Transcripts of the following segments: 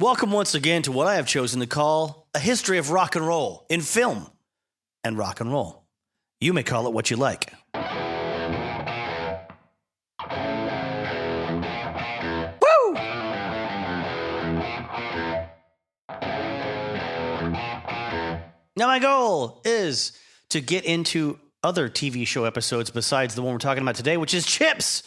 Welcome once again to what I have chosen to call a history of rock and roll in film and rock and roll. You may call it what you like. Woo! Now my goal is to get into other TV show episodes besides the one we're talking about today, which is CHiPs.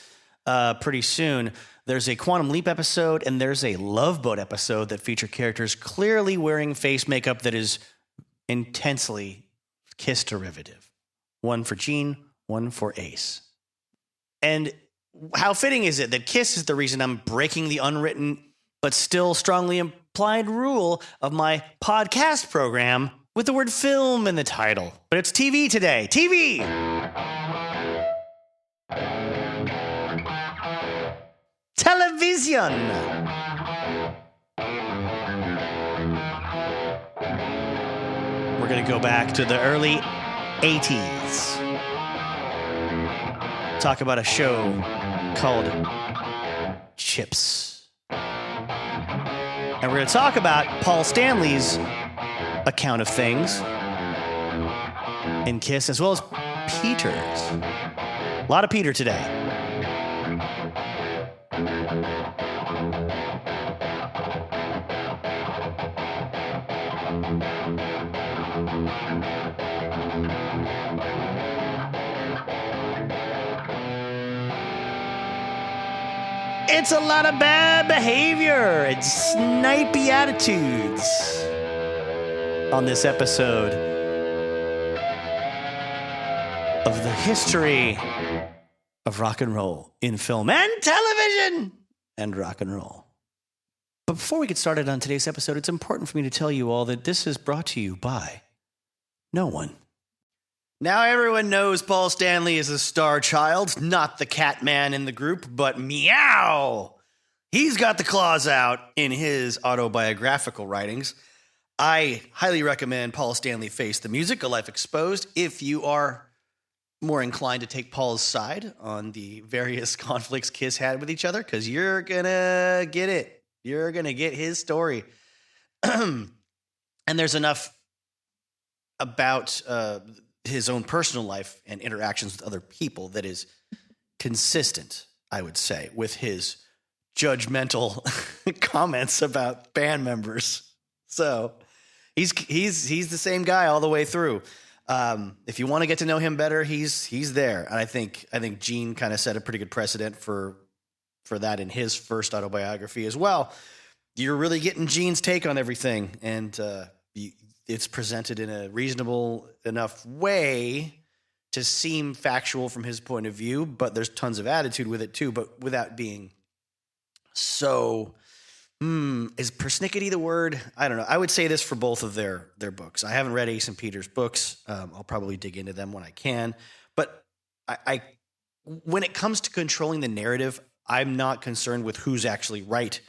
Pretty soon. There's a Quantum Leap episode and there's a Love Boat episode that feature characters clearly wearing face makeup that is intensely Kiss derivative. One for Gene, one for Ace. And how fitting is it that Kiss is the reason I'm breaking the unwritten but still strongly implied rule of my podcast program with the word film in the title. But it's TV today. TV! Television. We're going to go back to the early 80s. Talk about a show called CHiPs. And we're going to talk about Paul Stanley's account of things in Kiss, as well as Peter's. A lot of Peter today. It's a lot of bad behavior and snipey attitudes on this episode of the history of rock and roll in film and television and rock and roll. But before we get started on today's episode, it's important for me to tell you all that this is brought to you by no one. Now everyone knows Paul Stanley is a star child, not the cat man in the group, but meow. He's got the claws out in his autobiographical writings. I highly recommend Paul Stanley Face the Music, A Life Exposed, if you are more inclined to take Paul's side on the various conflicts Kiss had with each other, because you're going to get it. You're going to get his story. And there's enough about his own personal life and interactions with other people that is consistent, I would say, with his judgmental comments about band members. So he's the same guy all the way through. If you want to get to know him better, he's there. And I think Gene kind of set a pretty good precedent for that in his first autobiography as well. You're really getting Gene's take on everything, and it's presented in a reasonable enough way to seem factual from his point of view, but there's tons of attitude with it too, but without being so, is persnickety the word? I don't know. I would say this for both of their books. I haven't read Ace and Peter's books. I'll probably dig into them when I can, but I when it comes to controlling the narrative, I'm not concerned with who's actually right.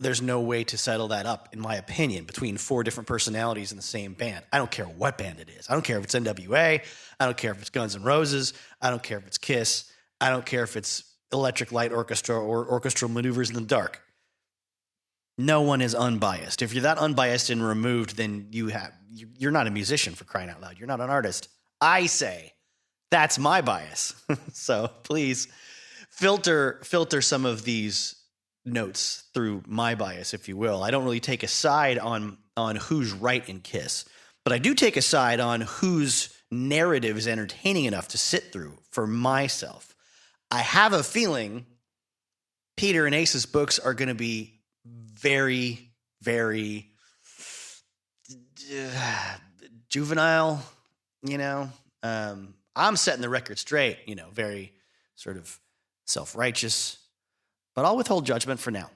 There's no way to settle that up, in my opinion, between four different personalities in the same band. I don't care what band it is. I don't care if it's NWA. I don't care if it's Guns N' Roses. I don't care if it's Kiss. I don't care if it's Electric Light Orchestra or Orchestral Maneuvers in the Dark. No one is unbiased. If you're that unbiased and removed, then you're not a musician, for crying out loud. You're not an artist. I say that's my bias. So please filter some of these notes through my bias, if you will. I don't really take a side on who's right in Kiss, but I do take a side on whose narrative is entertaining enough to sit through for myself. I have a feeling Peter and Ace's books are going to be very, very juvenile, I'm setting the record straight, very sort of self-righteous, but I'll withhold judgment for now.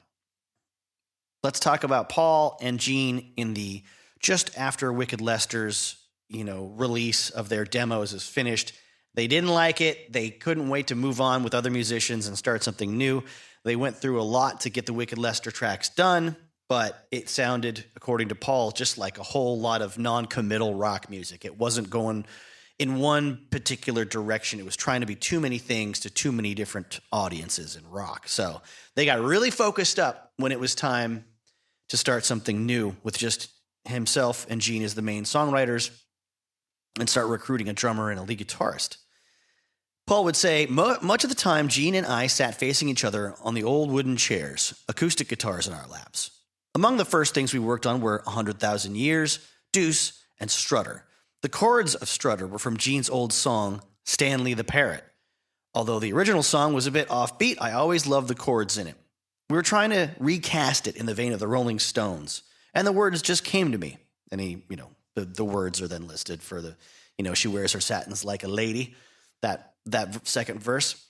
Let's talk about Paul and Gene in the just after Wicked Lester's, release of their demos is finished. They didn't like it. They couldn't wait to move on with other musicians and start something new. They went through a lot to get the Wicked Lester tracks done, but it sounded, according to Paul, just like a whole lot of non-committal rock music. It wasn't going in one particular direction. It was trying to be too many things to too many different audiences in rock. So they got really focused up when it was time to start something new with just himself and Gene as the main songwriters and start recruiting a drummer and a lead guitarist. Paul would say, much of the time, Gene and I sat facing each other on the old wooden chairs, acoustic guitars in our laps. Among the first things we worked on were 100,000 Years, Deuce, and Strutter. The chords of Strutter were from Gene's old song, Stanley the Parrot. Although the original song was a bit offbeat, I always loved the chords in it. We were trying to recast it in the vein of the Rolling Stones, and the words just came to me. And the words are then listed for the, she wears her satins like a lady, that second verse.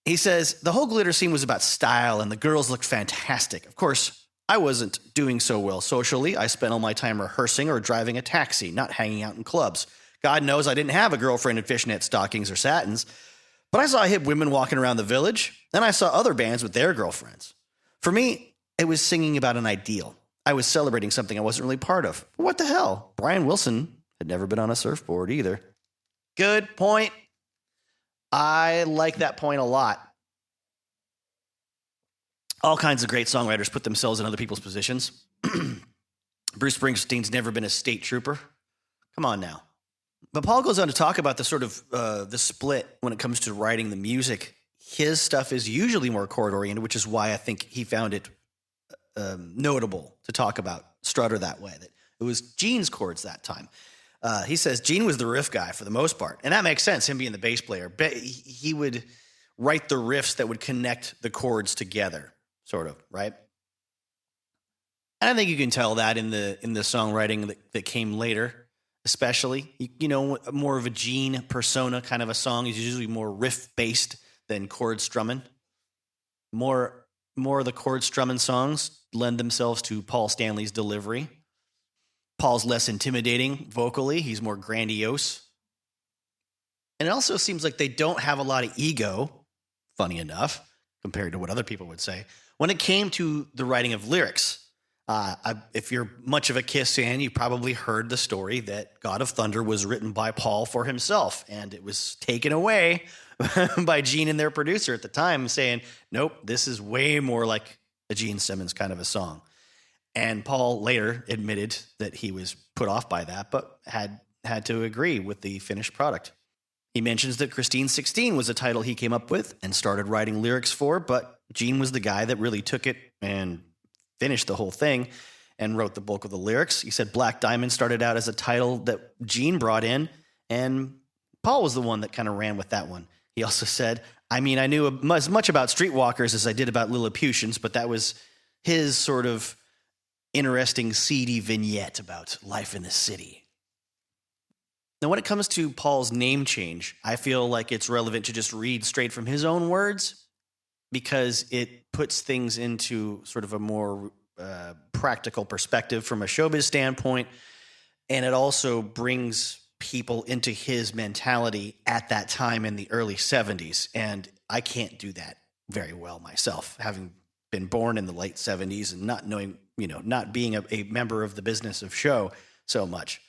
He says, the whole glitter scene was about style and the girls looked fantastic. Of course, I wasn't doing so well socially. I spent all my time rehearsing or driving a taxi, not hanging out in clubs. God knows I didn't have a girlfriend in fishnet stockings or satins. But I saw hip women walking around the village, and I saw other bands with their girlfriends. For me, it was singing about an ideal. I was celebrating something I wasn't really part of. But what the hell? Brian Wilson had never been on a surfboard either. Good point. I like that point a lot. All kinds of great songwriters put themselves in other people's positions. Bruce Springsteen's never been a state trooper. Come on now. But Paul goes on to talk about the sort of the split when it comes to writing the music. His stuff is usually more chord-oriented, which is why I think he found it notable to talk about Strutter that way, that it was Gene's chords that time. He says Gene was the riff guy for the most part, and that makes sense, him being the bass player. But he would write the riffs that would connect the chords together, sort of, right? And I think you can tell that in the songwriting that came later. Especially, more of a Gene persona kind of a song is usually more riff-based than chord strumming. More of the chord strumming songs lend themselves to Paul Stanley's delivery. Paul's less intimidating vocally. He's more grandiose. And it also seems like they don't have a lot of ego, funny enough, compared to what other people would say, when it came to the writing of lyrics. If you're much of a Kiss fan, you probably heard the story that God of Thunder was written by Paul for himself, and it was taken away by Gene and their producer at the time, saying, nope, this is way more like a Gene Simmons kind of a song. And Paul later admitted that he was put off by that, but had to agree with the finished product. He mentions that Christine 16 was a title he came up with and started writing lyrics for, but Gene was the guy that really took it and finished the whole thing and wrote the bulk of the lyrics. He said Black Diamond started out as a title that Gene brought in, and Paul was the one that kind of ran with that one. He also said, I knew as much about Streetwalkers as I did about Lilliputians, but that was his sort of interesting, seedy vignette about life in the city. Now, when it comes to Paul's name change, I feel like it's relevant to just read straight from his own words, because it puts things into sort of a more practical perspective from a showbiz standpoint, and it also brings people into his mentality at that time in the early 70s, and I can't do that very well myself, having been born in the late 70s and not knowing, not being a member of the business of show so much.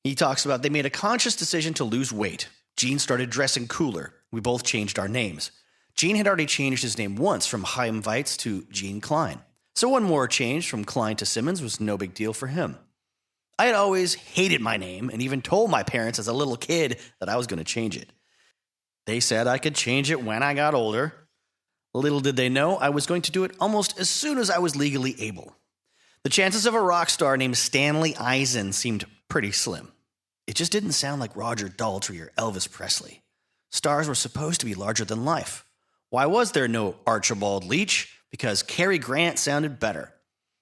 He talks about they made a conscious decision to lose weight. Gene started dressing cooler. We both changed our names. Gene had already changed his name once from Chaim Weitz to Gene Klein. So one more change from Klein to Simmons was no big deal for him. I had always hated my name and even told my parents as a little kid that I was going to change it. They said I could change it when I got older. Little did they know I was going to do it almost as soon as I was legally able. The chances of a rock star named Stanley Eisen seemed pretty slim. It just didn't sound like Roger Daltrey or Elvis Presley. Stars were supposed to be larger than life. Why was there no Archibald Leach? Because Cary Grant sounded better.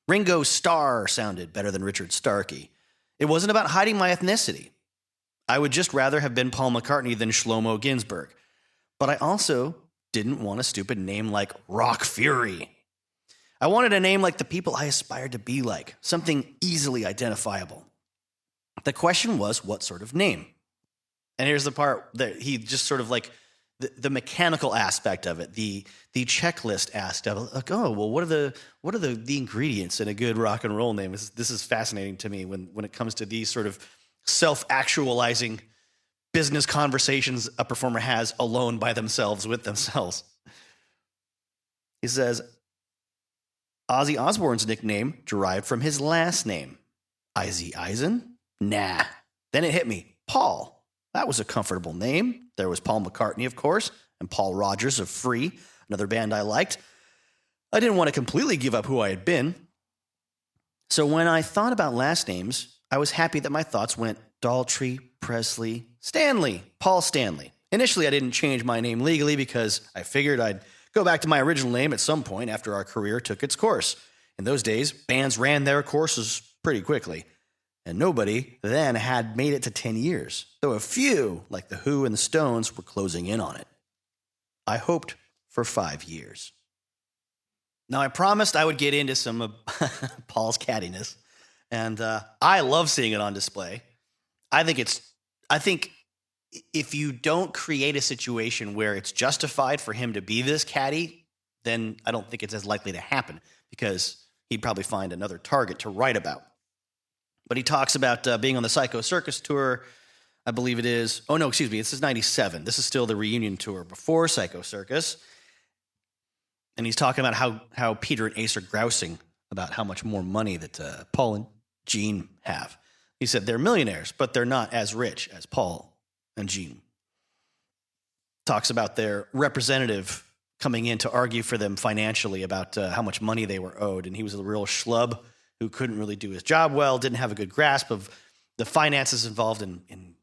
Ringo Starr sounded better than Richard Starkey. It wasn't about hiding my ethnicity. I would just rather have been Paul McCartney than Shlomo Ginsberg. But I also didn't want a stupid name like Rock Fury. I wanted a name like the people I aspired to be like, something easily identifiable. The question was, what sort of name? And here's the part that he just sort of like the mechanical aspect of it, the checklist aspect of it. Like, oh, well, what are the ingredients in a good rock and roll name? This is fascinating to me when it comes to these sort of self-actualizing business conversations a performer has alone by themselves with themselves. He says, Ozzy Osbourne's nickname derived from his last name. Izzy Eisen? Nah. Then it hit me. Paul. That was a comfortable name. There was Paul McCartney, of course, and Paul Rodgers of Free, another band I liked. I didn't want to completely give up who I had been. So when I thought about last names, I was happy that my thoughts went Daltrey, Presley, Stanley, Paul Stanley. Initially, I didn't change my name legally because I figured I'd go back to my original name at some point after our career took its course. In those days, bands ran their courses pretty quickly, and nobody then had made it to 10 years, though a few, like The Who and the Stones, were closing in on it. I hoped for 5 years. Now, I promised I would get into some of Paul's cattiness, and I love seeing it on display. I think if you don't create a situation where it's justified for him to be this catty, then I don't think it's as likely to happen because he'd probably find another target to write about. But he talks about being on the Psycho Circus tour, I believe it is. Oh, no, excuse me. This is 97. This is still the reunion tour before Psycho Circus. And he's talking about how Peter and Ace are grousing about how much more money that Paul and Gene have. He said they're millionaires, but they're not as rich as Paul and Gene. Talks about their representative coming in to argue for them financially about how much money they were owed. And he was a real schlub who couldn't really do his job well, didn't have a good grasp of the finances involved in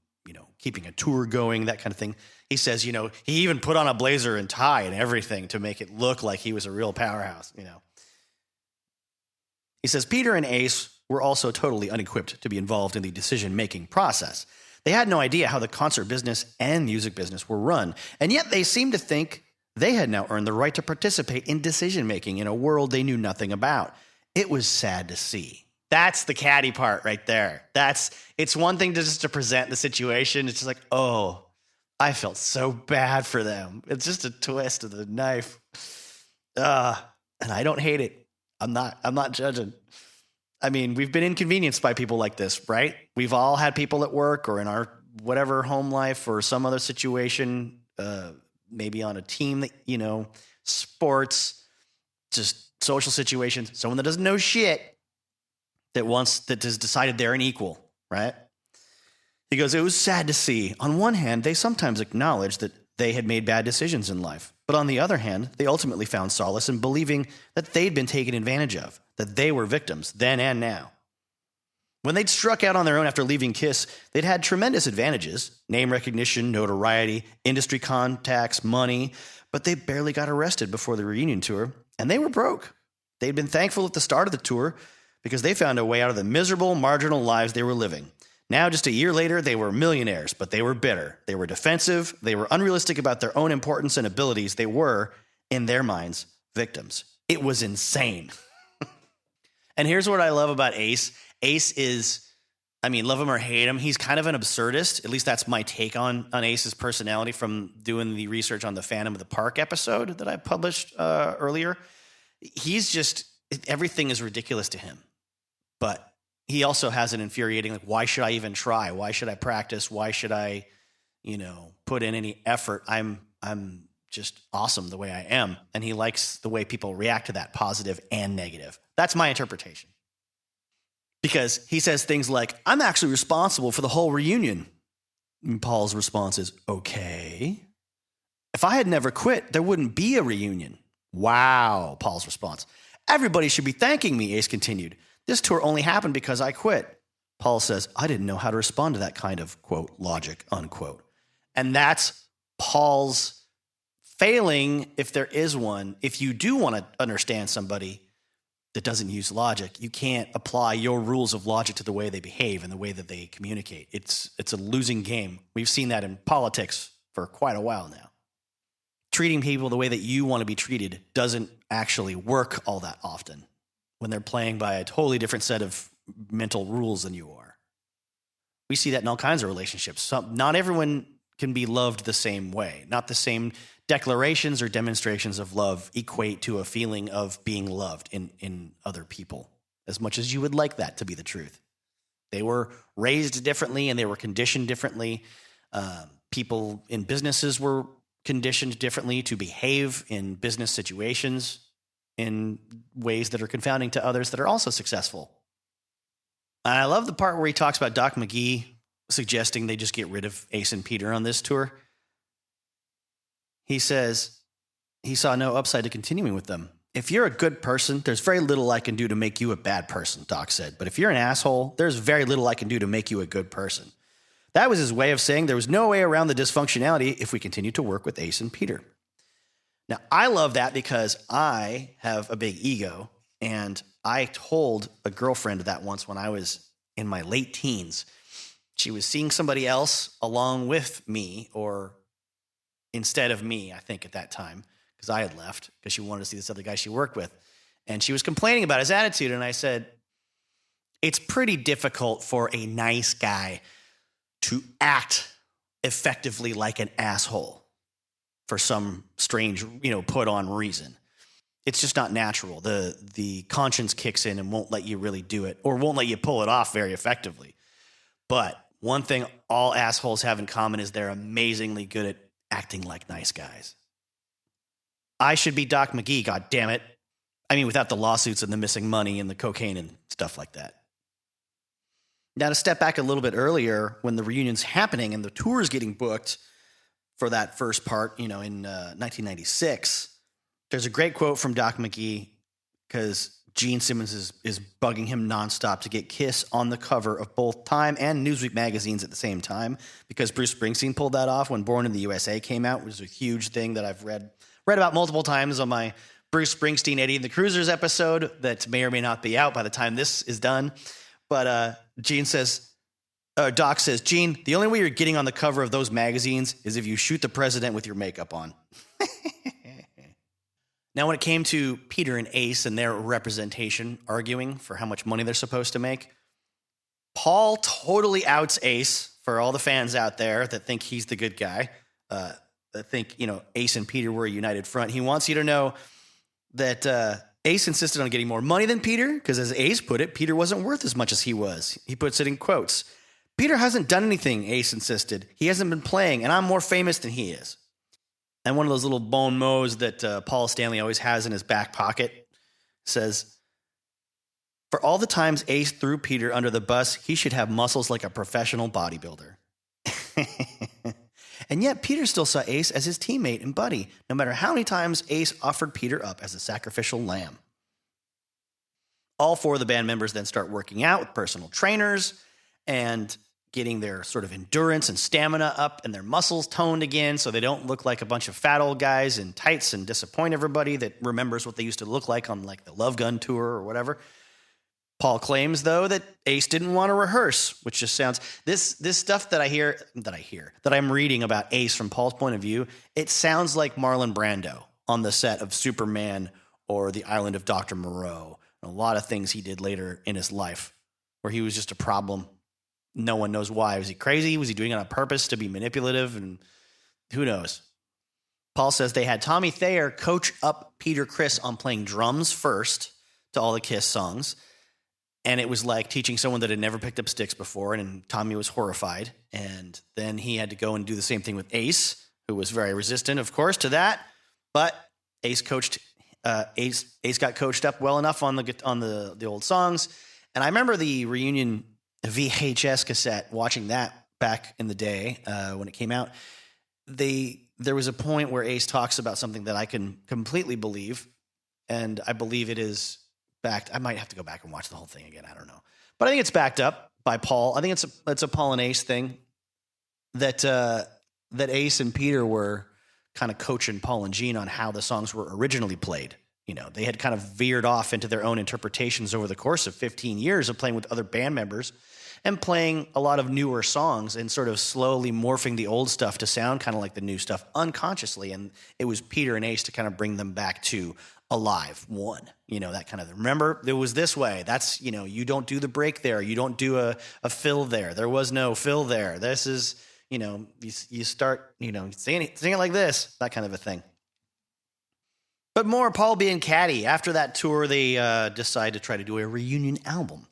keeping a tour going, that kind of thing. He says, he even put on a blazer and tie and everything to make it look like he was a real powerhouse, He says Peter and Ace were also totally unequipped to be involved in the decision-making process. They had no idea how the concert business and music business were run, and yet they seemed to think they had now earned the right to participate in decision-making in a world they knew nothing about. It was sad to see. That's the catty part right there. It's one thing to present the situation. It's just like, oh, I felt so bad for them. It's just a twist of the knife. And I don't hate it. I'm not judging. I mean, we've been inconvenienced by people like this, right? We've all had people at work or in our whatever home life or some other situation, maybe on a team that, sports, just social situations, someone that doesn't know shit that has decided they're an equal, right? He goes, it was sad to see. On one hand, they sometimes acknowledged that they had made bad decisions in life. But on the other hand, they ultimately found solace in believing that they'd been taken advantage of, that they were victims then and now. When they'd struck out on their own after leaving Kiss, they'd had tremendous advantages, name recognition, notoriety, industry contacts, money, but they barely got arrested before the reunion tour, and they were broke. They'd been thankful at the start of the tour because they found a way out of the miserable, marginal lives they were living. Now, just a year later, they were millionaires, but they were bitter. They were defensive. They were unrealistic about their own importance and abilities. They were, in their minds, victims. It was insane. And here's what I love about Ace. Ace is, love him or hate him, he's kind of an absurdist. At least that's my take on Ace's personality from doing the research on the Phantom of the Park episode that I published earlier. He's just, everything is ridiculous to him. But he also has an infuriating, why should I even try? Why should I practice? Why should I, put in any effort? I'm just awesome the way I am. And he likes the way people react to that, positive and negative. That's my interpretation. Because he says things like, I'm actually responsible for the whole reunion. And Paul's response is, okay. If I had never quit, there wouldn't be a reunion. Wow, Paul's response. Everybody should be thanking me, Ace continued. This tour only happened because I quit. Paul says, I didn't know how to respond to that kind of, quote, logic, unquote. And that's Paul's failing, if there is one. If you do want to understand somebody that doesn't use logic, you can't apply your rules of logic to the way they behave and the way that they communicate. It's a losing game. We've seen that in politics for quite a while now. Treating people the way that you want to be treated doesn't actually work all that often when they're playing by a totally different set of mental rules than you are. We see that in all kinds of relationships. Not everyone can be loved the same way. Not the same declarations or demonstrations of love equate to a feeling of being loved in other people, as much as you would like that to be the truth. They were raised differently and they were conditioned differently. People in businesses were conditioned differently to behave in business situations. in ways that are confounding to others that are also successful. And I love the part where he talks about Doc McGee suggesting they just get rid of Ace and Peter on this tour. He says he saw no upside to continuing with them. If you're a good person, there's very little I can do to make you a bad person, Doc said. But if you're an asshole, there's very little I can do to make you a good person. That was his way of saying there was no way around the dysfunctionality if we continued to work with Ace and Peter. Now, I love that because I have a big ego, and I told a girlfriend that once when I was in my late teens. She was seeing somebody else along with me, or instead of me, I think at that time, because I had left because she wanted to see this other guy she worked with. And she was complaining about his attitude, and I said, it's pretty difficult for a nice guy to act effectively like an asshole for some strange, put on reason. It's just not natural. The conscience kicks in and won't let you really do it, or won't let you pull it off very effectively. But one thing all assholes have in common is they're amazingly good at acting like nice guys. I should be Doc McGee, God damn it. I mean, without the lawsuits and the missing money and the cocaine and stuff like that. Now, to step back a little bit earlier, when the reunion's happening and the tour's getting booked for that first part, in 1996, there's a great quote from Doc McGee because Gene Simmons is bugging him nonstop to get Kiss on the cover of both Time and Newsweek magazines at the same time, because Bruce Springsteen pulled that off when Born in the USA came out, which was a huge thing that I've read about multiple times on my Bruce Springsteen Eddie and the Cruisers episode that may or may not be out by the time this is done. But Doc says, Gene, the only way you're getting on the cover of those magazines is if you shoot the president with your makeup on. Now, when it came to Peter and Ace and their representation arguing for how much money they're supposed to make, Paul totally outs Ace for all the fans out there that think he's the good guy, that think, Ace and Peter were a united front. He wants you to know that Ace insisted on getting more money than Peter because, as Ace put it, Peter wasn't worth as much as he was. He puts it in quotes. Peter hasn't done anything, Ace insisted. He hasn't been playing, and I'm more famous than he is. And one of those little bon mots that Paul Stanley always has in his back pocket says, for all the times Ace threw Peter under the bus, he should have muscles like a professional bodybuilder. And yet Peter still saw Ace as his teammate and buddy, no matter how many times Ace offered Peter up as a sacrificial lamb. All four of the band members then start working out with personal trainers and getting their sort of endurance and stamina up and their muscles toned again so they don't look like a bunch of fat old guys in tights and disappoint everybody that remembers what they used to look like on like the Love Gun tour or whatever. Paul claims, though, that Ace didn't want to rehearse, which just sounds this stuff that I'm reading about Ace from Paul's point of view, it sounds like Marlon Brando on the set of Superman or The Island of Dr. Moreau, and a lot of things he did later in his life where he was just a problem. No one knows why. Was he crazy? Was he doing it on purpose to be manipulative? And who knows? Paul says they had Tommy Thayer coach up Peter Criss on playing drums first to all the Kiss songs. And it was like teaching someone that had never picked up sticks before, and Tommy was horrified. And then he had to go and do the same thing with Ace, who was very resistant, of course, to that. But Ace got coached up well enough on the old songs. And I remember the reunion VHS cassette, watching that back in the day when it came out. There was a point where Ace talks about something that I can completely believe, and I believe it is backed. I might have to go back and watch the whole thing again. I don't know, but I think it's backed up by Paul. I think it's a Paul and Ace thing that Ace and Peter were kind of coaching Paul and Gene on how the songs were originally played. They had kind of veered off into their own interpretations over the course of 15 years of playing with other band members and playing a lot of newer songs and sort of slowly morphing the old stuff to sound kind of like the new stuff unconsciously. And it was Peter and Ace to kind of bring them back to Alive One, that kind of thing. Remember, it was this way. That's, you don't do the break there. You don't do a fill there. There was no fill there. This is, you start, sing it like this, that kind of a thing. But more Paul being catty. After that tour, they decide to try to do a reunion album.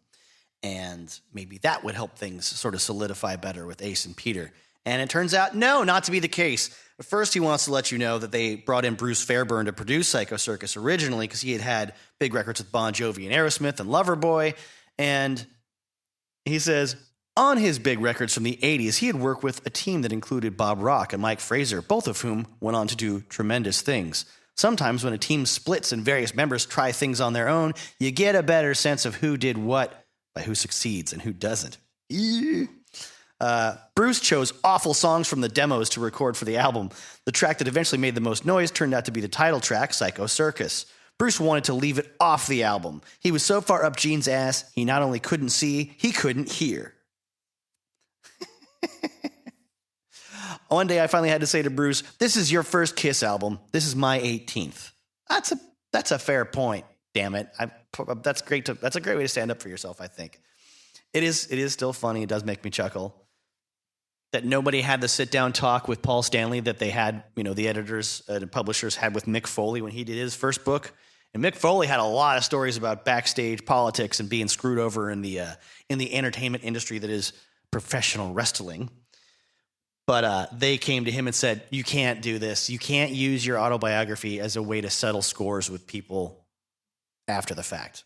And maybe that would help things sort of solidify better with Ace and Peter. And it turns out, no, not to be the case. But first, he wants to let you know that they brought in Bruce Fairbairn to produce Psycho Circus originally because he had big records with Bon Jovi and Aerosmith and Loverboy. And he says, on his big records from the 80s, he had worked with a team that included Bob Rock and Mike Fraser, both of whom went on to do tremendous things. Sometimes when a team splits and various members try things on their own, you get a better sense of who did what by who succeeds and who doesn't. Bruce chose awful songs from the demos to record for the album. The track that eventually made the most noise turned out to be the title track, Psycho Circus. Bruce wanted to leave it off the album. He was so far up Gene's ass, he not only couldn't see, he couldn't hear. One day I finally had to say to Bruce, this is your first Kiss album. This is my 18th. That's a fair point, damn it. That's a great way to stand up for yourself, I think. It is still funny. It does make me chuckle that nobody had the sit-down talk with Paul Stanley that they had, the editors and publishers had with Mick Foley when he did his first book. And Mick Foley had a lot of stories about backstage politics and being screwed over in the entertainment industry that is professional wrestling. But they came to him and said, you can't do this. You can't use your autobiography as a way to settle scores with people after the fact.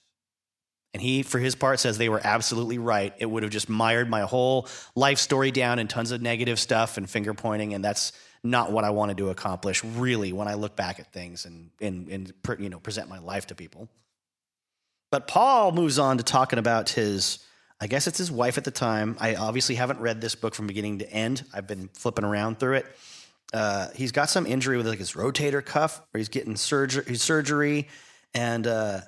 And he, for his part, says they were absolutely right. It would have just mired my whole life story down in tons of negative stuff and finger pointing, and that's not what I wanted to accomplish, really, when I look back at things and present my life to people. But Paul moves on to talking about I guess it's his wife at the time. I obviously haven't read this book from beginning to end. I've been flipping around through it. He's got some injury with his rotator cuff, where he's getting surgery, and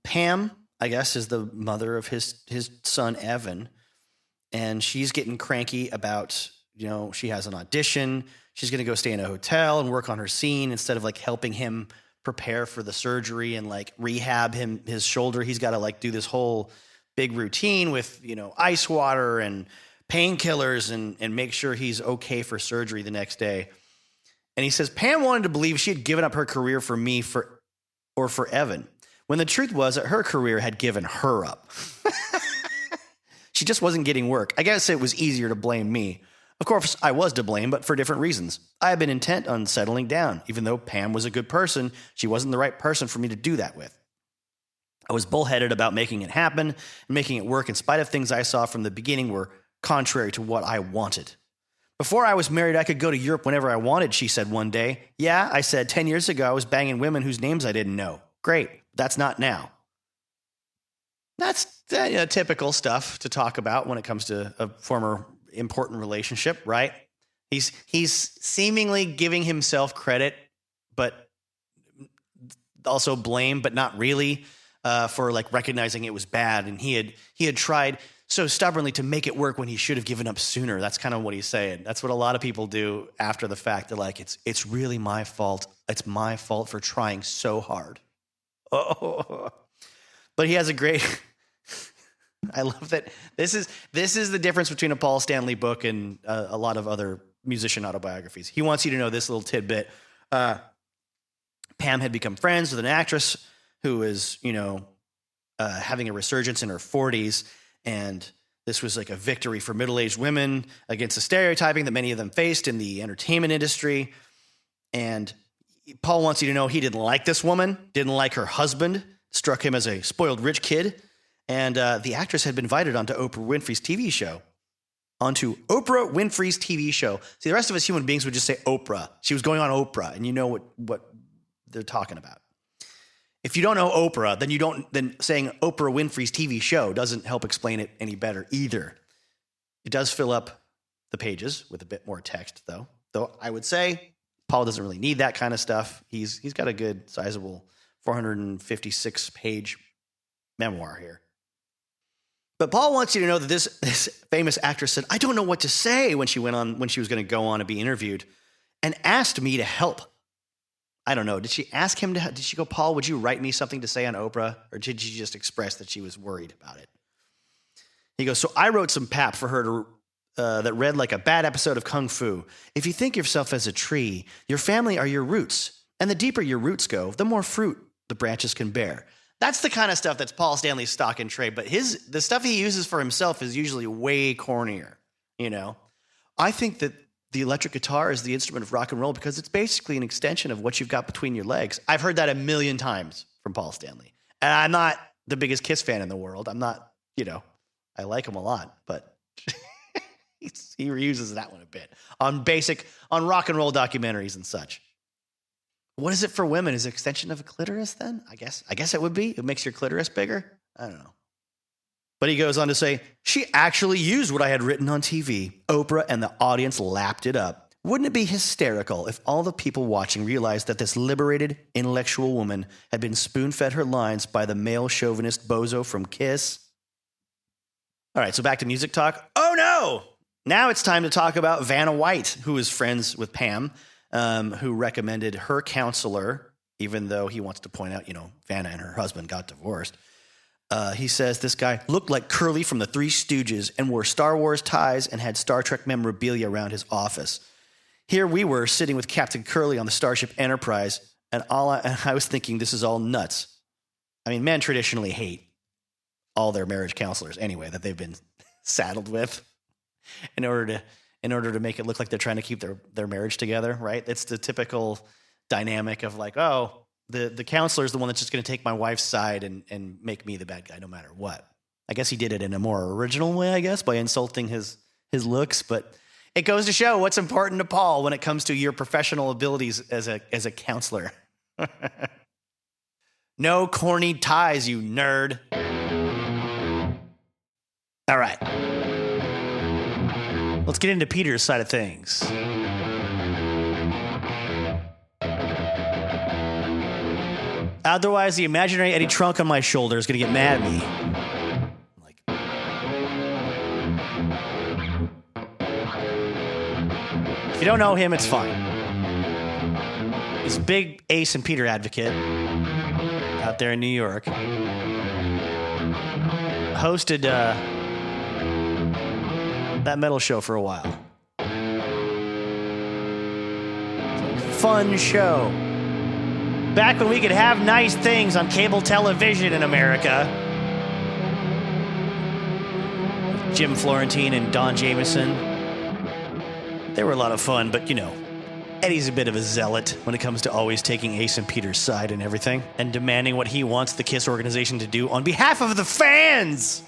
Pam, I guess, is the mother of his son Evan, and she's getting cranky about she has an audition. She's going to go stay in a hotel and work on her scene instead of helping him prepare for the surgery and rehab his shoulder. He's got to do this whole big routine with, ice water and painkillers and make sure he's okay for surgery the next day. And he says, Pam wanted to believe she had given up her career for me or for Evan, when the truth was that her career had given her up. She just wasn't getting work. I guess it was easier to blame me. Of course, I was to blame, but for different reasons. I had been intent on settling down. Even though Pam was a good person, she wasn't the right person for me to do that with. I was bullheaded about making it happen and making it work in spite of things I saw from the beginning were contrary to what I wanted. Before I was married, I could go to Europe whenever I wanted, she said one day. Yeah, I said, 10 years ago, I was banging women whose names I didn't know. Great, that's not now. That's typical stuff to talk about when it comes to a former important relationship, right? He's seemingly giving himself credit, but also blame, but not really. For recognizing it was bad, and he had tried so stubbornly to make it work when he should have given up sooner. That's kind of what he's saying. That's what a lot of people do after the fact. They're like, it's really my fault. It's my fault for trying so hard. Oh, but he has a great. I love that. This is the difference between a Paul Stanley book and a lot of other musician autobiographies. He wants you to know this little tidbit. Pam had become friends with an actress who is, having a resurgence in her 40s. And this was a victory for middle-aged women against the stereotyping that many of them faced in the entertainment industry. And Paul wants you to know he didn't like this woman, didn't like her husband, struck him as a spoiled rich kid. And the actress had been invited onto Oprah Winfrey's TV show. See, the rest of us human beings would just say Oprah. She was going on Oprah, and you know what they're talking about. If you don't know Oprah, then saying Oprah Winfrey's TV show doesn't help explain it any better either. It does fill up the pages with a bit more text, though. Though I would say Paul doesn't really need that kind of stuff. He's got a good, sizable 456-page memoir here. But Paul wants you to know that this famous actress said, I don't know what to say when she was going to go on and be interviewed, and asked me to help. I don't know. Did she ask him did she go, Paul, would you write me something to say on Oprah? Or did she just express that she was worried about it? He goes, so I wrote some pap for her that read like a bad episode of Kung Fu. If you think yourself as a tree, your family are your roots. And the deeper your roots go, the more fruit the branches can bear. That's the kind of stuff that's Paul Stanley's stock and trade. But the stuff he uses for himself is usually way cornier, I think that the electric guitar is the instrument of rock and roll because it's basically an extension of what you've got between your legs. I've heard that a million times from Paul Stanley. And I'm not the biggest Kiss fan in the world. I'm not, I like him a lot, but he reuses that one a bit on rock and roll documentaries and such. What is it for women? Is it an extension of a clitoris then? I guess it would be. It makes your clitoris bigger. I don't know. But he goes on to say, she actually used what I had written on TV. Oprah and the audience lapped it up. Wouldn't it be hysterical if all the people watching realized that this liberated, intellectual woman had been spoon-fed her lines by the male chauvinist bozo from Kiss? All right, so back to music talk. Oh, no! Now it's time to talk about Vanna White, who is friends with Pam, who recommended her counselor, even though he wants to point out, Vanna and her husband got divorced. He says this guy looked like Curly from the Three Stooges and wore Star Wars ties and had Star Trek memorabilia around his office. Here we were sitting with Captain Curly on the Starship Enterprise, and I was thinking this is all nuts. I mean, men traditionally hate all their marriage counselors anyway that they've been saddled with in order to make it look like they're trying to keep their marriage together, right? It's the typical dynamic of like, oh, the counselor is the one that's just going to take my wife's side and make me the bad guy no matter what. I guess he did it in a more original way, I guess, by insulting his looks. But it goes to show what's important to Paul when it comes to your professional abilities as a counselor. No corny ties, you nerd. All right. Let's get into Peter's side of things. Otherwise, the imaginary Eddie Trunk on my shoulder is going to get mad at me. If you don't know him, it's fine. He's a big Ace and Peter advocate out there in New York. Hosted that metal show for a while. Fun show. Back when we could have nice things on cable television in America. Jim Florentine and Don Jameson. They were a lot of fun, but Eddie's a bit of a zealot when it comes to always taking Ace and Peter's side and everything, and demanding what he wants the KISS organization to do on behalf of the fans.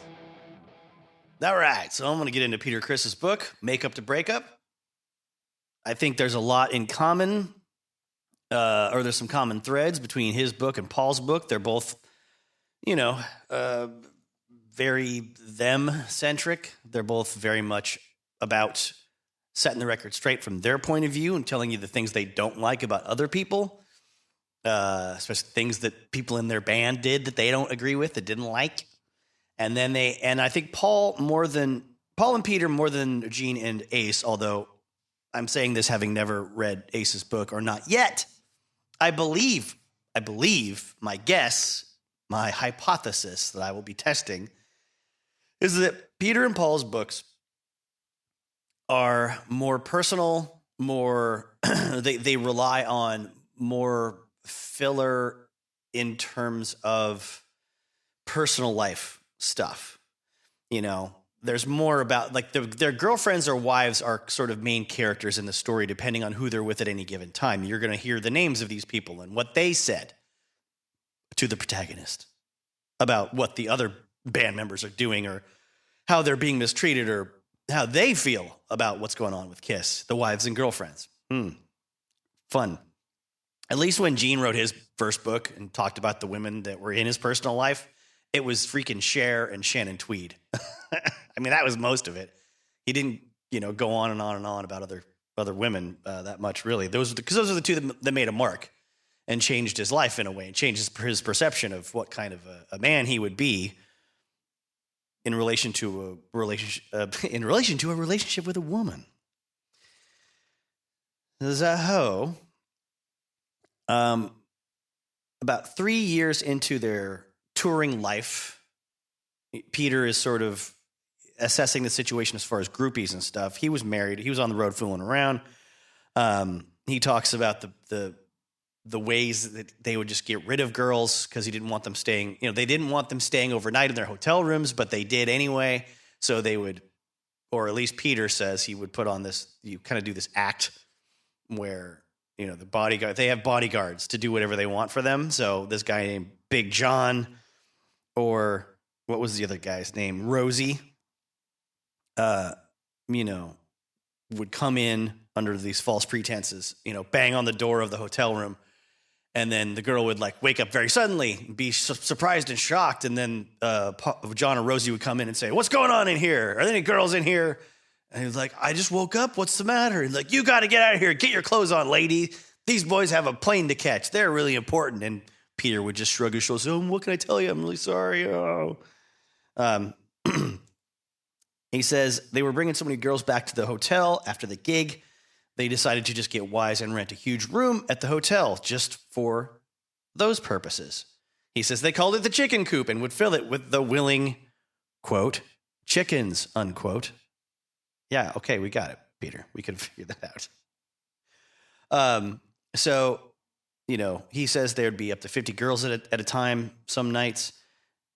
All right, so I'm going to get into Peter Criss's book, Makeup to Breakup. I think there's a lot in common. Or there's some common threads between his book and Paul's book. They're both, very them-centric. They're both very much about setting the record straight from their point of view and telling you the things they don't like about other people, especially things that people in their band did that they don't agree with, that didn't like. And then I think Paul and Peter more than Gene and Ace, although I'm saying this having never read Ace's book or not yet. I believe my guess, my hypothesis that I will be testing is that Peter and Paul's books are more personal, more they rely on more filler in terms of personal life stuff. There's more about like their girlfriends or wives are sort of main characters in the story, depending on who they're with at any given time. You're going to hear the names of these people and what they said to the protagonist about what the other band members are doing or how they're being mistreated or how they feel about what's going on with KISS, the wives and girlfriends. Fun. At least when Gene wrote his first book and talked about the women that were in his personal life, it was freaking Cher and Shannon Tweed. I mean, that was most of it. He didn't, go on and on and on about other women that much, really. Because those are the two that made a mark and changed his life in a way, and changed his perception of what kind of a man he would be in relation to a relationship with a woman. Zaho, about 3 years into their touring life, Peter is sort of assessing the situation as far as groupies and stuff. He was married. He was on the road fooling around. He talks about the ways that they would just get rid of girls because he didn't want them staying. They didn't want them staying overnight in their hotel rooms, but they did anyway. So they would or at least Peter says he would put on this, you kind of do this act where, they have bodyguards to do whatever they want for them. So this guy named Big John, or what was the other guy's name? Rosie, would come in under these false pretenses, bang on the door of the hotel room. And then the girl would wake up very suddenly, be surprised and shocked. And then John or Rosie would come in and say, "What's going on in here? Are there any girls in here?" And he was like, "I just woke up. What's the matter?" He's like, "You got to get out of here. Get your clothes on, lady. These boys have a plane to catch. They're really important." And Peter would just shrug his shoulders. "Oh, what can I tell you? I'm really sorry." Oh. He says they were bringing so many girls back to the hotel after the gig. They decided to just get wise and rent a huge room at the hotel just for those purposes. He says they called it the chicken coop and would fill it with the willing, quote, chickens, unquote. Yeah, okay, we got it, Peter. We could figure that out. He says there'd be up to 50 girls at a time some nights.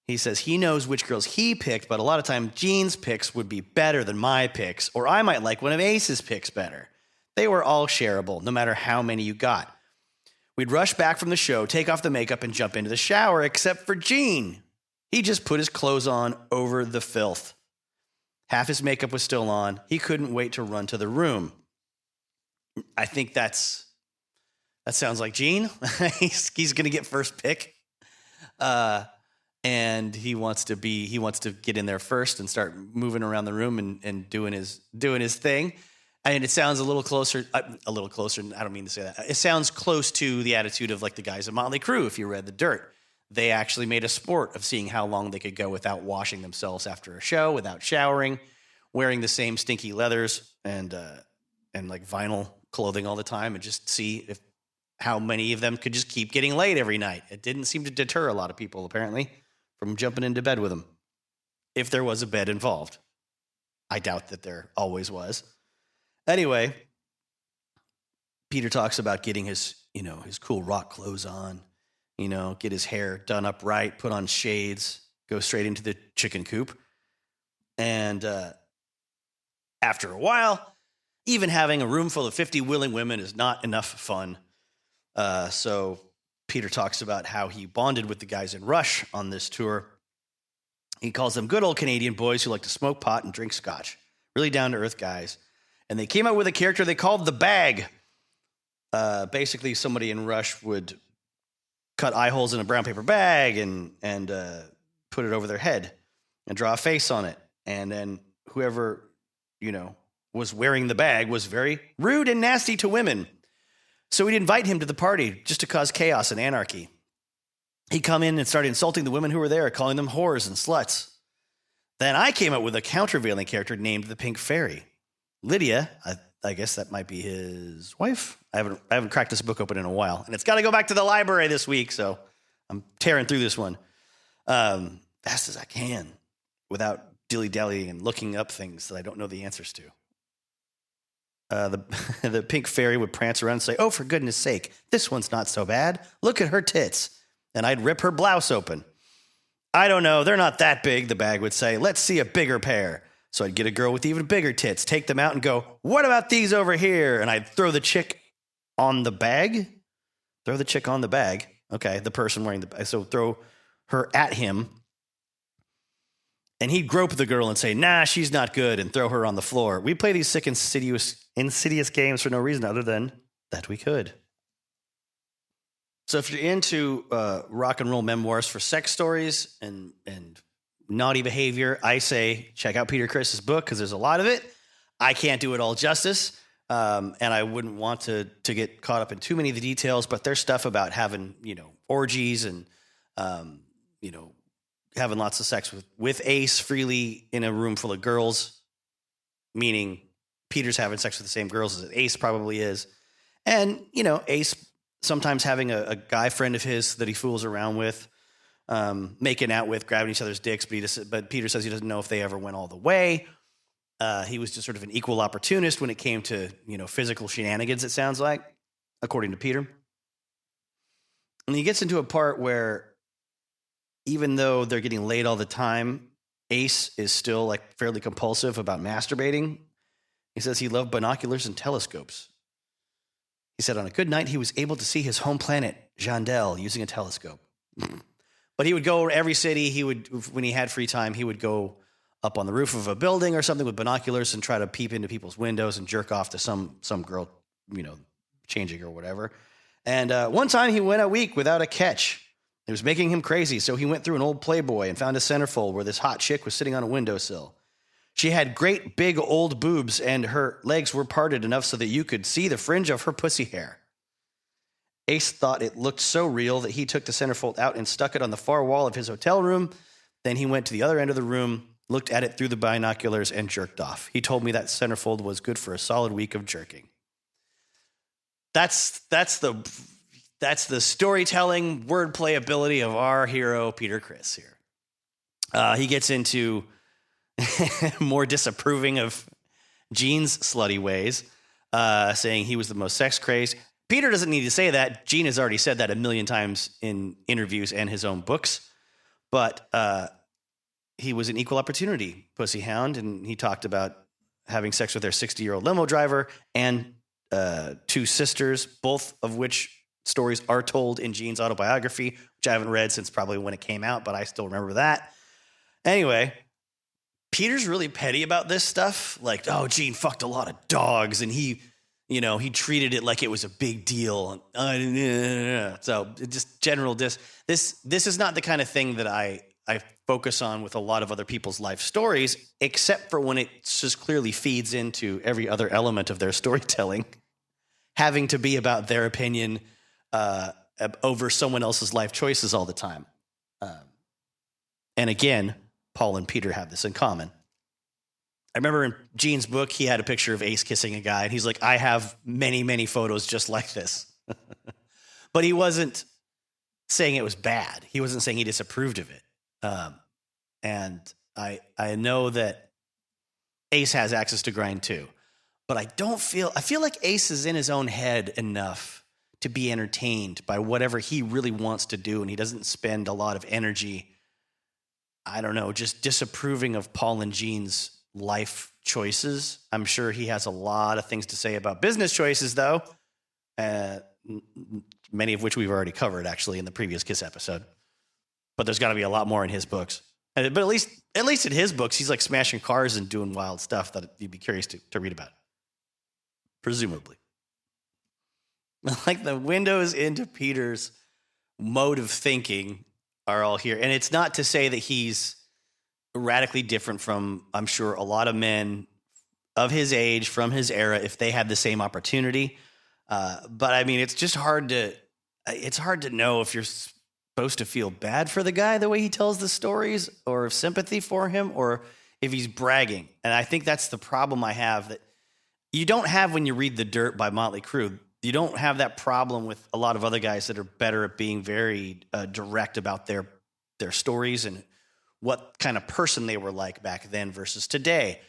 He says he knows which girls he picked, but a lot of time Gene's picks would be better than my picks, or I might like one of Ace's picks better. They were all shareable, no matter how many you got. We'd rush back from the show, take off the makeup, and jump into the shower, except for Gene. He just put his clothes on over the filth. Half his makeup was still on. He couldn't wait to run to the room. I think that sounds like Gene. He's going to get first pick. And he wants to get in there first and start moving around the room and doing his thing. And it sounds a little closer. I don't mean to say that. It sounds close to the attitude of the guys of Motley Crue. If you read The Dirt, they actually made a sport of seeing how long they could go without washing themselves after a show, without showering, wearing the same stinky leathers and vinyl clothing all the time, and just see how many of them could just keep getting laid every night. It didn't seem to deter a lot of people, apparently, from jumping into bed with them, if there was a bed involved. I doubt that there always was. Anyway, Peter talks about getting his cool rock clothes on, get his hair done up right, put on shades, go straight into the chicken coop. And after a while, even having a room full of 50 willing women is not enough fun. So Peter talks about how he bonded with the guys in Rush on this tour. He calls them good old Canadian boys who like to smoke pot and drink scotch. Really down-to-earth guys. And they came up with a character they called the Bag. Basically, somebody in Rush would cut eye holes in a brown paper bag and put it over their head and draw a face on it. And then whoever, was wearing the bag was very rude and nasty to women. So we'd invite him to the party just to cause chaos and anarchy. He'd come in and started insulting the women who were there, calling them whores and sluts. Then I came up with a countervailing character named the Pink Fairy. Lydia, I guess that might be his wife. I haven't cracked this book open in a while, and it's got to go back to the library this week, so I'm tearing through this one fast as I can without dilly-dallying and looking up things that I don't know the answers to. The Pink Fairy would prance around and say, "Oh, for goodness sake, this one's not so bad. Look at her tits." And I'd rip her blouse open. "I don't know, they're not that big," the Bag would say. "Let's see a bigger pair." So I'd get a girl with even bigger tits, take them out and go, "What about these over here?" And I'd throw the chick on the bag. Throw the chick on the bag. Okay, the person wearing the bag. So throw her at him. And he'd grope the girl and say, "Nah, she's not good," and throw her on the floor. We play these sick, insidious games for no reason other than that we could. So if you're into rock and roll memoirs for sex stories and naughty behavior, I say check out Peter Criss's book because there's a lot of it. I can't do it all justice, and I wouldn't want to get caught up in too many of the details, but there's stuff about having, orgies and, having lots of sex with Ace freely in a room full of girls, meaning Peter's having sex with the same girls as Ace probably is. And, Ace sometimes having a guy friend of his that he fools around with, making out with, grabbing each other's dicks, but Peter says he doesn't know if they ever went all the way. He was just sort of an equal opportunist when it came to, physical shenanigans, it sounds like, according to Peter. And he gets into a part where even though they're getting laid all the time, Ace is still like fairly compulsive about masturbating. He says he loved binoculars and telescopes. He said on a good night, he was able to see his home planet, Jandel, using a telescope. But he would go every city. When he had free time, he would go up on the roof of a building or something with binoculars and try to peep into people's windows and jerk off to some girl, changing or whatever. And one time he went a week without a catch. It was making him crazy, so he went through an old Playboy and found a centerfold where this hot chick was sitting on a windowsill. She had great big old boobs, and her legs were parted enough so that you could see the fringe of her pussy hair. Ace thought it looked so real that he took the centerfold out and stuck it on the far wall of his hotel room. Then he went to the other end of the room, looked at it through the binoculars, and jerked off. He told me that centerfold was good for a solid week of jerking. That's the storytelling, wordplay ability of our hero, Peter Criss here. He gets into more disapproving of Gene's slutty ways, saying he was the most sex crazed. Peter doesn't need to say that. Gene has already said that a million times in interviews and his own books. But he was an equal opportunity pussy hound, and he talked about having sex with their 60-year-old limo driver and two sisters, both of which stories are told in Gene's autobiography, which I haven't read since probably when it came out, but I still remember that. Anyway, Peter's really petty about this stuff. Like, oh, Gene fucked a lot of dogs, and he treated it like it was a big deal. So just general This is not the kind of thing that I focus on with a lot of other people's life stories, except for when it just clearly feeds into every other element of their storytelling, having to be about their opinion over someone else's life choices all the time. And again, Paul and Peter have this in common. I remember in Gene's book, he had a picture of Ace kissing a guy, and he's like, I have many, many photos just like this. But he wasn't saying it was bad. He wasn't saying he disapproved of it. And I know that Ace has access to grind too, but I feel like Ace is in his own head enough to be entertained by whatever he really wants to do, and he doesn't spend a lot of energy, I don't know, just disapproving of Paul and Gene's life choices. I'm sure he has a lot of things to say about business choices, though, many of which we've already covered, actually, in the previous Kiss episode. But there's got to be a lot more in his books. But at least in his books, he's like smashing cars and doing wild stuff that you'd be curious to read about. Presumably. Like the windows into Peter's mode of thinking are all here. And it's not to say that he's radically different from, I'm sure, a lot of men of his age, from his era, if they had the same opportunity. But I mean, it's just hard to know if you're supposed to feel bad for the guy the way he tells the stories, or sympathy for him, or if he's bragging. And I think that's the problem I have that you don't have when you read The Dirt by Motley Crue. You don't have that problem with a lot of other guys that are better at being very direct about their stories and what kind of person they were like back then versus today.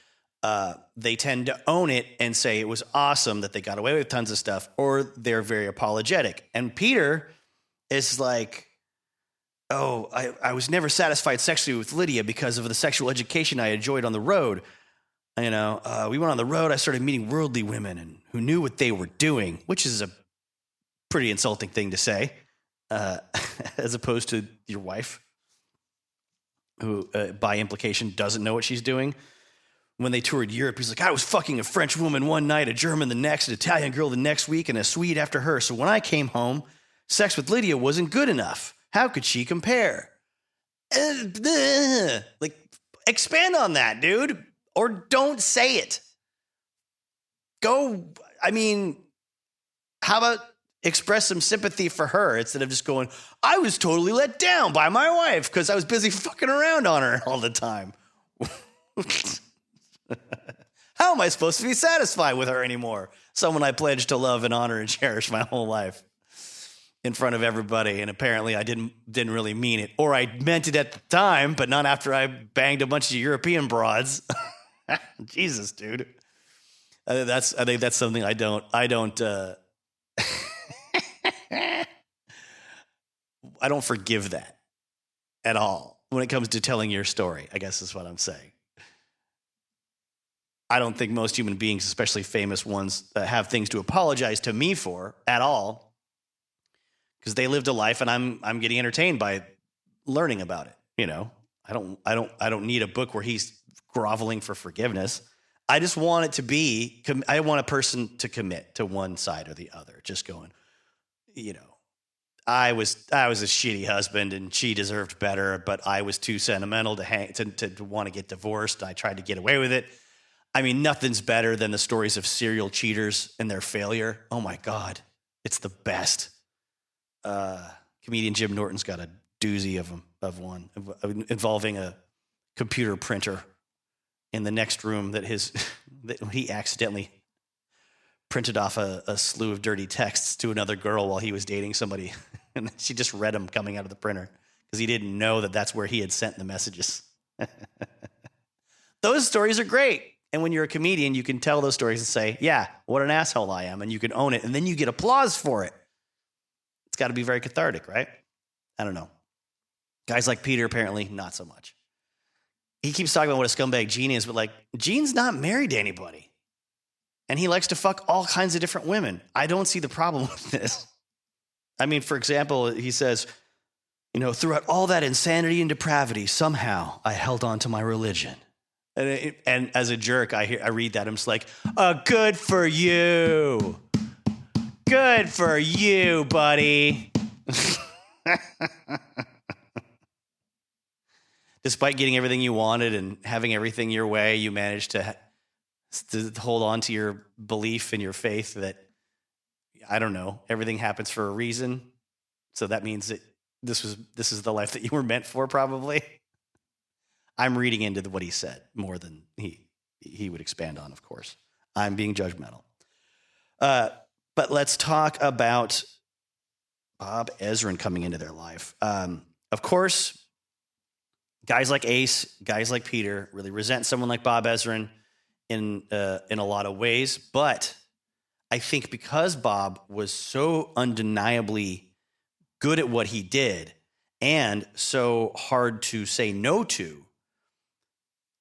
They tend to own it and say it was awesome that they got away with tons of stuff, or they're very apologetic. And Peter is like, oh, I was never satisfied sexually with Lydia because of the sexual education I enjoyed on the road. We went on the road. I started meeting worldly women and who knew what they were doing, which is a pretty insulting thing to say, as opposed to your wife, who by implication doesn't know what she's doing. When they toured Europe, he's like, I was fucking a French woman one night, a German the next, an Italian girl the next week, and a Swede after her. So when I came home, sex with Lydia wasn't good enough. How could she compare? Like, expand on that, dude. Or don't say it. How about express some sympathy for her instead of just going, I was totally let down by my wife because I was busy fucking around on her all the time. How am I supposed to be satisfied with her anymore? Someone I pledged to love and honor and cherish my whole life in front of everybody, and apparently I didn't really mean it, or I meant it at the time, but not after I banged a bunch of European broads. Jesus, dude. I think that's something I don't I don't forgive that at all. when it comes to telling your story, I guess is what I'm saying. I don't think most human beings, especially famous ones, have things to apologize to me for at all, because they lived a life and I'm getting entertained by learning about it. You know, I don't need a book where he's groveling for forgiveness. I just want it to be, I want a person to commit to one side or the other, just going, you know, I was a shitty husband and she deserved better, but I was too sentimental to want to get divorced. I tried to get away with it. I mean, nothing's better than the stories of serial cheaters and their failure. Oh my God, it's the best. Comedian Jim Norton's got a doozy of one involving a computer printer in the next room that he accidentally printed off a slew of dirty texts to another girl while he was dating somebody. And she just read them coming out of the printer because he didn't know that that's where he had sent the messages. Those stories are great. And when you're a comedian, you can tell those stories and say, yeah, what an asshole I am. And you can own it. And then you get applause for it. It's got to be very cathartic, right? I don't know. Guys like Peter, apparently, not so much. He keeps talking about what a scumbag Gene is, but like, Gene's not married to anybody. And he likes to fuck all kinds of different women. I don't see the problem with this. I mean, for example, he says, you know, throughout all that insanity and depravity, somehow I held on to my religion. And as a jerk, I read that. I'm just like, good for you. Good for you, buddy. Despite getting everything you wanted and having everything your way, you managed to hold on to your belief and your faith that, I don't know, everything happens for a reason. So that means that this is the life that you were meant for, probably. I'm reading into what he said more than he would expand on, of course. I'm being judgmental. But let's talk about Bob Ezrin coming into their life. Of course, guys like Ace, guys like Peter really resent someone like Bob Ezrin in a lot of ways. But I think because Bob was so undeniably good at what he did and so hard to say no to,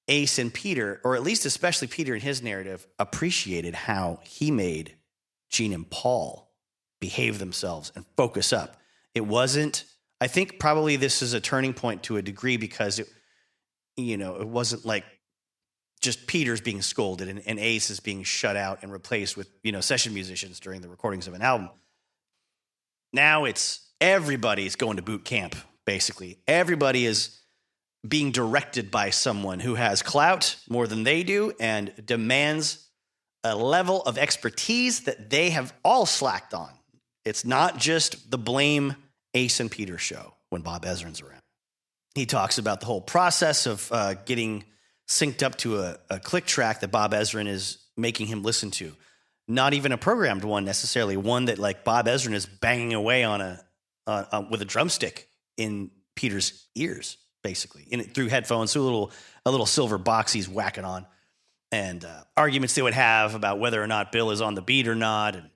Ace and Peter, or at least especially Peter in his narrative, appreciated how he made Gene and Paul behave themselves and focus up. It wasn't, I think probably this is a turning point to a degree because it wasn't like just Peter's being scolded and Ace is being shut out and replaced with, session musicians during the recordings of an album. Now it's everybody's going to boot camp, basically. Everybody is being directed by someone who has clout more than they do and demands a level of expertise that they have all slacked on. It's not just the blame Ace and Peter show when Bob Ezrin's around. He talks about the whole process of getting synced up to a click track that Bob Ezrin is making him listen to. Not even a programmed one necessarily, one that like Bob Ezrin is banging away on with a drumstick in Peter's ears, basically, through headphones, through a little silver box he's whacking on, and arguments they would have about whether or not Bill is on the beat or not, and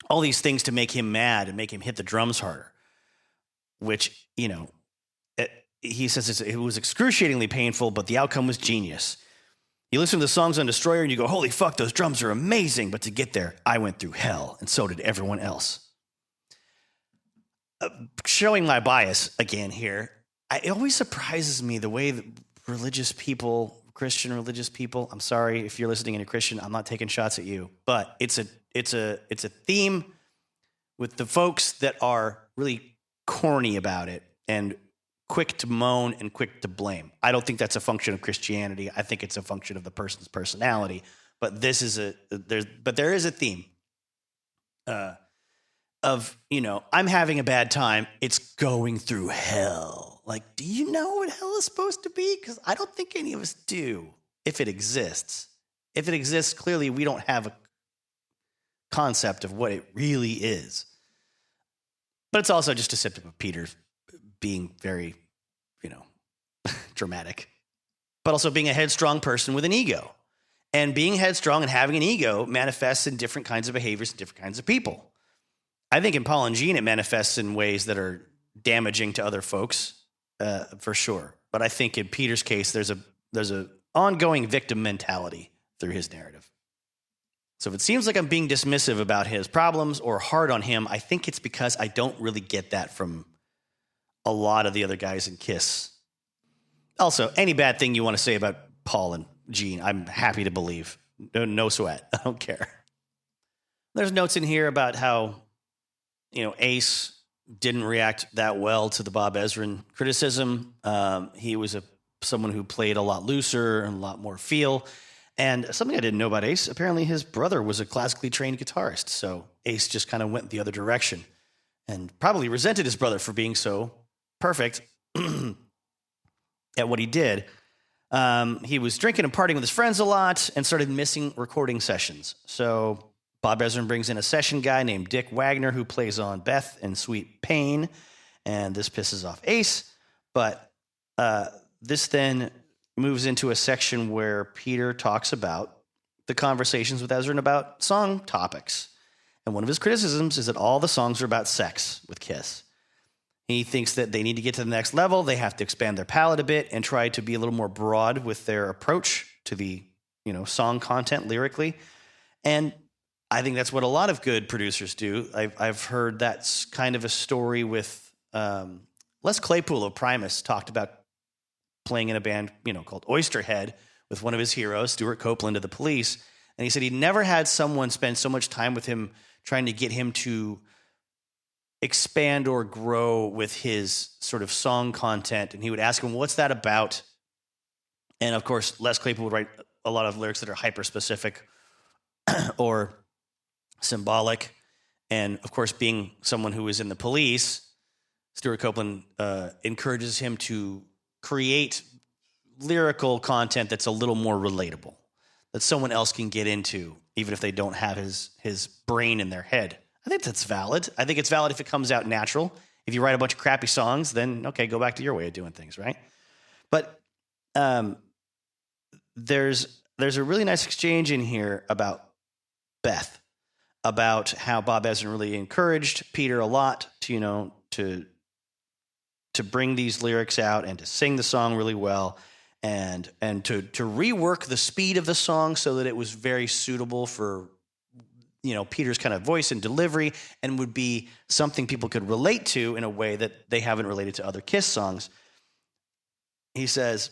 all these things to make him mad and make him hit the drums harder, which, he says it was excruciatingly painful, but the outcome was genius. You listen to the songs on Destroyer and you go, holy fuck, those drums are amazing. But to get there, I went through hell, and so did everyone else. Showing my bias again here, it always surprises me the way that Christian religious people, I'm sorry if you're listening and a Christian, I'm not taking shots at you, but it's a theme with the folks that are really corny about it and quick to moan and quick to blame. I don't think that's a function of Christianity. I think it's a function of the person's personality. But there is a theme of, I'm having a bad time. It's going through hell. Like, do you know what hell is supposed to be? Because I don't think any of us do, if it exists. If it exists, clearly we don't have a concept of what it really is. But it's also just a symptom of Peter being very, dramatic, but also being a headstrong person with an ego. And being headstrong and having an ego manifests in different kinds of behaviors and different kinds of people. I think in Paul and Gene, it manifests in ways that are damaging to other folks. for sure. But I think in Peter's case, there's a ongoing victim mentality through his narrative. So if it seems like I'm being dismissive about his problems or hard on him, I think it's because I don't really get that from a lot of the other guys in Kiss. Also, any bad thing you want to say about Paul and Gene, I'm happy to believe. No sweat. I don't care. There's notes in here about how, Ace didn't react that well to the Bob Ezrin criticism. He was someone who played a lot looser and a lot more feel. And something I didn't know about Ace, apparently his brother was a classically trained guitarist. So Ace just kind of went the other direction and probably resented his brother for being so perfect at what he did. He was drinking and partying with his friends a lot and started missing recording sessions. So Bob Ezrin brings in a session guy named Dick Wagner who plays on Beth and Sweet Pain, and this pisses off Ace. But this then moves into a section where Peter talks about the conversations with Ezrin about song topics. And one of his criticisms is that all the songs are about sex with Kiss. He thinks that they need to get to the next level. They have to expand their palette a bit and try to be a little more broad with their approach to the, song content lyrically. And I think that's what a lot of good producers do. I've heard that's kind of a story with Les Claypool of Primus talked about playing in a band, called Oysterhead with one of his heroes, Stuart Copeland of the Police. And he said he never had someone spend so much time with him trying to get him to expand or grow with his sort of song content. And he would ask him, what's that about? And of course, Les Claypool would write a lot of lyrics that are hyper-specific or symbolic. And of course, being someone who is in the Police, Stuart Copeland encourages him to create lyrical content that's a little more relatable, that someone else can get into, even if they don't have his brain in their head. I think that's valid. I think it's valid if it comes out natural. If you write a bunch of crappy songs, then okay, go back to your way of doing things, right? But there's a really nice exchange in here about Beth, about how Bob Ezrin really encouraged Peter a lot to bring these lyrics out and to sing the song really well, and to rework the speed of the song so that it was very suitable for Peter's kind of voice and delivery, and would be something people could relate to in a way that they haven't related to other Kiss songs. He says,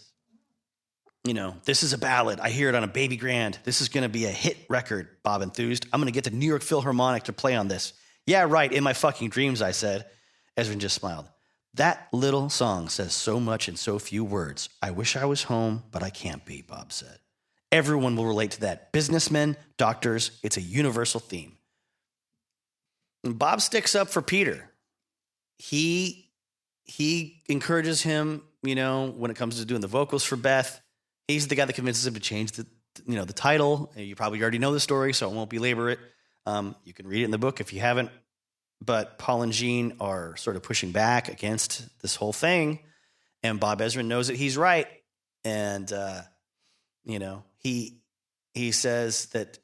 this is a ballad. I hear it on a baby grand. This is going to be a hit record, Bob enthused. I'm going to get the New York Philharmonic to play on this. Yeah, right, in my fucking dreams, I said. Ezrin just smiled. That little song says so much in so few words. I wish I was home, but I can't be, Bob said. Everyone will relate to that. Businessmen, doctors, it's a universal theme. And Bob sticks up for Peter. He encourages him, when it comes to doing the vocals for Beth. He's the guy that convinces him to change the title. You probably already know the story, so I won't belabor it. You can read it in the book if you haven't. But Paul and Gene are sort of pushing back against this whole thing. And Bob Ezrin knows that he's right. And, he says that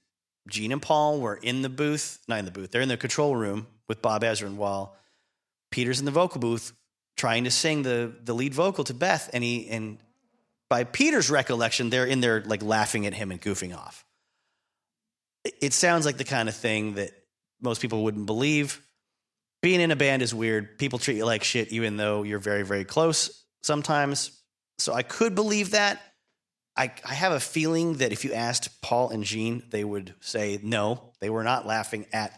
Gene and Paul were in the booth, not in the booth, they're in the control room with Bob Ezrin while Peter's in the vocal booth trying to sing the lead vocal to Beth. And by Peter's recollection, they're in there like laughing at him and goofing off. It sounds like the kind of thing that most people wouldn't believe. Being in a band is weird. People treat you like shit, even though you're very, very close sometimes. So I could believe that. I have a feeling that if you asked Paul and Gene, they would say no, they were not laughing at,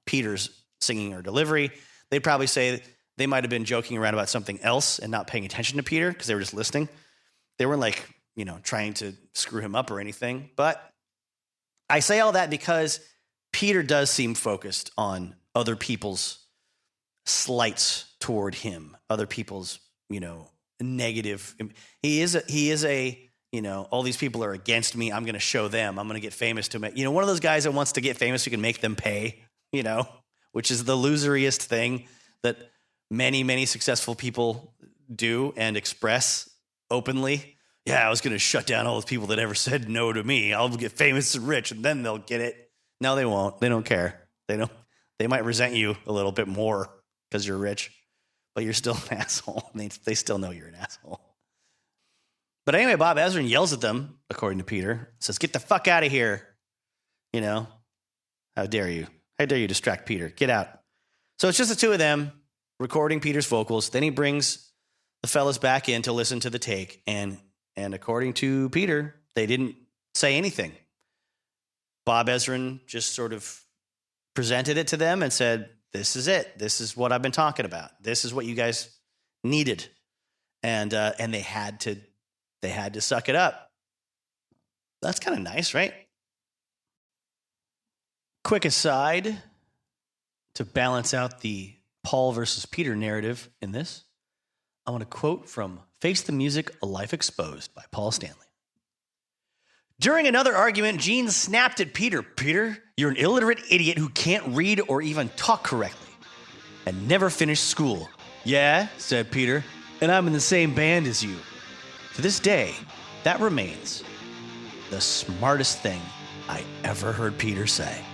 Peter's singing or delivery. They'd probably say they might have been joking around about something else and not paying attention to Peter because they were just listening. They weren't trying to screw him up or anything. But I say all that because Peter does seem focused on other people's slights toward him, other people's, negative. He is a, all these people are against me. I'm going to show them. I'm going to get famous to make, one of those guys that wants to get famous who can make them pay, which is the loseriest thing that many, many successful people do and express openly. Yeah, I was going to shut down all those people that ever said no to me. I'll get famous and rich and then they'll get it. No, they won't. They don't care. They might resent you a little bit more because you're rich. but you're still an asshole. They still know you're an asshole. But anyway, Bob Ezrin yells at them, according to Peter, says, "Get the fuck out of here. You know, how dare you? How dare you distract Peter? Get out." So it's just the two of them recording Peter's vocals. Then he brings the fellas back in to listen to the take. And according to Peter, they didn't say anything. Bob Ezrin just sort of presented it to them and said, "This is it. This is what I've been talking about. This is what you guys needed." And they had to suck it up. That's kind of nice, right? Quick aside to balance out the Paul versus Peter narrative in this, I want to quote from Face the Music, A Life Exposed by Paul Stanley. During another argument, Gene snapped at Peter. "Peter, you're an illiterate idiot who can't read or even talk correctly and never finished school." "Yeah," said Peter, "and I'm in the same band as you." To this day, that remains the smartest thing I ever heard Peter say.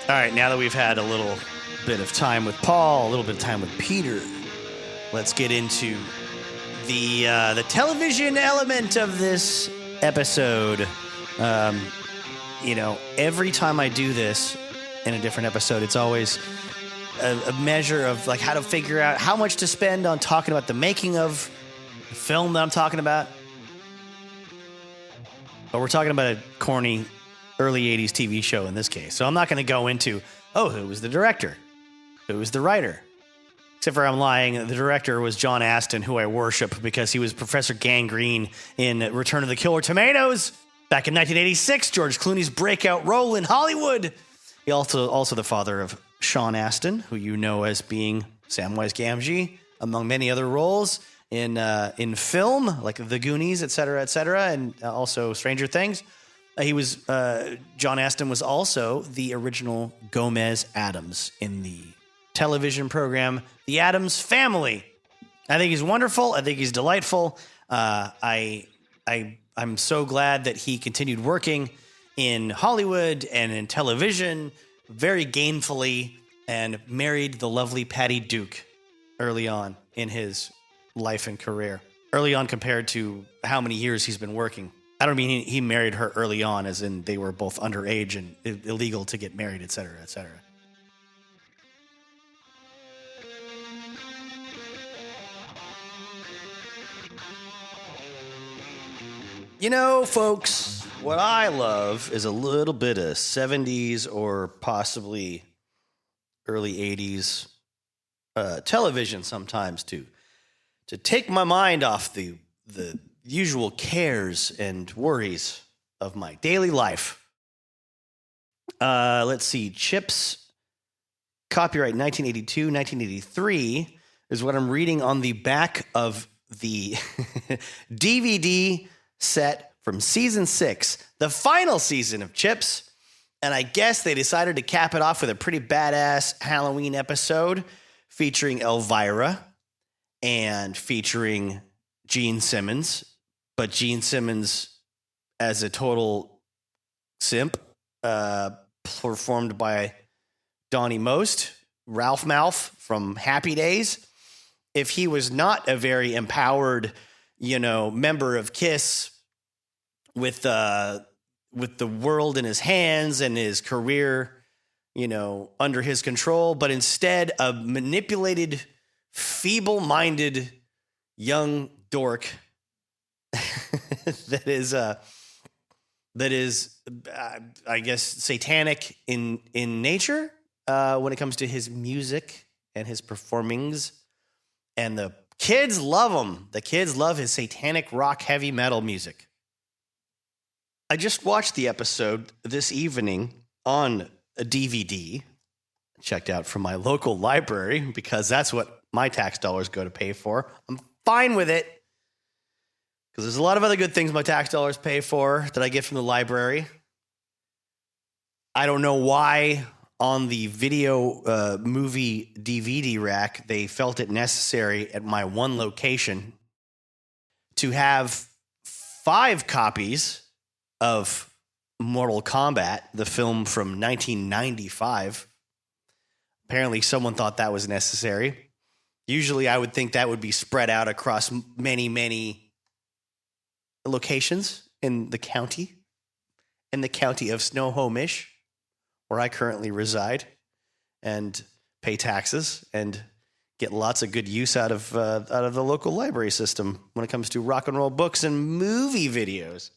All right, now that we've had a little bit of time with Paul, a little bit of time with Peter, let's get into the television element of this episode. Every time I do this in a different episode, it's always a measure of like how to figure out how much to spend on talking about the making of the film that I'm talking about. But we're talking about a corny early 80s TV show in this case. So I'm not going to go into, who was the director? Who was the writer? Except for I'm lying. The director was John Astin, who I worship because he was Professor Gangrene in Return of the Killer Tomatoes. Back in 1986, George Clooney's breakout role in Hollywood. He also the father of Sean Astin, who you know as being Samwise Gamgee, among many other roles in film, like The Goonies, et cetera, and also Stranger Things. John Astin was also the original Gomez Addams in the television program The Addams Family. I think he's wonderful. I think he's delightful. I'm so glad that he continued working in Hollywood and in television very gainfully and married the lovely Patty Duke early on in his life and career. Early on compared to how many years he's been working. I don't mean he married her early on, as in they were both underage and illegal to get married, et cetera, et cetera. You know, folks, what I love is a little bit of 70s or possibly early 80s television sometimes to take my mind off the usual cares and worries of my daily life. Let's see. CHiPs, copyright 1982, 1983 is what I'm reading on the back of the DVD set from season 6, the final season of CHiPs. And I guess they decided to cap it off with a pretty badass Halloween episode featuring Elvira and featuring Gene Simmons. But Gene Simmons as a total simp, performed by Donnie Most, Ralph Malph from Happy Days. If he was not a very empowered, member of Kiss with the world in his hands and his career, under his control, but instead a manipulated, feeble-minded young dork that is, I guess, satanic in nature when it comes to his music and his performings. And the kids love him. The kids love his satanic rock heavy metal music. I just watched the episode this evening on a DVD, checked out from my local library because that's what my tax dollars go to pay for. I'm fine with it because there's a lot of other good things my tax dollars pay for that I get from the library. I don't know why on the video movie DVD rack they felt it necessary at my one location to have 5 copies of Mortal Kombat, the film from 1995. Apparently someone thought that was necessary. Usually I would think that would be spread out across many, many locations in the county of Snohomish, where I currently reside and pay taxes and get lots of good use out of the local library system when it comes to rock and roll books and movie videos.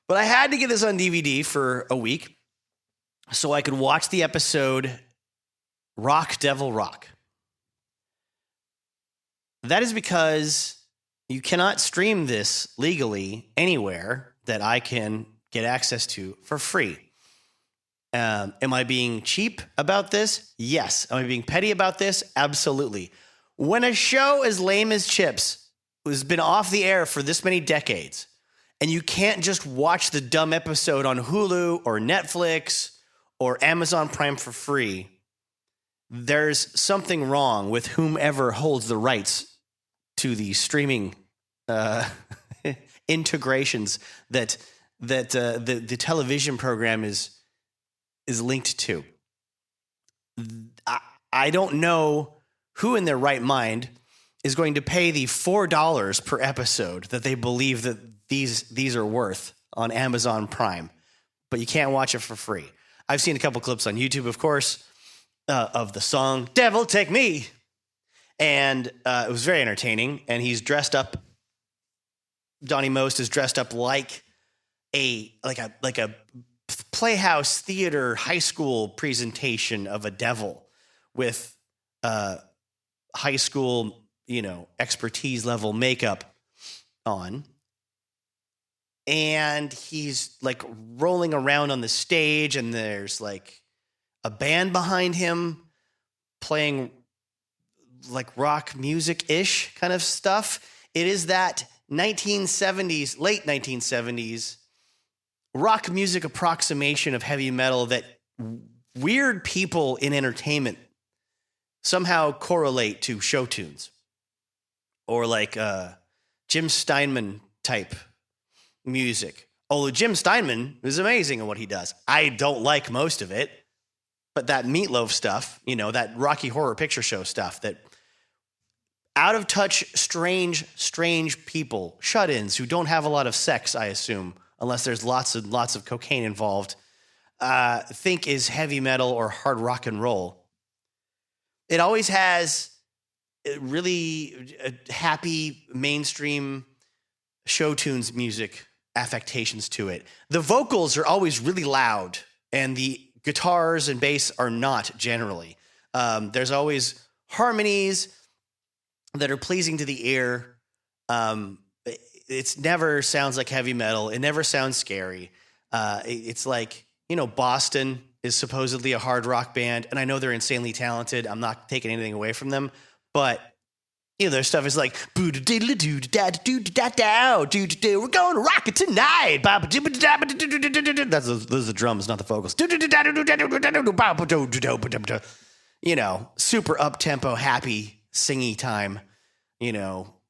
But I had to get this on DVD for a week so I could watch the episode Rock Devil Rock. That is because you cannot stream this legally anywhere that I can get access to for free. Am I being cheap about this? Yes. Am I being petty about this? Absolutely. When a show as lame as CHiPs has been off the air for this many decades, and you can't just watch the dumb episode on Hulu or Netflix or Amazon Prime for free, there's something wrong with whomever holds the rights to the streaming integrations that the television program is linked to. I don't know who in their right mind is going to pay the $4 per episode that they believe that these are worth on Amazon Prime, but you can't watch it for free. I've seen a couple clips on YouTube, of course, of the song "Devil Take Me," and it was very entertaining. And he's dressed up. Donnie Most is dressed up like a playhouse theater high school presentation of a devil with high school, expertise level makeup on. And he's like rolling around on the stage, and there's like a band behind him playing like rock music-ish kind of stuff. It is that 1970s, late 1970s rock music approximation of heavy metal that weird people in entertainment somehow correlate to show tunes, or like Jim Steinman type music. Although Jim Steinman is amazing at what he does. I don't like most of it, but that Meatloaf stuff, that Rocky Horror Picture Show stuff, that out of touch, strange people, shut-ins who don't have a lot of sex, I assume, unless there's lots of cocaine involved, think is heavy metal or hard rock and roll. It always has really happy mainstream show tunes music affectations to it. The vocals are always really loud, and the guitars and bass are not generally. There's always harmonies that are pleasing to the ear. It never sounds like heavy metal. It never sounds scary. It's like, Boston is supposedly a hard rock band, and I know they're insanely talented. I'm not taking anything away from them, but their stuff is like, we're going to rock it tonight. Those are the drums, not the vocals. Super up-tempo, happy, singy time,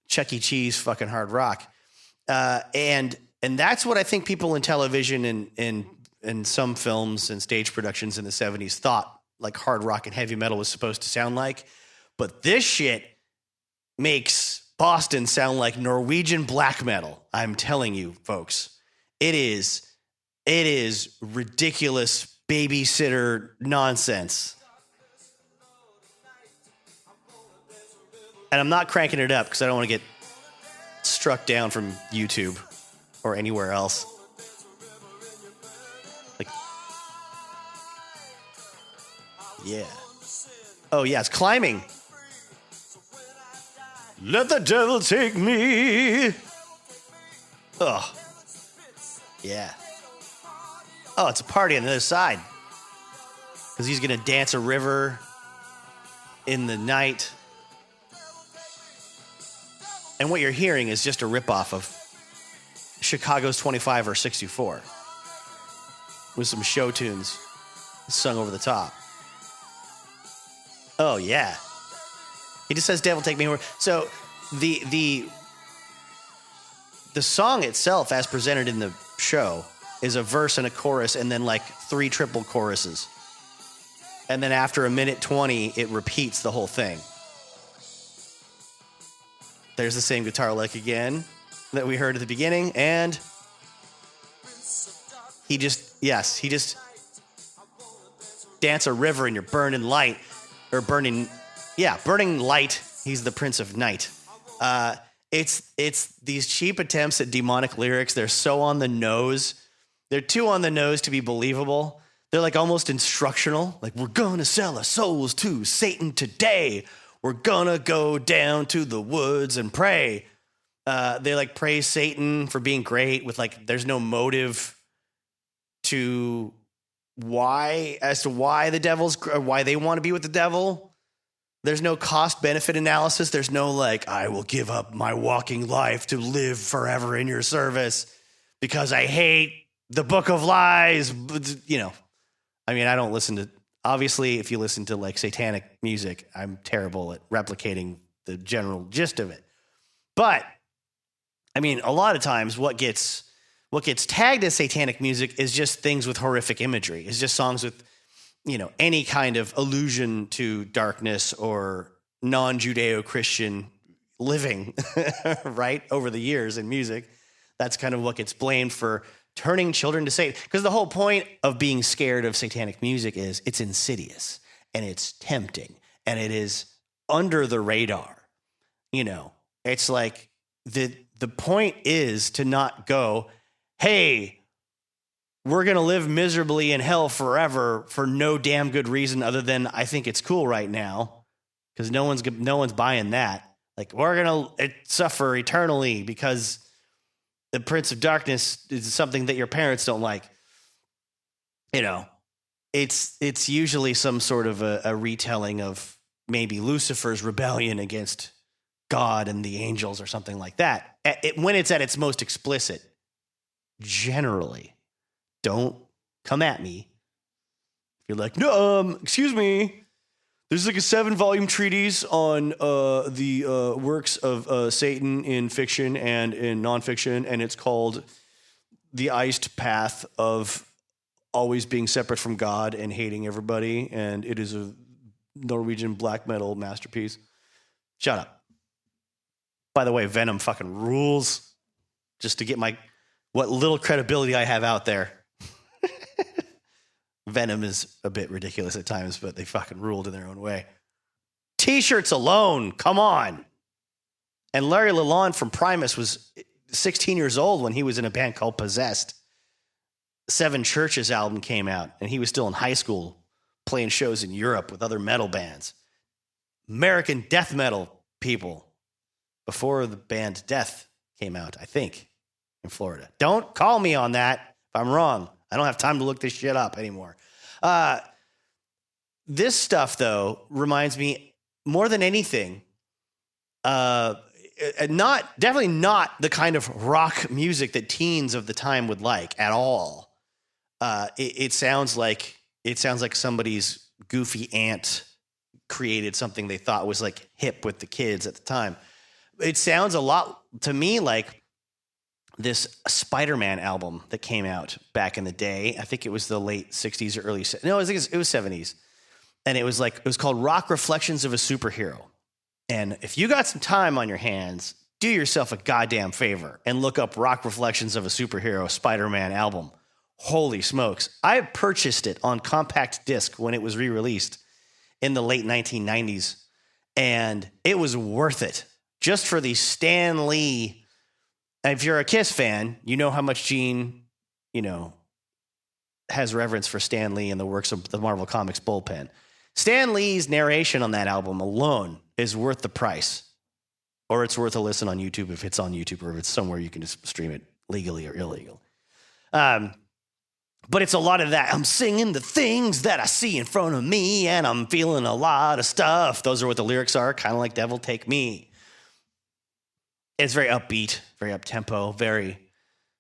Chuck E. Cheese fucking hard rock. And that's what I think people in television and some films and stage productions in the 70s thought like hard rock and heavy metal was supposed to sound like. But this shit makes Boston sound like Norwegian black metal. I'm telling you, folks. It is ridiculous babysitter nonsense. And I'm not cranking it up because I don't want to get struck down from YouTube or anywhere else. Yeah. Oh, yeah, it's climbing. Let the devil take me. Oh. Yeah. Oh, it's a party on the other side. Because he's going to dance a river in the night. And what you're hearing is just a ripoff of Chicago's 25 or 64 with some show tunes. sung over the top. Oh, yeah. He just says, devil, take me over. So the song itself, as presented in the show, is a verse and a chorus and then like 3 triple choruses. And then after a minute 20, it repeats the whole thing. There's the same guitar lick again that we heard at the beginning. And he just dance a river and you're burning light. Or burning light. He's the Prince of Night. It's these cheap attempts at demonic lyrics. They're so on the nose. They're too on the nose to be believable. They're like almost instructional. Like, we're gonna sell our souls to Satan today. We're gonna go down to the woods and pray. They like praise Satan for being great with like, there's no motive to why they want to be with the devil. There's no cost benefit analysis. There's no like, I will give up my walking life to live forever in your service because I hate the book of lies. You know, I mean, I don't listen to, obviously, if you listen to like satanic music, I'm terrible at replicating the general gist of it. But I mean, a lot of times what gets tagged as satanic music is just things with horrific imagery. It's just songs with, you know, any kind of allusion to darkness or non-Judeo-Christian living, right? Over the years in music. That's kind of what gets blamed for turning children to Satan. Because the whole point of being scared of satanic music is it's insidious and it's tempting and it is under the radar. You know, it's like the point is to not go, hey, we're going to live miserably in hell forever for no damn good reason other than I think it's cool right now, because no one's buying that. Like, we're going to suffer eternally because the Prince of Darkness is something that your parents don't like. You know, it's usually some sort of a retelling of maybe Lucifer's rebellion against God and the angels or something like that. When it's at its most explicit, generally, don't come at me. If you're like, no, excuse me. There's like a 7-volume treatise on the works of Satan in fiction and in nonfiction, and it's called The Iced Path of Always Being Separate from God and Hating Everybody, and it is a Norwegian black metal masterpiece. Shut up. By the way, Venom fucking rules. Just to get what little credibility I have out there. Venom is a bit ridiculous at times, but they fucking ruled in their own way. T-shirts alone, come on. And Larry Lalonde from Primus was 16 years old when he was in a band called Possessed. Seven Churches album came out, and he was still in high school playing shows in Europe with other metal bands. American death metal people before the band Death came out, I think, in Florida. Don't call me on that if I'm wrong. I don't have time to look this shit up anymore. This stuff, though, reminds me more than anything, definitely not the kind of rock music that teens of the time would like at all. It sounds like somebody's goofy aunt created something they thought was like hip with the kids at the time. It sounds a lot to me like this Spider-Man album that came out back in the day. I think it was the late 60s or early... No, I think it was 70s. And it was called Rock Reflections of a Superhero. And if you got some time on your hands, do yourself a goddamn favor and look up Rock Reflections of a Superhero Spider-Man album. Holy smokes. I purchased it on compact disc when it was re-released in the late 1990s. And it was worth it. Just for the Stan Lee... If you're a Kiss fan, you know how much Gene, has reverence for Stan Lee and the works of the Marvel Comics bullpen. Stan Lee's narration on that album alone is worth the price. Or it's worth a listen on YouTube if it's on YouTube or if it's somewhere you can just stream it legally or illegal. But it's a lot of that. I'm singing the things that I see in front of me and I'm feeling a lot of stuff. Those are what the lyrics are, kind of like Devil Take Me. It's very upbeat, very up-tempo, very,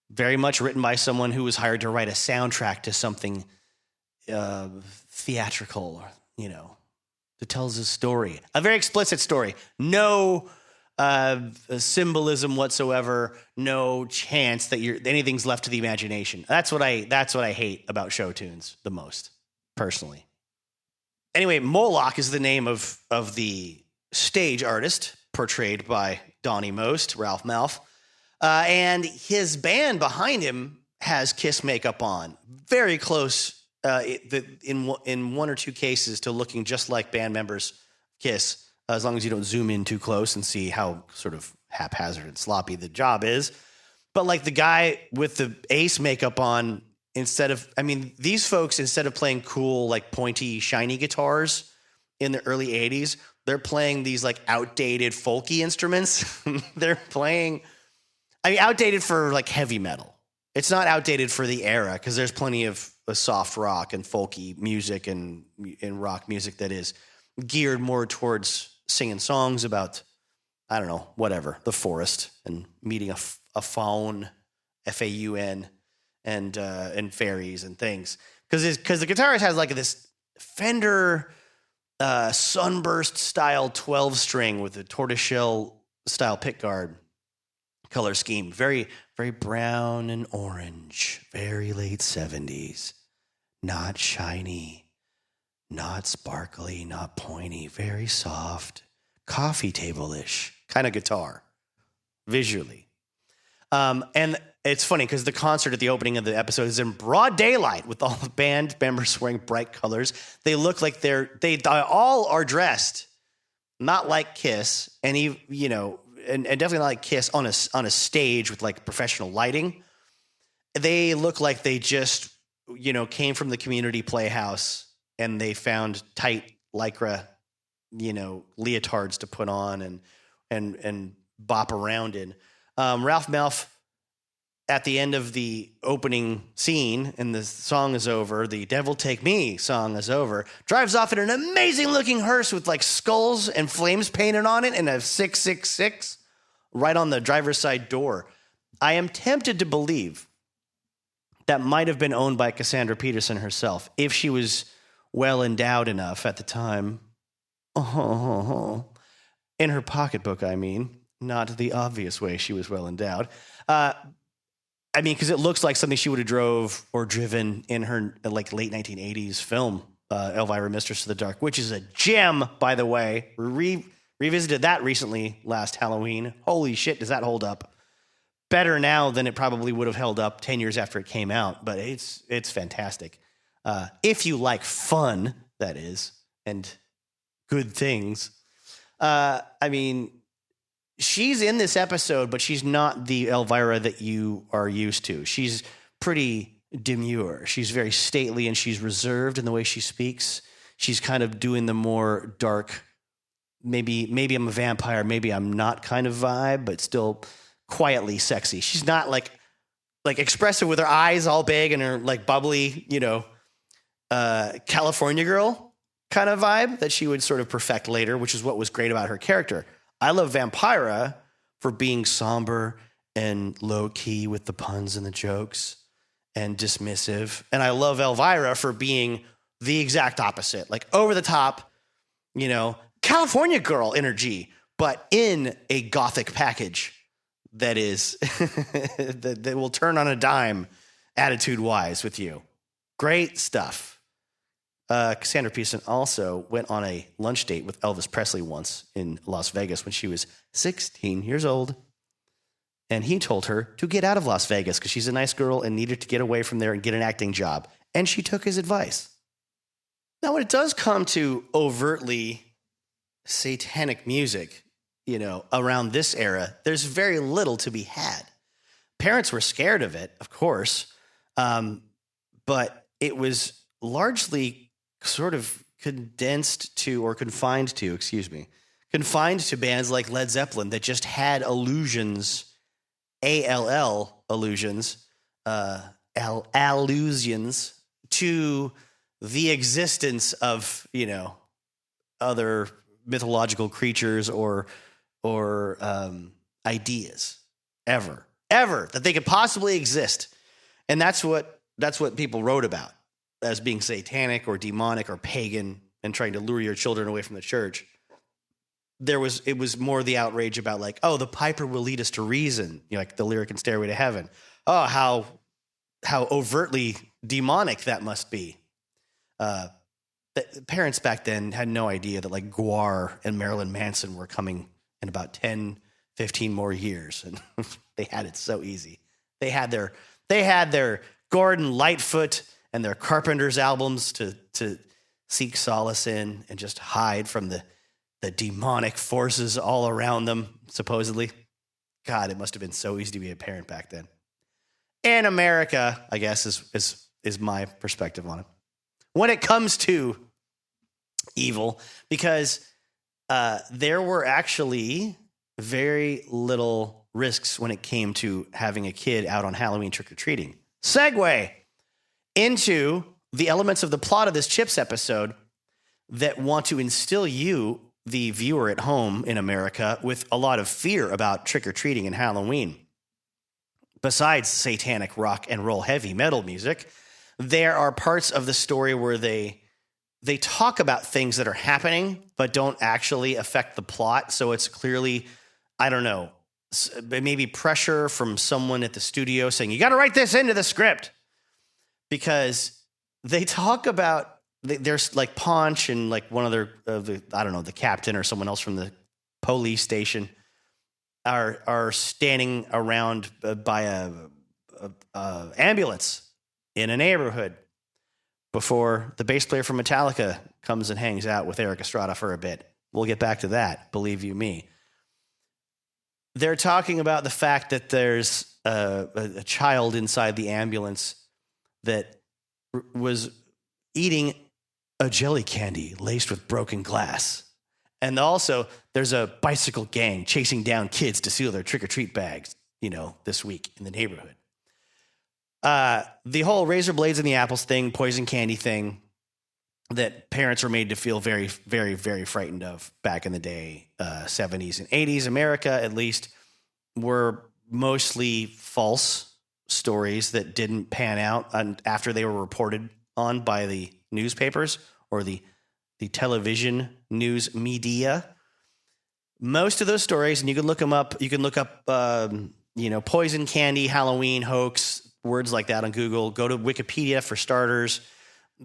very much written by someone who was hired to write a soundtrack to something theatrical, that tells a story, a very explicit story. No symbolism whatsoever. No chance that anything's left to the imagination. That's what I hate about show tunes the most, personally. Anyway, Moloch is the name of the stage artist portrayed by Donnie Most, Ralph Malph, and his band behind him has Kiss makeup on, very close in one or two cases to looking just like band members Kiss, as long as you don't zoom in too close and see how sort of haphazard and sloppy the job is. But like the guy with the Ace makeup on, these folks, instead of playing cool, like pointy, shiny guitars in the early 80s, they're playing these like outdated folky instruments. They're playing, outdated for like heavy metal. It's not outdated for the era, because there's plenty of soft rock and folky music and rock music that is geared more towards singing songs about, I don't know, whatever, the forest and meeting a faun, Faun, and fairies and things. Because the guitarist has like this Fender sunburst style 12 string with a tortoiseshell style pickguard color scheme. Very, very brown and orange. Very late 70s. Not shiny, not sparkly, not pointy. Very soft, coffee table-ish kind of guitar, visually. And it's funny because the concert at the opening of the episode is in broad daylight with all the band members wearing bright colors. They look like they all are dressed not like Kiss, and and definitely not like Kiss on a stage with like professional lighting. They look like they just came from the community playhouse and they found tight lycra leotards to put on and bop around in. Ralph Malph, at the end of the opening scene, and the song is over, the Devil Take Me song is over, drives off in an amazing-looking hearse with, like, skulls and flames painted on it and a 666 right on the driver's side door. I am tempted to believe that might have been owned by Cassandra Peterson herself, if she was well-endowed enough at the time. In her pocketbook, not the obvious way she was well-endowed. Because it looks like something she would have drove or driven in her like late 1980s film, Elvira, Mistress of the Dark, which is a gem, by the way. Revisited that recently last Halloween. Holy shit, does that hold up? Better now than it probably would have held up 10 years after it came out, but it's fantastic. If you like fun, that is, and good things. She's in this episode, but she's not the Elvira that you are used to. She's pretty demure. She's very stately and she's reserved in the way she speaks. She's kind of doing the more dark, maybe I'm a vampire, maybe I'm not kind of vibe, but still quietly sexy. She's not like expressive with her eyes all big and her like bubbly, California girl kind of vibe that she would sort of perfect later, which is what was great about her character. I love Vampira for being somber and low-key with the puns and the jokes and dismissive. And I love Elvira for being the exact opposite, like over-the-top, California girl energy, but in a gothic package that is that will turn on a dime attitude-wise with you. Great stuff. Cassandra Peterson also went on a lunch date with Elvis Presley once in Las Vegas when she was 16 years old. And he told her to get out of Las Vegas because she's a nice girl and needed to get away from there and get an acting job. And she took his advice. Now, when it does come to overtly satanic music, around this era, there's very little to be had. Parents were scared of it, of course, but it was largely sort of confined to bands like Led Zeppelin that just had allusions, allusions to the existence of, other mythological creatures or ideas ever that they could possibly exist. And that's what people wrote about. as being satanic or demonic or pagan and trying to lure your children away from the church. It was more the outrage about like, oh, the piper will lead us to reason, like the lyric in Stairway to Heaven. Oh, how overtly demonic that must be. The parents back then had no idea that like Guar and Marilyn Manson were coming in about 10, 15 more years. And they had it so easy. They had their Gordon Lightfoot and their Carpenters albums to seek solace in and just hide from the demonic forces all around them, supposedly. God, it must have been so easy to be a parent back then. In America, I guess, is my perspective on it. When it comes to evil, because there were actually very little risks when it came to having a kid out on Halloween trick-or-treating. Segue into the elements of the plot of this Chips episode that want to instill you, the viewer at home in America, with a lot of fear about trick-or-treating and Halloween. Besides satanic rock and roll heavy metal music, there are parts of the story where they talk about things that are happening but don't actually affect the plot. So it's clearly, I don't know, maybe pressure from someone at the studio saying, you got to write this into the script. Because they talk about, there's like Paunch and like one other, the captain or someone else from the police station are standing around by a ambulance in a neighborhood before the bass player from Metallica comes and hangs out with Eric Estrada for a bit. We'll get back to that, believe you me. They're talking about the fact that there's a child inside the ambulance that was eating a jelly candy laced with broken glass. And also, there's a bicycle gang chasing down kids to steal their trick-or-treat bags, this week in the neighborhood. The whole razor blades in the apples thing, poison candy thing that parents were made to feel very, very, very frightened of back in the day, 70s and 80s, America at least, were mostly false stories that didn't pan out after they were reported on by the newspapers or the television news media. Most of those stories, and you can look them up. You can look up, poison candy, Halloween hoax, words like that on Google. Go to Wikipedia for starters.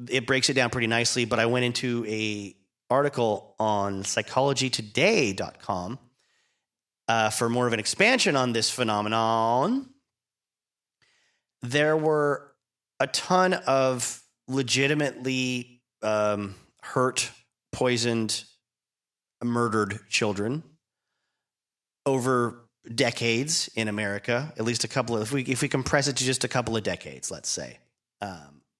It breaks it down pretty nicely. But I went into a article on psychologytoday.com for more of an expansion on this phenomenon. There were a ton of legitimately hurt, poisoned, murdered children over decades in America. At least a couple of, if we compress it to just a couple of decades, let's say,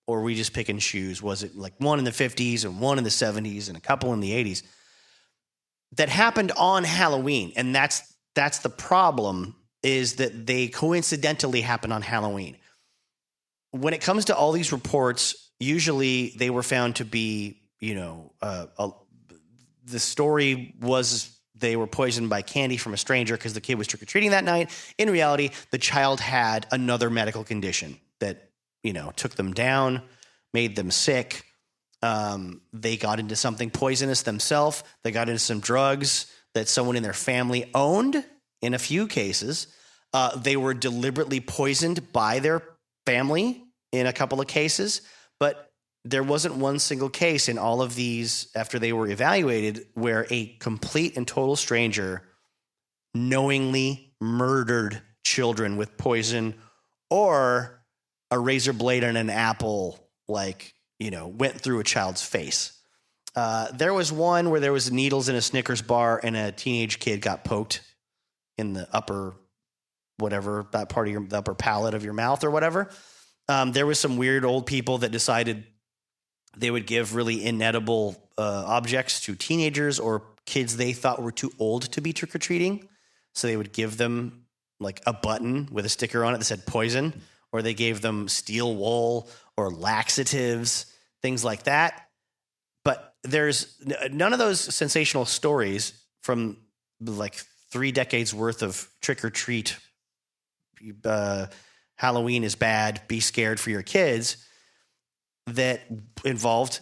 or we just pick and choose. Was it like one in the 50s and one in the 70s and a couple in the 80s that happened on Halloween? And that's the problem, is that they coincidentally happen on Halloween. When it comes to all these reports, usually they were found to be, the story was they were poisoned by candy from a stranger because the kid was trick-or-treating that night. In reality, the child had another medical condition that, took them down, made them sick. They got into something poisonous themselves. They got into some drugs that someone in their family owned. In a few cases, they were deliberately poisoned by their family in a couple of cases, but there wasn't one single case in all of these after they were evaluated where a complete and total stranger knowingly murdered children with poison or a razor blade and an apple, went through a child's face. There was one where there was needles in a Snickers bar and a teenage kid got poked in the upper, whatever, that part of the upper palate of your mouth or whatever. There was some weird old people that decided they would give really inedible objects to teenagers or kids they thought were too old to be trick-or-treating. So they would give them like a button with a sticker on it that said poison, or they gave them steel wool or laxatives, things like that. But there's none of those sensational stories from like 3 decades worth of trick-or-treat, Halloween is bad, be scared for your kids. that involved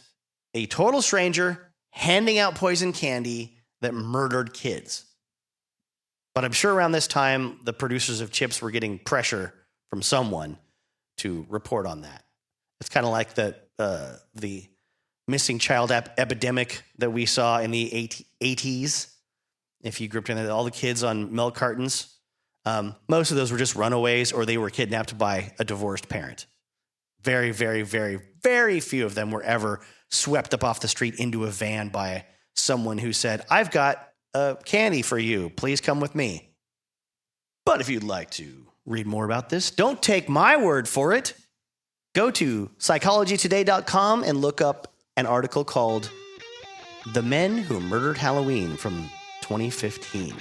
a total stranger handing out poison candy that murdered kids. But I'm sure around this time, the producers of CHiPs were getting pressure from someone to report on that. It's kind of like the missing child epidemic that we saw in the 80s. If you grouped in all the kids on milk cartons, most of those were just runaways or they were kidnapped by a divorced parent. Very, very, very, very few of them were ever swept up off the street into a van by someone who said, "I've got candy for you. Please come with me." But if you'd like to read more about this, don't take my word for it. Go to psychologytoday.com and look up an article called "The Men Who Murdered Halloween" from 2015.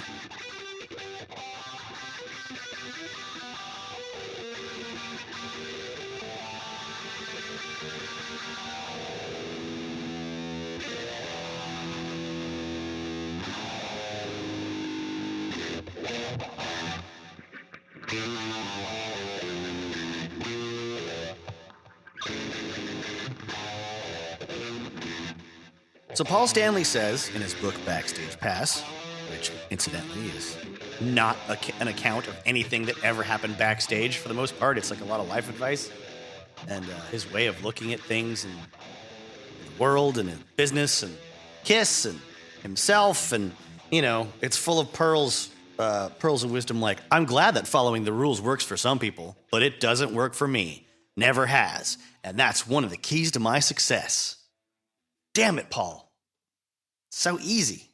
So Paul Stanley says in his book Backstage Pass, which incidentally is not an account of anything that ever happened backstage. For the most part, it's like a lot of life advice and his way of looking at things and the world and in business and Kiss and himself. And, you know, it's full of pearls of wisdom like, "I'm glad that following the rules works for some people, but it doesn't work for me. Never has. And that's one of the keys to my success." Damn it, Paul. So easy.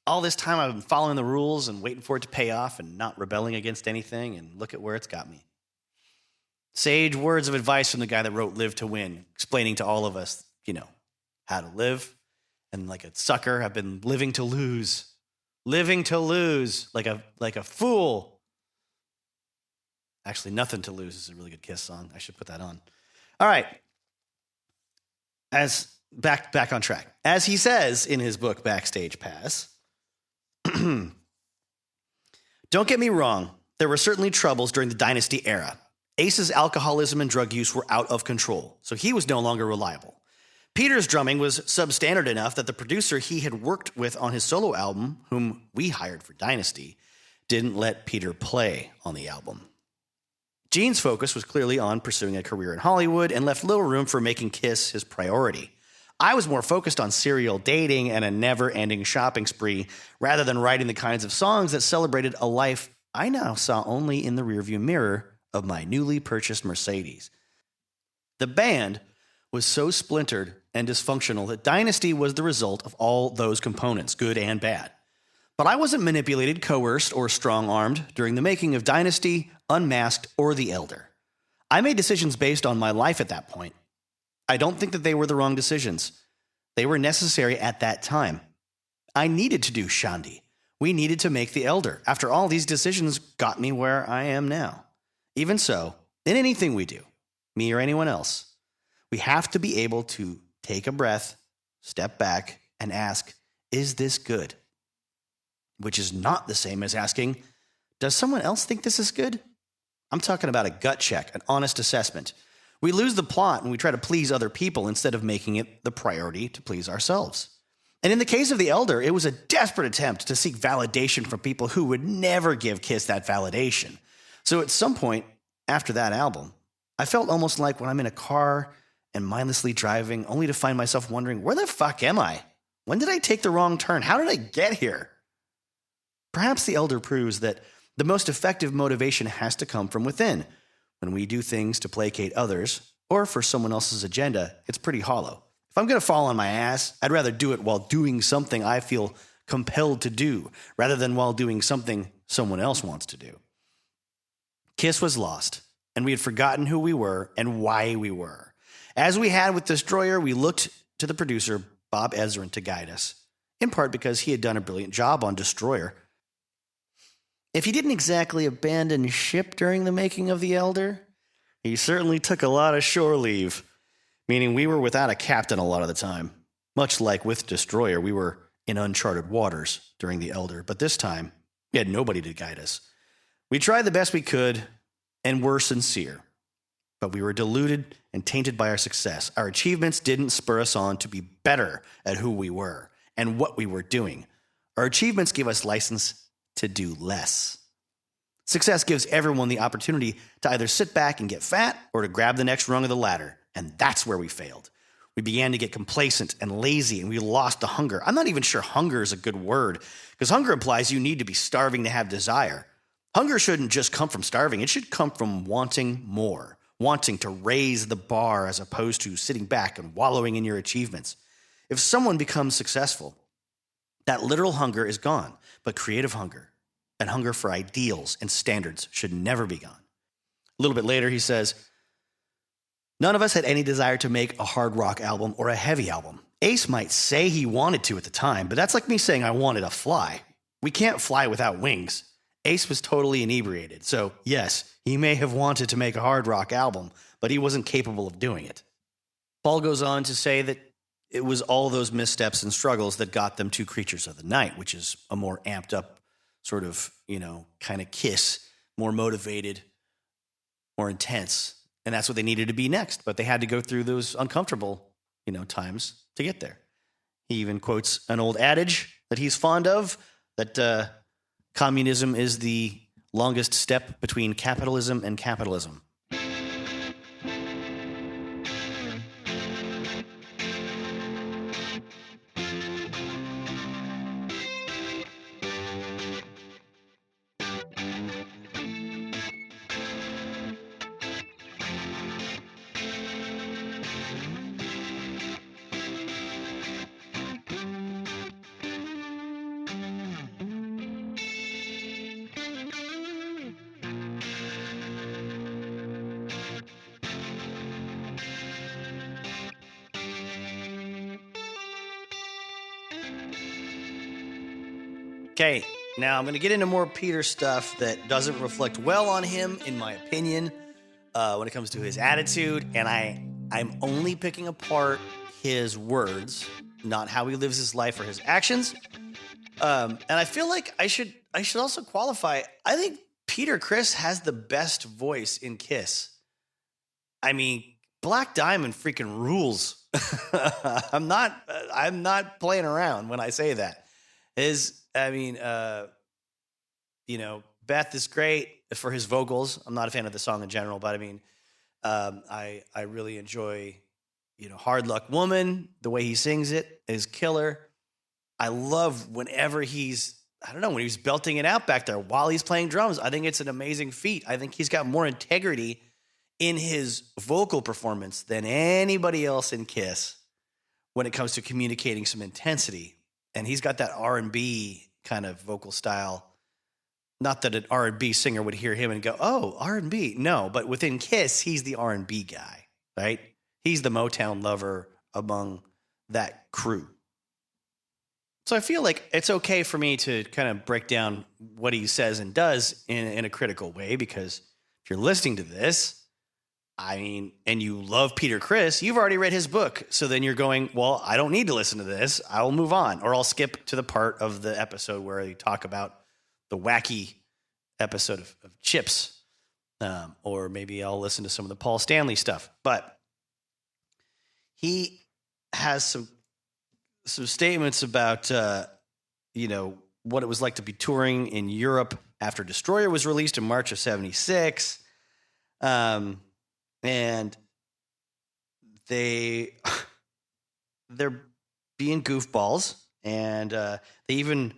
All this time I've been following the rules and waiting for it to pay off and not rebelling against anything, and look at where it's got me. Sage words of advice from the guy that wrote Live to Win, explaining to all of us, you know, how to live. And like a sucker, I've been living to lose. Living to lose like a fool. Actually, Nothing to Lose is a really good Kiss song. I should put that on. All right. Back on track. As he says in his book, Backstage Pass, don't get me wrong, there were certainly troubles during the Dynasty era. Ace's alcoholism and drug use were out of control, so he was no longer reliable. Peter's drumming was substandard enough that the producer he had worked with on his solo album, whom we hired for Dynasty, didn't let Peter play on the album. Gene's focus was clearly on pursuing a career in Hollywood and left little room for making Kiss his priority. I was more focused on serial dating and a never-ending shopping spree rather than writing the kinds of songs that celebrated a life I now saw only in the rearview mirror of my newly purchased Mercedes. The band was so splintered and dysfunctional that Dynasty was the result of all those components, good and bad. But I wasn't manipulated, coerced, or strong-armed during the making of Dynasty, Unmasked, or The Elder. I made decisions based on my life at that point. I don't think that they were the wrong decisions. They were necessary at that time. I needed to do Shandi. We needed to make The Elder. After all, these decisions got me where I am now. Even so, in anything we do, me or anyone else, we have to be able to take a breath, step back, and ask, is this good? Which is not the same as asking, does someone else think this is good? I'm talking about a gut check, an honest assessment. We lose the plot when we try to please other people instead of making it the priority to please ourselves. And in the case of The Elder, it was a desperate attempt to seek validation from people who would never give Kiss that validation. So at some point after that album, I felt almost like when I'm in a car and mindlessly driving, only to find myself wondering, where the fuck am I? When did I take the wrong turn? How did I get here? Perhaps The Elder proves that the most effective motivation has to come from within. When we do things to placate others or for someone else's agenda, it's pretty hollow. If I'm going to fall on my ass, I'd rather do it while doing something I feel compelled to do rather than while doing something someone else wants to do. Kiss was lost, and we had forgotten who we were and why we were. As we had with Destroyer, we looked to the producer, Bob Ezrin, to guide us, in part because he had done a brilliant job on Destroyer. If he didn't exactly abandon ship during the making of The Elder, he certainly took a lot of shore leave, meaning we were without a captain a lot of the time. Much like with Destroyer, we were in uncharted waters during The Elder, but this time, we had nobody to guide us. We tried the best we could and were sincere. but we were deluded and tainted by our success. Our achievements didn't spur us on to be better at who we were and what we were doing. Our achievements gave us license to do less. Success gives everyone the opportunity to either sit back and get fat or to grab the next rung of the ladder, and that's where we failed. We began to get complacent and lazy, and we lost the hunger. I'm not even sure hunger is a good word, because hunger implies you need to be starving to have desire. Hunger shouldn't just come from starving. It should come from wanting more, wanting to raise the bar as opposed to sitting back and wallowing in your achievements. If someone becomes successful, that literal hunger is gone, but creative hunger and hunger for ideals and standards should never be gone. A little bit later, he says, none of us had any desire to make a hard rock album or a heavy album. Ace might say he wanted to at the time, but that's like me saying I wanted to fly. We can't fly without wings. Ace was totally inebriated. So yes, he may have wanted to make a hard rock album, but he wasn't capable of doing it. Paul goes on to say that it was all those missteps and struggles that got them to Creatures of the Night, which is a more amped up sort of, kind of Kiss, more motivated, more intense. And that's what they needed to be next. But they had to go through those uncomfortable, times to get there. He even quotes an old adage that he's fond of, that communism is the longest step between capitalism and capitalism. Okay, now I'm going to get into more Peter stuff that doesn't reflect well on him, in my opinion, when it comes to his attitude. And I'm only picking apart his words, not how he lives his life or his actions. And I feel like I should also qualify. I think Peter Criss has the best voice in Kiss. I mean, Black Diamond freaking rules. I'm not playing around when I say that. Beth is great for his vocals. I'm not a fan of the song in general, but I really enjoy, Hard Luck Woman. The way he sings it is killer. I love whenever when he's belting it out back there while he's playing drums. I think it's an amazing feat. I think he's got more integrity in his vocal performance than anybody else in Kiss when it comes to communicating some intensity. And he's got that R&B kind of vocal style. Not that an R&B singer would hear him and go, oh, R&B. No, but within Kiss, he's the R&B guy, right? He's the Motown lover among that crew. So I feel like it's okay for me to kind of break down what he says and does in a critical way, because if you're listening to this, and you love Peter Criss, you've already read his book. So then you're going, well, I don't need to listen to this. I will move on. Or I'll skip to the part of the episode where they talk about the wacky episode of CHiPs. Or maybe I'll listen to some of the Paul Stanley stuff. But he has some statements about, what it was like to be touring in Europe after Destroyer was released in March of 1976. And they're being goofballs, and they even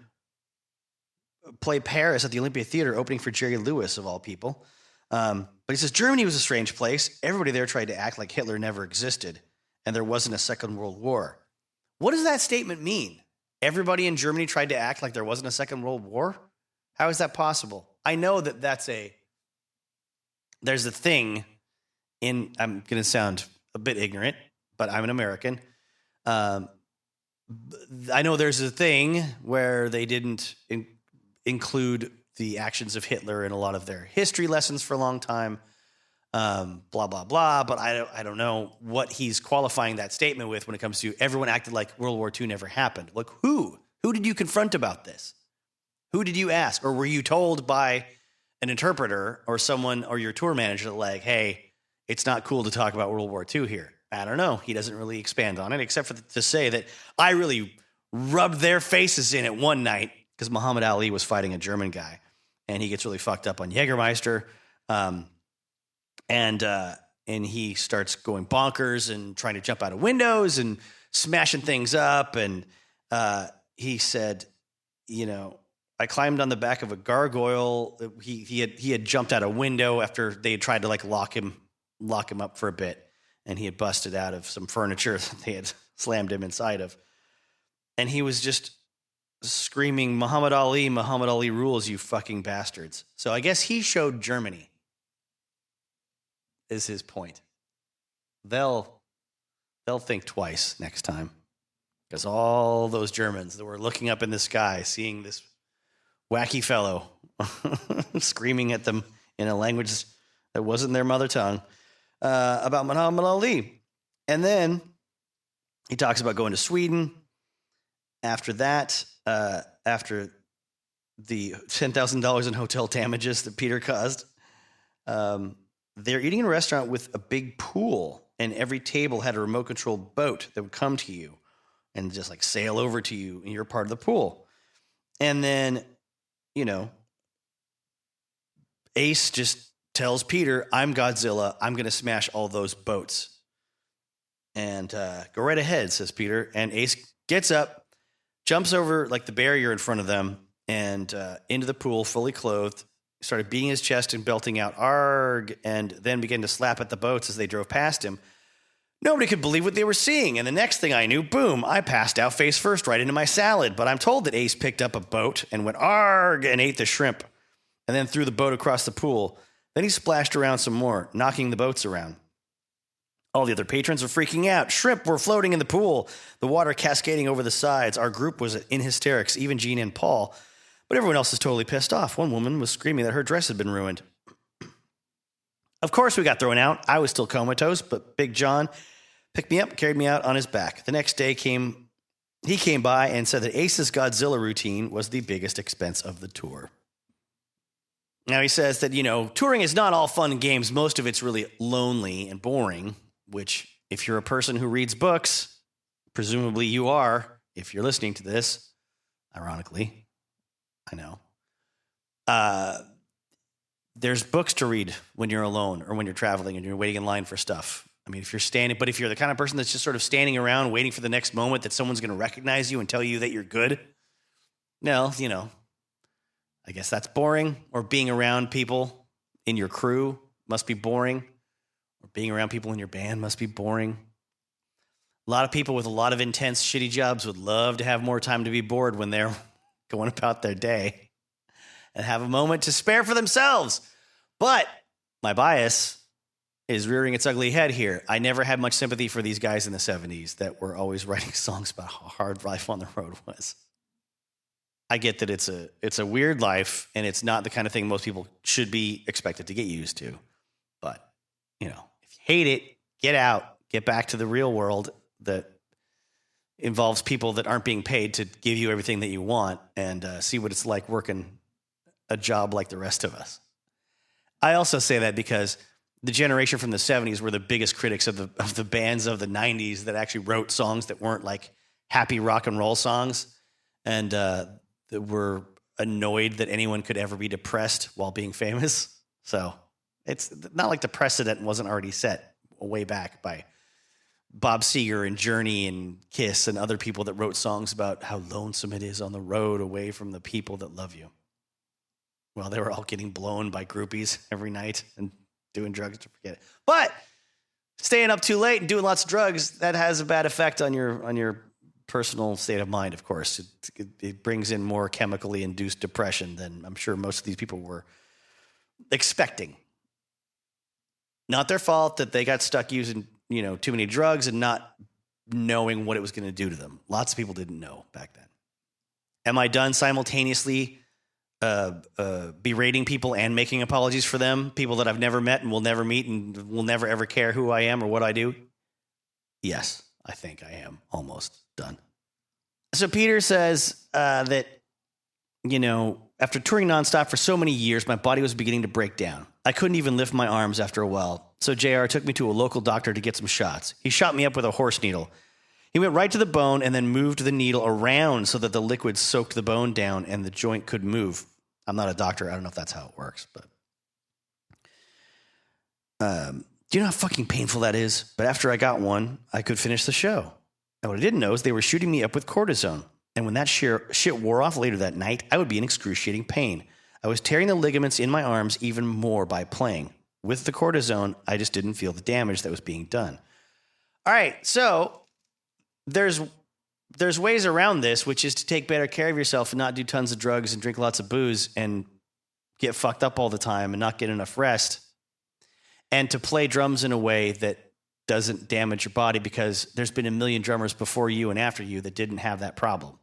play Paris at the Olympia Theater, opening for Jerry Lewis, of all people. But he says, Germany was a strange place. Everybody there tried to act like Hitler never existed, and there wasn't a Second World War. What does that statement mean? Everybody in Germany tried to act like there wasn't a Second World War? How is that possible? I know that there's a thing I'm going to sound a bit ignorant, but I'm an American. I know there's a thing where they didn't include the actions of Hitler in a lot of their history lessons for a long time, blah, blah, blah. But I don't know what he's qualifying that statement with when it comes to everyone acted like World War II never happened. Like, who? Who did you confront about this? Who did you ask? Or were you told by an interpreter or someone or your tour manager, like, hey, it's not cool to talk about World War II here. I don't know. He doesn't really expand on it, except for to say that I really rubbed their faces in it one night because Muhammad Ali was fighting a German guy, and he gets really fucked up on Jägermeister, and he starts going bonkers and trying to jump out of windows and smashing things up. And he said, I climbed on the back of a gargoyle. He had jumped out a window after they had tried to lock him up for a bit, and he had busted out of some furniture that they had slammed him inside of. And he was just screaming, Muhammad Ali rules, you fucking bastards. So I guess he showed Germany, is his point. They'll think twice next time, because all those Germans that were looking up in the sky, seeing this wacky fellow screaming at them in a language that wasn't their mother tongue about Muhammad Ali. And then he talks about going to Sweden. After that, after the $10,000 in hotel damages that Peter caused, they're eating in a restaurant with a big pool, and every table had a remote-controlled boat that would come to you and just sail over to you, and you're part of the pool. And then, Ace just tells Peter, I'm Godzilla. I'm going to smash all those boats. And go right ahead, says Peter. And Ace gets up, jumps over the barrier in front of them, and into the pool, fully clothed, started beating his chest and belting out, "Arg," and then began to slap at the boats as they drove past him. Nobody could believe what they were seeing, and the next thing I knew, boom, I passed out face first right into my salad. But I'm told that Ace picked up a boat and went, "Arg," and ate the shrimp, and then threw the boat across the pool. Then he splashed around some more, knocking the boats around. All the other patrons were freaking out. Shrimp were floating in the pool, the water cascading over the sides. Our group was in hysterics, even Gene and Paul. But everyone else is totally pissed off. One woman was screaming that her dress had been ruined. Of course, we got thrown out. I was still comatose, but Big John picked me up and carried me out on his back. The next day he came by and said that Ace's Godzilla routine was the biggest expense of the tour. Now he says that, touring is not all fun and games. Most of it's really lonely and boring, which if you're a person who reads books, presumably you are, if you're listening to this, ironically. I know. There's books to read when you're alone or when you're traveling and you're waiting in line for stuff. I mean, if you're the kind of person that's just sort of standing around waiting for the next moment that someone's going to recognize you and tell you that you're good, no, I guess that's boring. Or being around people in your crew must be boring. Or being around people in your band must be boring. A lot of people with a lot of intense, shitty jobs would love to have more time to be bored when they're going about their day and have a moment to spare for themselves. But my bias is rearing its ugly head here. I never had much sympathy for these guys in the 70s that were always writing songs about how hard life on the road was. I get that it's a weird life, and it's not the kind of thing most people should be expected to get used to. But, if you hate it, get out, get back to the real world that involves people that aren't being paid to give you everything that you want, and see what it's like working a job like the rest of us. I also say that because the generation from the 70s were the biggest critics of the bands of the 90s that actually wrote songs that weren't happy rock and roll songs, and that were annoyed that anyone could ever be depressed while being famous. So it's not like the precedent wasn't already set way back by Bob Seger and Journey and Kiss and other people that wrote songs about how lonesome it is on the road away from the people that love you. Well, they were all getting blown by groupies every night and doing drugs to forget it. But staying up too late and doing lots of drugs, that has a bad effect on your personal state of mind, of course. It brings in more chemically induced depression than I'm sure most of these people were expecting. Not their fault that they got stuck using too many drugs and not knowing what it was going to do to them. Lots of people didn't know back then. Am I done simultaneously berating people and making apologies for them? People that I've never met and will never meet and will never ever care who I am or what I do? Yes, I think I am almost done. So Peter says that, after touring nonstop for so many years, my body was beginning to break down. I couldn't even lift my arms after a while. So JR took me to a local doctor to get some shots. He shot me up with a horse needle. He went right to the bone and then moved the needle around so that the liquid soaked the bone down and the joint could move. I'm not a doctor. I don't know if that's how it works, but do you know how fucking painful that is? But after I got one, I could finish the show. And what I didn't know is they were shooting me up with cortisone. And when that shit wore off later that night, I would be in excruciating pain. I was tearing the ligaments in my arms even more by playing. With the cortisone, I just didn't feel the damage that was being done. All right, so there's ways around this, which is to take better care of yourself and not do tons of drugs and drink lots of booze and get fucked up all the time and not get enough rest. And to play drums in a way that doesn't damage your body, because there's been a million drummers before you and after you that didn't have that problem.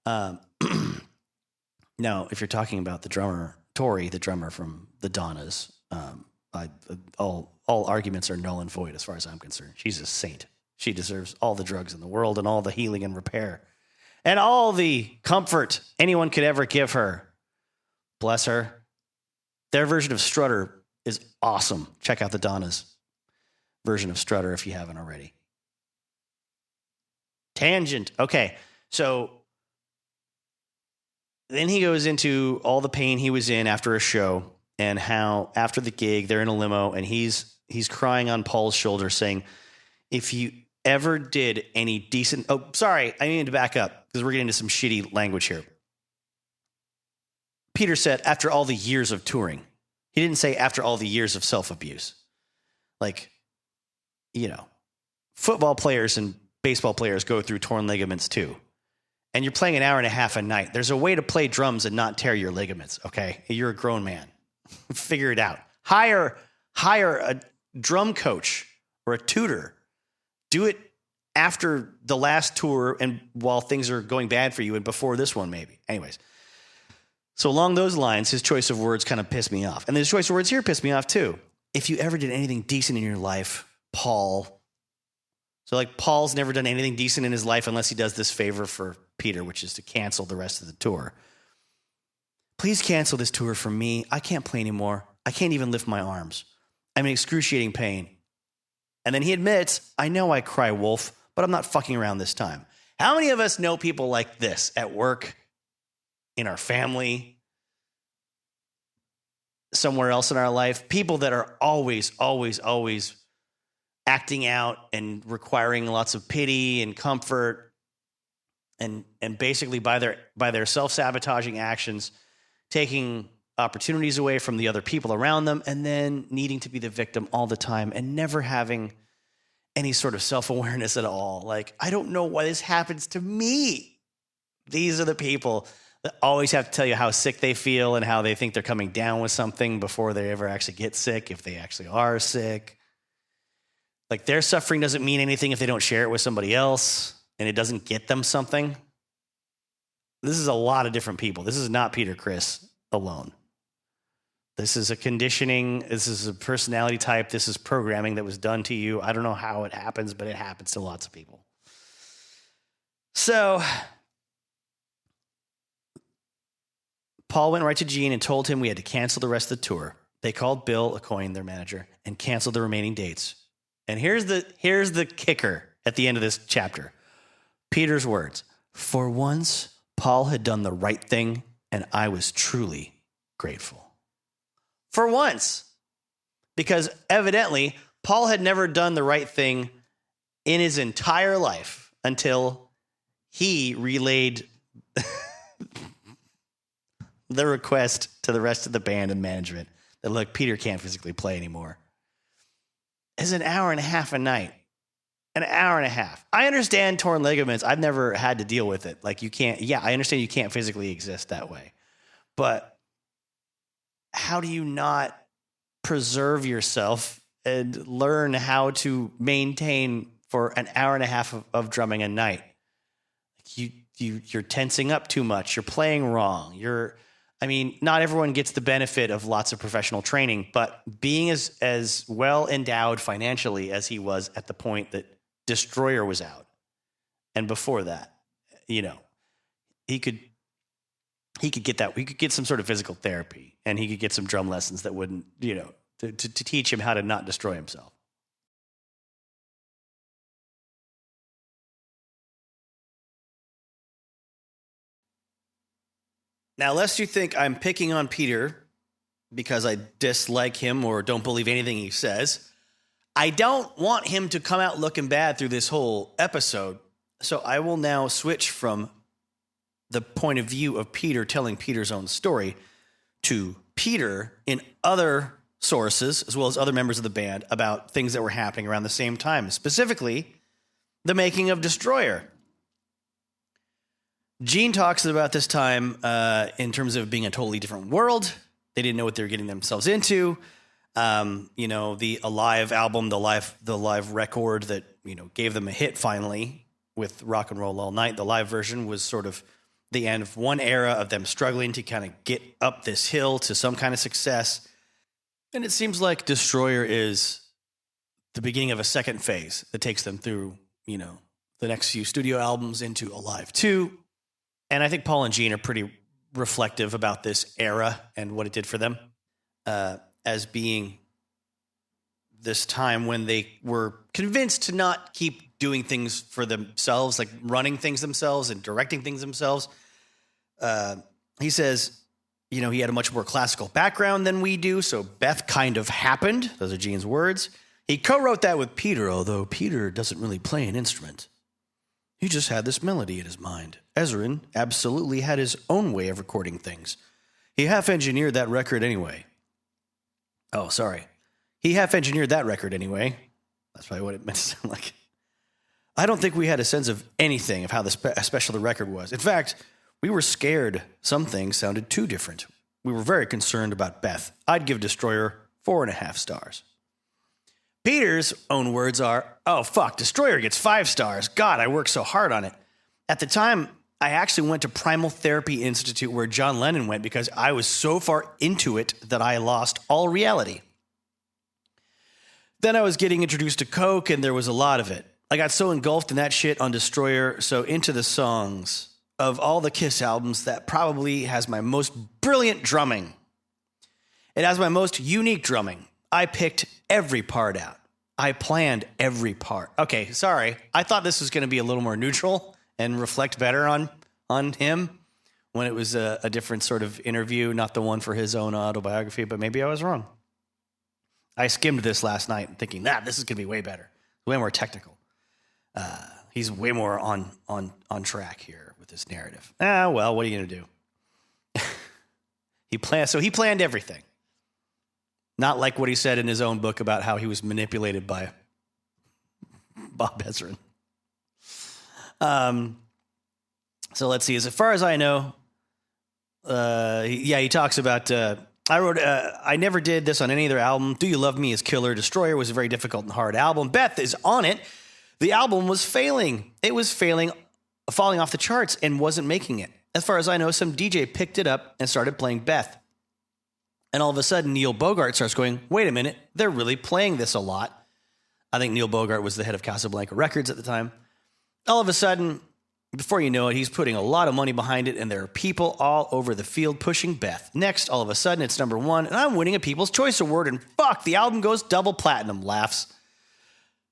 Now, if you're talking about the drummer, Tori, the drummer from the Donnas, all arguments are null and void as far as I'm concerned. She's a saint. She deserves all the drugs in the world and all the healing and repair and all the comfort anyone could ever give her. Bless her. Their version of Strutter is awesome. Check out the Donna's version of Strutter if you haven't already. Tangent. Okay, so then he goes into all the pain he was in after a show and how after the gig they're in a limo and he's crying on Paul's shoulder saying, if you ever did any decent... Oh, sorry, I need to back up because we're getting into some shitty language here. Peter said after all the years of touring. He didn't say after all the years of self-abuse. Like, you know, football players and baseball players go through torn ligaments too. And you're playing an hour and a half a night. There's a way to play drums and not tear your ligaments, okay? You're a grown man. Figure it out. Hire a drum coach or a tutor. Do it after the last tour and while things are going bad for you and before this one maybe. Anyways. So along those lines, his choice of words kind of pissed me off. And his choice of words here pissed me off too. If you ever did anything decent in your life, Paul. So like Paul's never done anything decent in his life unless he does this favor for Peter, which is to cancel the rest of the tour. Please cancel this tour for me. I can't play anymore. I can't even lift my arms. I'm in excruciating pain. And then he admits, I know I cry wolf, but I'm not fucking around this time. How many of us know people like this at work, in our family, somewhere else in our life? People that are always acting out and requiring lots of pity and comfort and basically by their self-sabotaging actions, taking opportunities away from the other people around them and then needing to be the victim all the time and never having any sort of self-awareness at all. Like, I don't know why this happens to me. These are the people that always have to tell you how sick they feel and how they think they're coming down with something before they ever actually get sick, if they actually are sick. Like, their suffering doesn't mean anything if they don't share it with somebody else and it doesn't get them something. This is a lot of different people. This is not Peter Criss alone. This is a conditioning. This is a personality type. This is programming that was done to you. I don't know how it happens, but it happens to lots of people. So Paul went right to Gene and told him we had to cancel the rest of the tour. They called Bill Aucoin, their manager, and canceled the remaining dates. And here's the kicker at the end of this chapter. Peter's words, for once, Paul had done the right thing, and I was truly grateful. For once. Because evidently, Paul had never done the right thing in his entire life until he relayed the request to the rest of the band and management that, look, Peter can't physically play anymore. It's an hour and a half a night. An hour and a half. I understand torn ligaments. I've never had to deal with it. Like, you can't, yeah, I understand you can't physically exist that way. But how do you not preserve yourself and learn how to maintain for an hour and a half of drumming a night? You're tensing up too much. You're playing wrong. Not everyone gets the benefit of lots of professional training, but being as well endowed financially as he was at the point that Destroyer was out, and before that, he could get that. He could get some sort of physical therapy, and he could get some drum lessons that wouldn't, to teach him how to not destroy himself. Now, lest you think I'm picking on Peter because I dislike him or don't believe anything he says, I don't want him to come out looking bad through this whole episode. So I will now switch from the point of view of Peter telling Peter's own story to Peter in other sources, as well as other members of the band, about things that were happening around the same time, specifically the making of Destroyer. Gene talks about this time in terms of being a totally different world. They didn't know what they were getting themselves into. The Alive album, the live record that, gave them a hit finally with Rock and Roll All Night. The live version was sort of the end of one era of them struggling to kind of get up this hill to some kind of success. And it seems like Destroyer is the beginning of a second phase that takes them through, the next few studio albums into Alive 2. And I think Paul and Gene are pretty reflective about this era and what it did for them as being this time when they were convinced to not keep doing things for themselves, like running things themselves and directing things themselves. He says, he had a much more classical background than we do, so Beth kind of happened. Those are Gene's words. He co-wrote that with Peter, although Peter doesn't really play an instrument. He just had this melody in his mind. Ezrin absolutely had his own way of recording things. He half-engineered that record anyway. Oh, sorry. He half-engineered that record anyway. That's probably what it meant to sound like. I don't think we had a sense of anything of how special the record was. In fact, we were scared some things sounded too different. We were very concerned about Beth. I'd give Destroyer 4.5 stars. Peter's own words are, oh, fuck, Destroyer gets 5 stars. God, I worked so hard on it. At the time, I actually went to Primal Therapy Institute where John Lennon went because I was so far into it that I lost all reality. Then I was getting introduced to Coke, and there was a lot of it. I got so engulfed in that shit on Destroyer, so into the songs. Of all the Kiss albums, that probably has my most brilliant drumming. It has my most unique drumming. I picked every part out. I planned every part. Okay, sorry. I thought this was going to be a little more neutral and reflect better on him when it was a different sort of interview, not the one for his own autobiography, but maybe I was wrong. I skimmed this last night thinking, this is going to be way better, way more technical. He's way more on track here with this narrative. Well, what are you going to do? He planned everything. Not like what he said in his own book about how he was manipulated by Bob Ezrin. So let's see. As far as I know, he talks about, I never did this on any other album. Do You Love Me is killer. Destroyer was a very difficult and hard album. Beth is on it. The album was failing. It was falling off the charts and wasn't making it. As far as I know, some DJ picked it up and started playing Beth. And all of a sudden, Neil Bogart starts going, wait a minute, they're really playing this a lot. I think Neil Bogart was the head of Casablanca Records at the time. All of a sudden, before you know it, he's putting a lot of money behind it, and there are people all over the field pushing Beth. Next, all of a sudden, it's number 1, and I'm winning a People's Choice Award, and fuck, the album goes double platinum, laughs.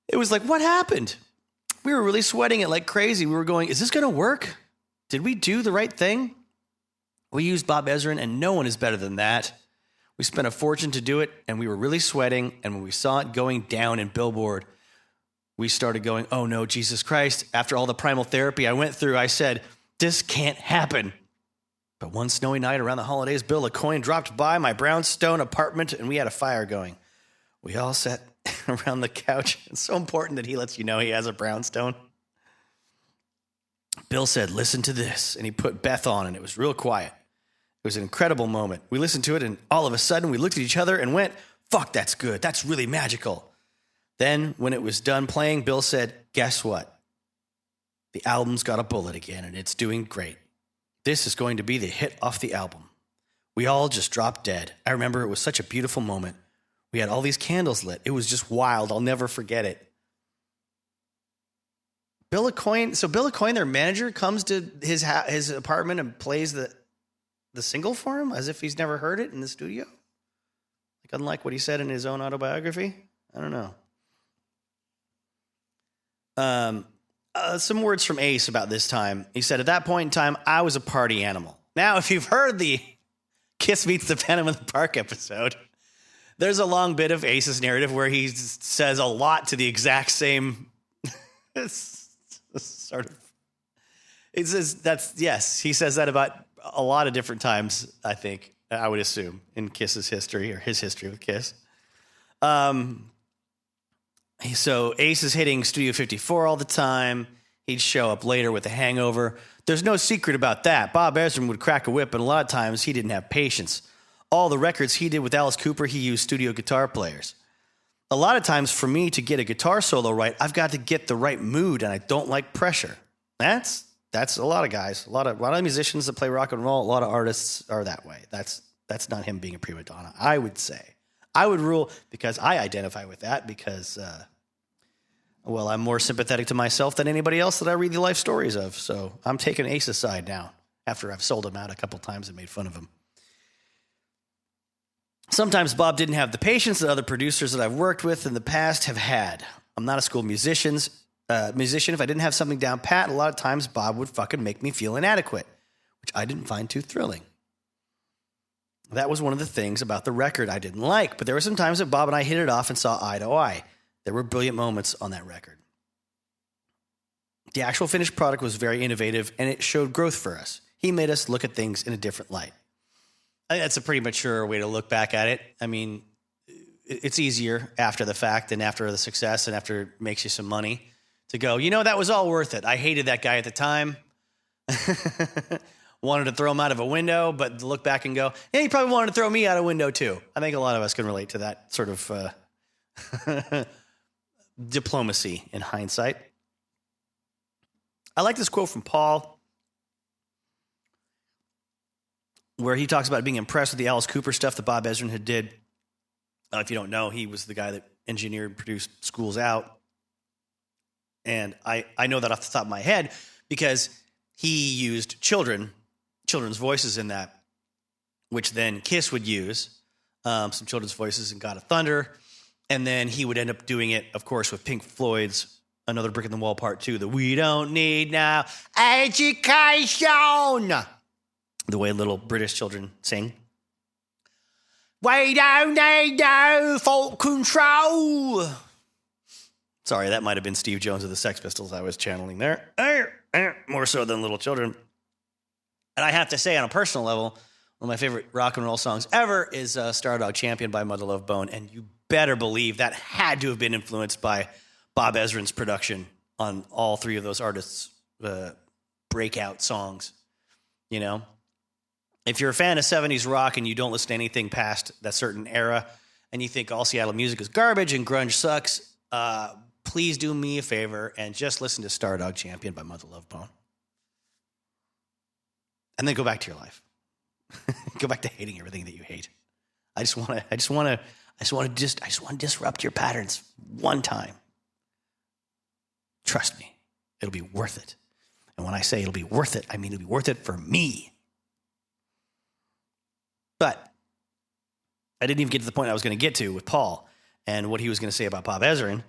It was like, what happened? We were really sweating it like crazy. We were going, is this going to work? Did we do the right thing? We used Bob Ezrin, and no one is better than that. We spent a fortune to do it, and we were really sweating, and when we saw it going down in Billboard, we started going, oh no, Jesus Christ. After all the primal therapy I went through, I said, this can't happen. But one snowy night around the holidays, Bill LaCoin dropped by my brownstone apartment, and we had a fire going. We all sat around the couch. It's so important that he lets you know he has a brownstone. Bill said, listen to this, and he put Beth on, and it was real quiet. It was an incredible moment. We listened to it, and all of a sudden, we looked at each other and went, fuck, that's good. That's really magical. Then, when it was done playing, Bill said, guess what? The album's got a bullet again, and it's doing great. This is going to be the hit off the album. We all just dropped dead. I remember it was such a beautiful moment. We had all these candles lit. It was just wild. I'll never forget it. Bill LaCoin, their manager, comes to his apartment and plays the single for him as if he's never heard it in the studio. Like, unlike what he said in his own autobiography? I don't know. Some words from Ace about this time. He said, at that point in time, I was a party animal. Now, if you've heard the Kiss Meets the Phantom of the Park episode, there's a long bit of Ace's narrative where he says a lot to the exact same sort of. He says he says that about a lot of different times, I think, I would assume, in Kiss's history or his history with Kiss. So Ace is hitting Studio 54 all the time. He'd show up later with a hangover. There's no secret about that. Bob Ezrin would crack a whip, and a lot of times he didn't have patience. All the records he did with Alice Cooper, he used studio guitar players. A lot of times for me to get a guitar solo right, I've got to get the right mood, and I don't like pressure. That's a lot of guys. A lot of musicians that play rock and roll, a lot of artists are that way. That's not him being a prima donna, I would say. I would rule, because I identify with that, because, I'm more sympathetic to myself than anybody else that I read the life stories of. So I'm taking Ace's side now, after I've sold him out a couple times and made fun of him. Sometimes Bob didn't have the patience that other producers that I've worked with in the past have had. I'm not a school musician. If I didn't have something down pat, a lot of times Bob would fucking make me feel inadequate, which I didn't find too thrilling. That was one of the things about the record I didn't like, but there were some times that Bob and I hit it off and saw eye to eye. There were brilliant moments on that record. The actual finished product was very innovative, and it showed growth for us. He made us look at things in a different light. I think that's a pretty mature way to look back at it. I mean, it's easier after the fact and after the success and after it makes you some money to go, that was all worth it. I hated that guy at the time. Wanted to throw him out of a window, but to look back and go, yeah, he probably wanted to throw me out a window too. I think a lot of us can relate to that sort of diplomacy in hindsight. I like this quote from Paul, where he talks about being impressed with the Alice Cooper stuff that Bob Ezrin had did. If you don't know, he was the guy that engineered and produced Schools Out. And I know that off the top of my head because he used children's voices in that, which then Kiss would use some children's voices in God of Thunder. And then he would end up doing it, of course, with Pink Floyd's Another Brick in the Wall Part 2, the We Don't Need Now Education. The way little British children sing. We don't need no fault control. Sorry, that might have been Steve Jones of the Sex Pistols I was channeling there. More so than little children. And I have to say, on a personal level, one of my favorite rock and roll songs ever is Stardog Champion by Mother Love Bone. And you better believe that had to have been influenced by Bob Ezrin's production on all three of those artists' breakout songs. If you're a fan of 70s rock and you don't listen to anything past that certain era and you think all Seattle music is garbage and grunge sucks, please do me a favor and just listen to Stardog Champion by Mother Love Bone. And then go back to your life. Go back to hating everything that you hate. I just want to disrupt your patterns one time. Trust me, it'll be worth it. And when I say it'll be worth it, I mean it'll be worth it for me. But I didn't even get to the point I was going to get to with Paul and what he was going to say about Bob Ezrin.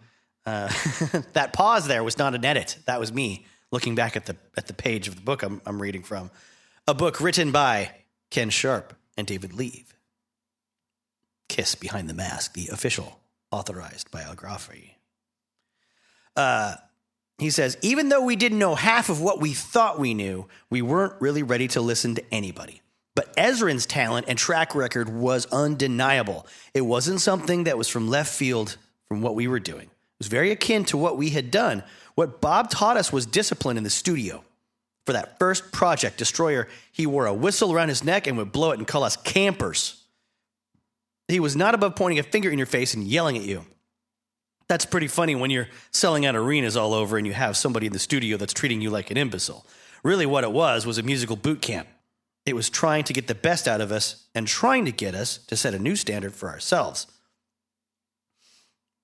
That pause there was not an edit. That was me looking back at the page of the book I'm reading from. A book written by Ken Sharp and David Leave. Kiss Behind the Mask, the official authorized biography. He says, even though we didn't know half of what we thought we knew, we weren't really ready to listen to anybody. But Ezrin's talent and track record was undeniable. It wasn't something that was from left field from what we were doing. It was very akin to what we had done. What Bob taught us was discipline in the studio. For that first project, Destroyer, he wore a whistle around his neck and would blow it and call us campers. He was not above pointing a finger in your face and yelling at you. That's pretty funny when you're selling out arenas all over and you have somebody in the studio that's treating you like an imbecile. Really what it was a musical boot camp. It was trying to get the best out of us and trying to get us to set a new standard for ourselves.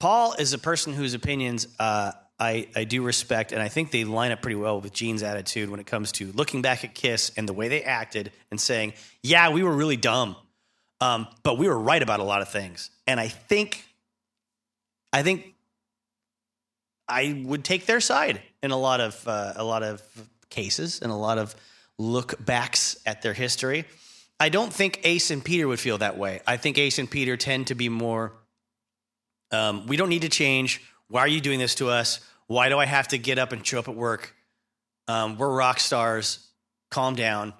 Paul is a person whose opinions I do respect, and I think they line up pretty well with Gene's attitude when it comes to looking back at Kiss and the way they acted and saying, yeah, we were really dumb. But we were right about a lot of things. And I think I would take their side in a lot of cases and a lot of look backs at their history. I don't think Ace and Peter would feel that way. I think Ace and Peter tend to be more, we don't need to change. Why are you doing this to us? Why do I have to get up and show up at work? We're rock stars. Calm down.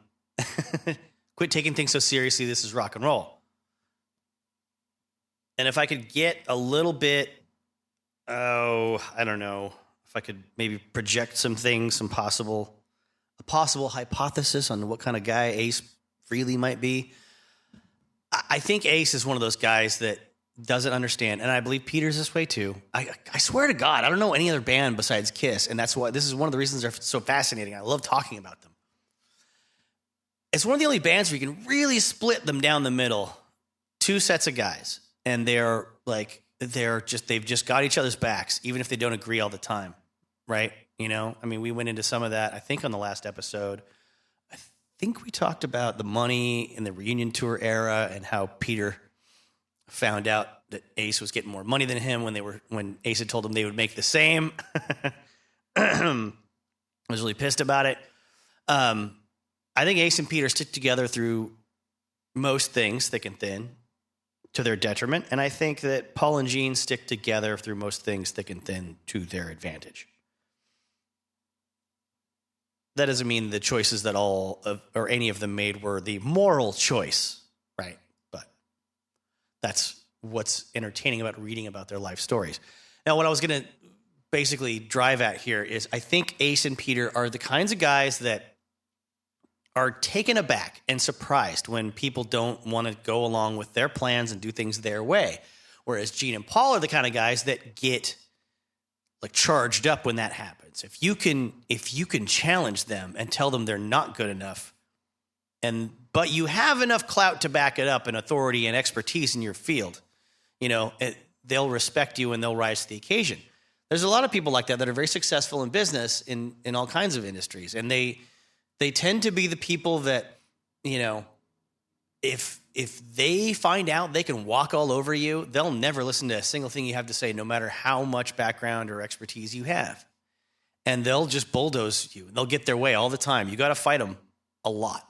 Quit taking things so seriously. This is rock and roll. And if I could get a little bit, I don't know, if I could maybe project some things, a possible hypothesis on what kind of guy Ace really might be. I think Ace is one of those guys that doesn't understand, and I believe Peter's this way too. I swear to God, I don't know any other band besides Kiss, and that's why this is one of the reasons they're so fascinating. I love talking about them. It's one of the only bands where you can really split them down the middle. Two sets of guys, and they've just got each other's backs, even if they don't agree all the time, right? You know, I mean, we went into some of that, I think, on the last episode. I think we talked about the Money in the reunion tour era and how Peter found out that Ace was getting more money than him when Ace had told him they would make the same. I was really pissed about it. I think Ace and Peter stick together through most things, thick and thin, to their detriment. And I think that Paul and Gene stick together through most things, thick and thin, to their advantage. That doesn't mean the choices that any of them made were the moral choice, right? But that's what's entertaining about reading about their life stories. Now, what I was going to basically drive at here is I think Ace and Peter are the kinds of guys that are taken aback and surprised when people don't want to go along with their plans and do things their way. Whereas Gene and Paul are the kind of guys that get like charged up when that happens. If you can challenge them and tell them they're not good enough, but you have enough clout to back it up and authority and expertise in your field, you know, they'll respect you and they'll rise to the occasion. There's a lot of people like that are very successful in business in all kinds of industries, and they tend to be the people that, you know, if they find out they can walk all over you, they'll never listen to a single thing you have to say, no matter how much background or expertise you have. And they'll just bulldoze you. They'll get their way all the time. You got to fight them a lot.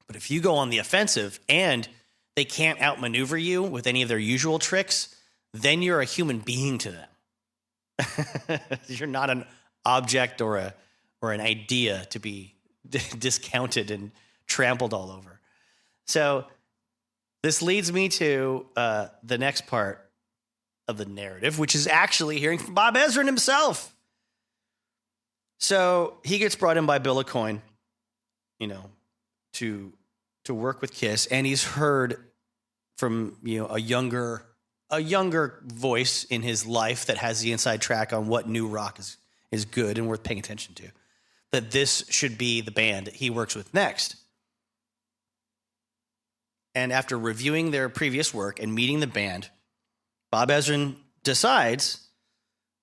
But if you go on the offensive and they can't outmaneuver you with any of their usual tricks, then you're a human being to them. You're not an object or an idea to be discounted and trampled all over. So this leads me to the next part of the narrative, which is actually hearing from Bob Ezrin himself. So he gets brought in by Bill Aucoin, you know, to work with Kiss, and he's heard from, you know, a younger voice in his life that has the inside track on what new rock is good and worth paying attention to, that this should be the band that he works with next. And after reviewing their previous work and meeting the band, Bob Ezrin decides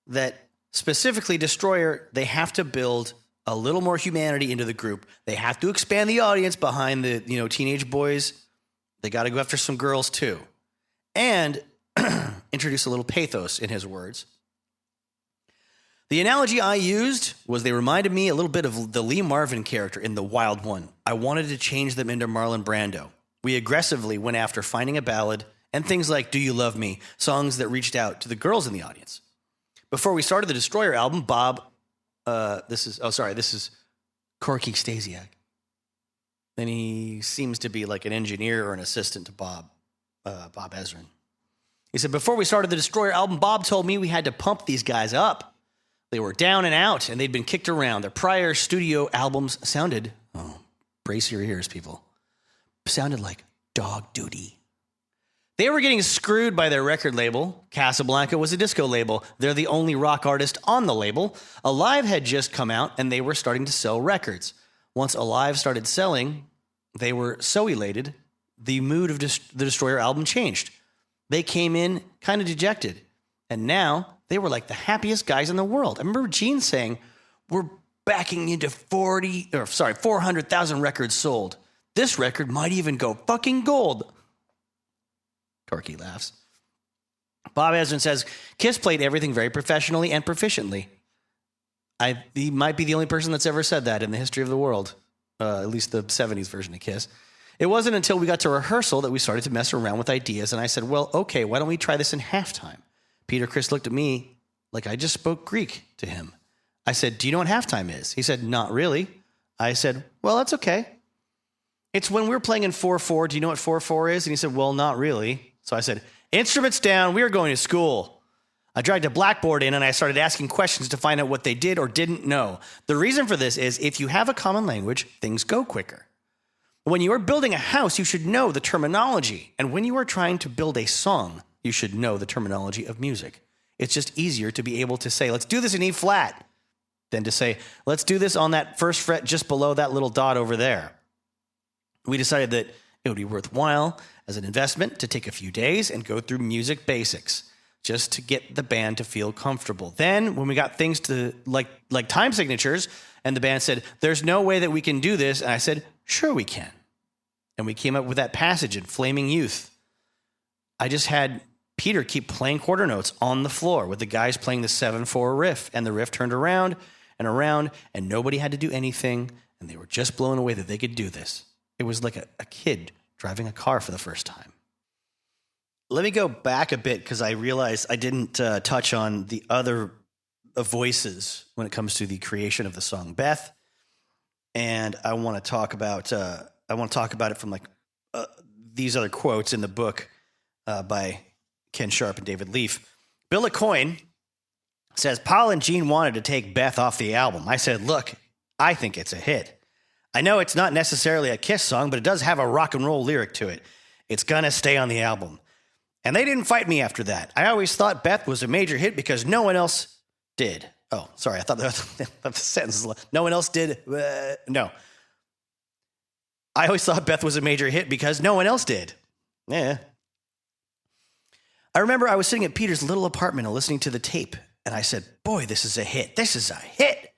that specifically Destroyer, they have to build a little more humanity into the group. They have to expand the audience behind the, you know, teenage boys. They got to go after some girls too. And introduce a little pathos in his words. The analogy I used was they reminded me a little bit of the Lee Marvin character in The Wild One. I wanted to change them into Marlon Brando. We aggressively went after finding a ballad and things like Do You Love Me, songs that reached out to the girls in the audience. Before we started the Destroyer album, Bob, this is Corky Stasiak. Then he seems to be like an engineer or an assistant to Bob Ezrin. He said, before we started the Destroyer album, Bob told me we had to pump these guys up. They were down and out, and they'd been kicked around. Their prior studio albums sounded, brace your ears, people, sounded like dog duty. They were getting screwed by their record label. Casablanca was a disco label. They're the only rock artist on the label. Alive had just come out, and they were starting to sell records. Once Alive started selling, they were so elated, the mood of the Destroyer album changed. They came in kind of dejected, and now they were like the happiest guys in the world. I remember Gene saying, we're backing into 400,000 records sold. This record might even go fucking gold. Corky laughs. Bob Ezrin says, Kiss played everything very professionally and proficiently. He might be the only person that's ever said that in the history of the world, at least the 70s version of Kiss. It wasn't until we got to rehearsal that we started to mess around with ideas, and I said, well, okay, why don't we try this in halftime? Peter Criss looked at me like I just spoke Greek to him. I said, do you know what halftime is? He said, not really. I said, well, that's okay. It's when we're playing in 4/4. Do you know what 4/4 is? And he said, well, not really. So I said, instruments down, we are going to school. I dragged a blackboard in and I started asking questions to find out what they did or didn't know. The reason for this is if you have a common language, things go quicker. When you are building a house, you should know the terminology. And when you are trying to build a song, you should know the terminology of music. It's just easier to be able to say, let's do this in E flat, than to say, let's do this on that first fret just below that little dot over there. We decided that it would be worthwhile as an investment to take a few days and go through music basics just to get the band to feel comfortable. Then when we got things to like time signatures and the band said, there's no way that we can do this. And I said, sure we can. And we came up with that passage in Flaming Youth. I just had Peter keep playing quarter notes on the floor with the guys playing the 7/4 riff. And the riff turned around and around and nobody had to do anything. And they were just blown away that they could do this. It was like a kid driving a car for the first time. Let me go back a bit because I realized I didn't touch on the other voices when it comes to the creation of the song Beth. And I want to talk about it from these other quotes in the book by Ken Sharp and David Leaf. Bill Aucoin says, Paul and Gene wanted to take Beth off the album. I said, look, I think it's a hit. I know it's not necessarily a Kiss song, but it does have a rock and roll lyric to it. It's going to stay on the album. And they didn't fight me after that. I always thought Beth was a major hit because no one else did. Oh, sorry. I thought the sentence was, no one else did. No. I always thought Beth was a major hit because no one else did. Yeah. I remember I was sitting at Peter's little apartment and listening to the tape. And I said, boy, this is a hit. This is a hit.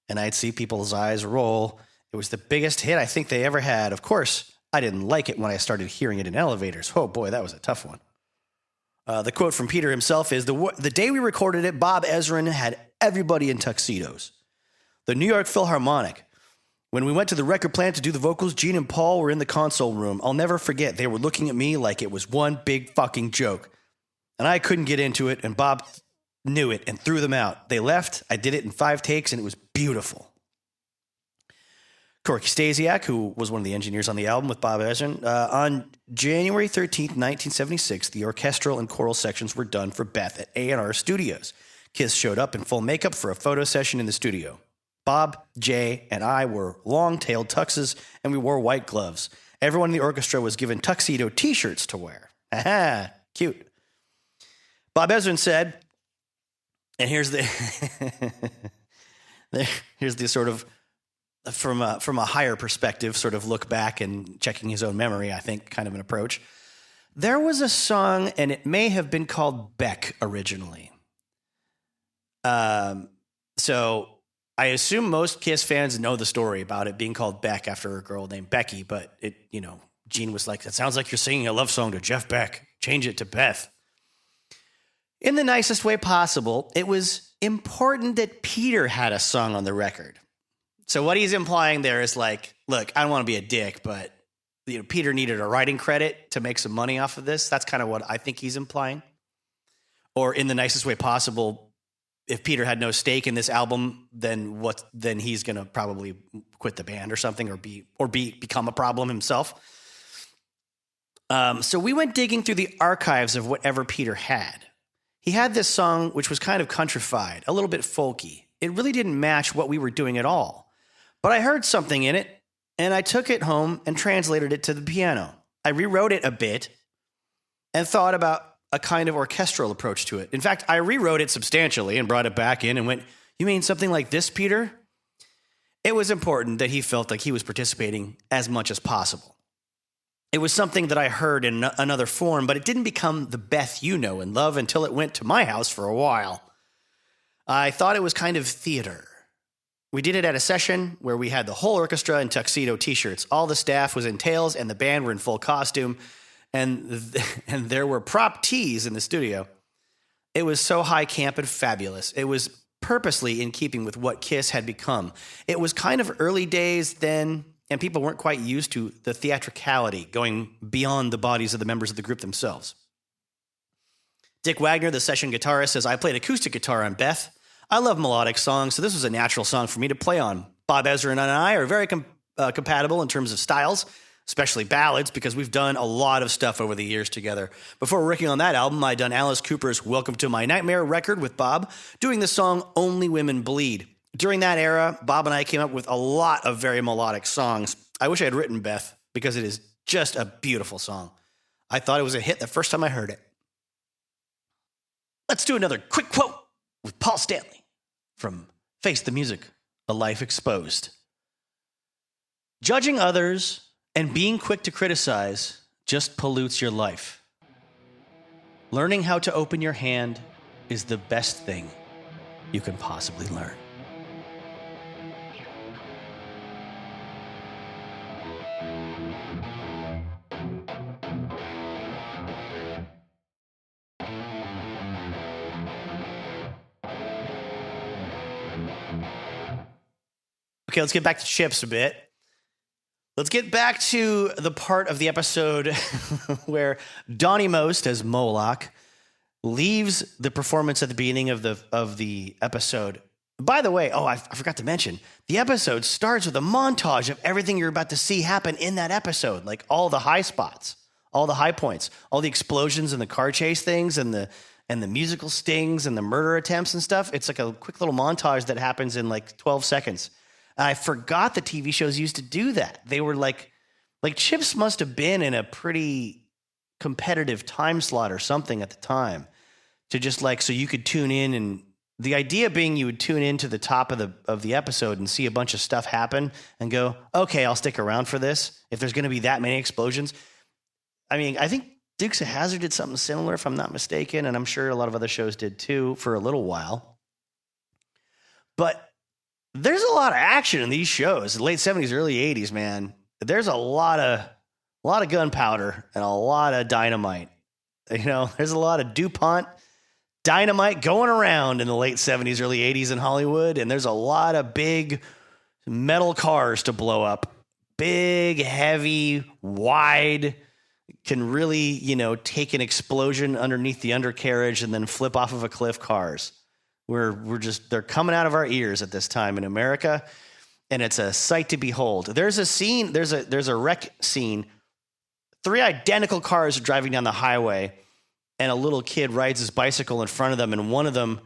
And I'd see people's eyes roll. It was the biggest hit I think they ever had. Of course, I didn't like it when I started hearing it in elevators. Oh, boy, that was a tough one. The quote from Peter himself is, the day we recorded it, Bob Ezrin had everybody in tuxedos. The New York Philharmonic. When we went to the record plant to do the vocals, Gene and Paul were in the console room. I'll never forget. They were looking at me like it was one big fucking joke. And I couldn't get into it, and Bob knew it and threw them out. They left. I did it in 5 takes, and it was beautiful. Corky Stasiak, who was one of the engineers on the album with Bob Ezrin, on January 13th, 1976, the orchestral and choral sections were done for Beth at A&R Studios. Kiss showed up in full makeup for a photo session in the studio. Bob, Jay, and I wore long-tailed tuxes, and we wore white gloves. Everyone in the orchestra was given tuxedo T-shirts to wear. Aha, cute. Bob Ezrin said, and here's the here's the sort of from a higher perspective, sort of look back and checking his own memory, I think, kind of an approach. There was a song, and it may have been called Beck originally. So I assume most Kiss fans know the story about it being called Beck after a girl named Becky, but Gene was like, that sounds like you're singing a love song to Jeff Beck. Change it to Beth. In the nicest way possible, it was important that Peter had a song on the record. So what he's implying there is like, look, I don't want to be a dick, but Peter needed a writing credit to make some money off of this. That's kind of what I think he's implying. Or in the nicest way possible, if Peter had no stake in this album, then he's going to probably quit the band or something, or become a problem himself. So we went digging through the archives of whatever Peter had. He had this song, which was kind of countrified, a little bit folky. It really didn't match what we were doing at all. But I heard something in it, and I took it home and translated it to the piano. I rewrote it a bit and thought about a kind of orchestral approach to it. In fact, I rewrote it substantially and brought it back in and went, you mean something like this, Peter? It was important that he felt like he was participating as much as possible. It was something that I heard in another form, but it didn't become the Beth you know and love until it went to my house for a while. I thought it was kind of theater. We did it at a session where we had the whole orchestra in tuxedo T-shirts. All the staff was in tails and the band were in full costume. and there were prop tees in the studio. It was so high camp and fabulous. It was purposely in keeping with what Kiss had become. It was kind of early days then, and people weren't quite used to the theatricality going beyond the bodies of the members of the group themselves. Dick Wagner, the session guitarist, says, I played acoustic guitar on Beth. I love melodic songs, so this was a natural song for me to play on. Bob Ezra and I are very compatible in terms of styles, especially ballads, because we've done a lot of stuff over the years together. Before working on that album, I'd done Alice Cooper's Welcome to My Nightmare record with Bob, doing the song Only Women Bleed. During that era, Bob and I came up with a lot of very melodic songs. I wish I had written Beth, because it is just a beautiful song. I thought it was a hit the first time I heard it. Let's do another quick quote with Paul Stanley from Face the Music, A Life Exposed. Judging others and being quick to criticize just pollutes your life. Learning how to open your hand is the best thing you can possibly learn. Okay, let's get back to chips a bit. Let's get back to the part of the episode where Donnie Most, as Moloch, leaves the performance at the beginning of the episode. By the way, I forgot to mention, the episode starts with a montage of everything you're about to see happen in that episode, like all the high spots, all the high points, all the explosions and the car chase things and the musical stings and the murder attempts and stuff. It's like a quick little montage that happens in like 12 seconds. I forgot the TV shows used to do that. They were like Chips must have been in a pretty competitive time slot or something at the time to just like, so you could tune in, and the idea being you would tune into the top of the episode and see a bunch of stuff happen and go, okay, I'll stick around for this. If there's going to be that many explosions. I mean, I think Dukes of Hazzard did something similar, if I'm not mistaken. And I'm sure a lot of other shows did too for a little while, but there's a lot of action in these shows. Late 70s, early 80s, man. There's a lot of gunpowder and a lot of dynamite. You know, there's a lot of DuPont dynamite going around in the late 70s, early 80s in Hollywood. And there's a lot of big metal cars to blow up. Big, heavy, wide, can really, take an explosion underneath the undercarriage and then flip off of a cliff cars. They're coming out of our ears at this time in America, and it's a sight to behold. There's a scene, there's a wreck scene. 3 identical cars are driving down the highway, and a little kid rides his bicycle in front of them, and one of them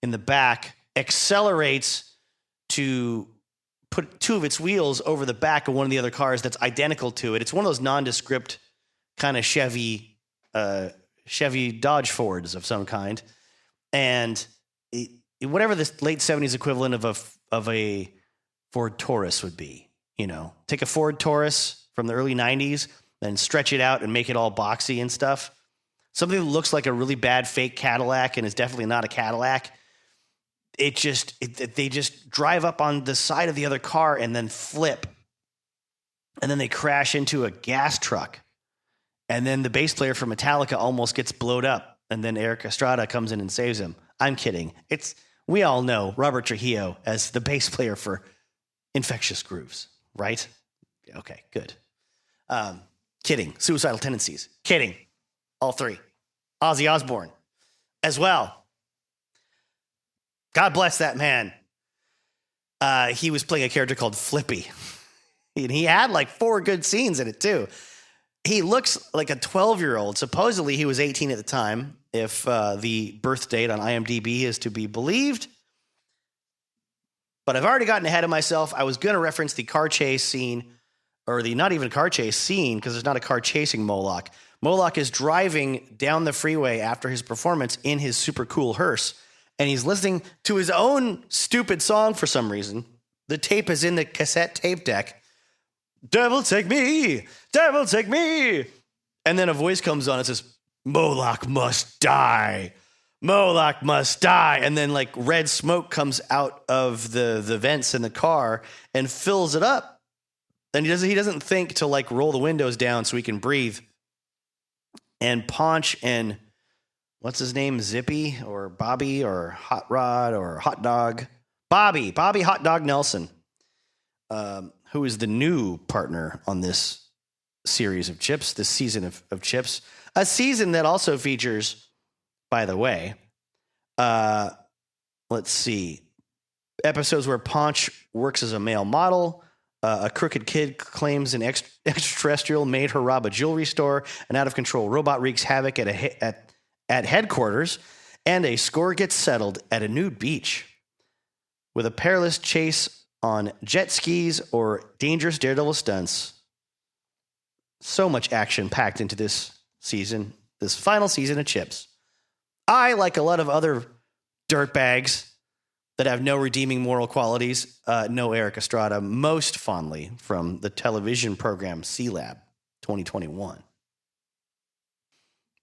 in the back accelerates to put 2 of its wheels over the back of one of the other cars that's identical to it. It's one of those nondescript kind of Chevy Dodge Fords of some kind, and whatever the late 70s equivalent of a Ford Taurus would be, take a Ford Taurus from the early 90s, then stretch it out and make it all boxy and stuff. Something that looks like a really bad fake Cadillac and is definitely not a Cadillac. They just drive up on the side of the other car and then flip. And then they crash into a gas truck. And then the bass player for Metallica almost gets blowed up. And then Eric Estrada comes in and saves him. I'm kidding. We all know Robert Trujillo as the bass player for Infectious Grooves, right? Okay, good. Kidding. Suicidal Tendencies. Kidding. All 3. Ozzy Osbourne as well. God bless that man. He was playing a character called Flippy. And he had like 4 good scenes in it too. He looks like a 12-year-old. Supposedly he was 18 at the time, if the birth date on IMDb is to be believed. But I've already gotten ahead of myself. I was going to reference the car chase scene, or the not even car chase scene, because there's not a car chasing Moloch. Moloch is driving down the freeway after his performance in his super cool hearse, and he's listening to his own stupid song for some reason. The tape is in the cassette tape deck. Devil take me, devil take me. And then a voice comes on and says, Moloch must die. Moloch must die. And then like red smoke comes out of the vents in the car and fills it up. And he doesn't think to like roll the windows down so he can breathe. And Paunch and what's his name? Zippy or Bobby or Hot Rod or Hot Dog? Bobby Hot Dog Nelson, who is the new partner on this series of Chips, this season of Chips. A season that also features, by the way, let's see, episodes where Paunch works as a male model. A crooked kid claims an extraterrestrial made her rob a jewelry store. An out-of-control robot wreaks havoc at headquarters. And a score gets settled at a nude beach with a perilous chase on jet skis or dangerous daredevil stunts. So much action packed into this season, this final season of Chips. I, like a lot of other dirtbags that have no redeeming moral qualities, know Eric Estrada most fondly from the television program C-Lab 2021.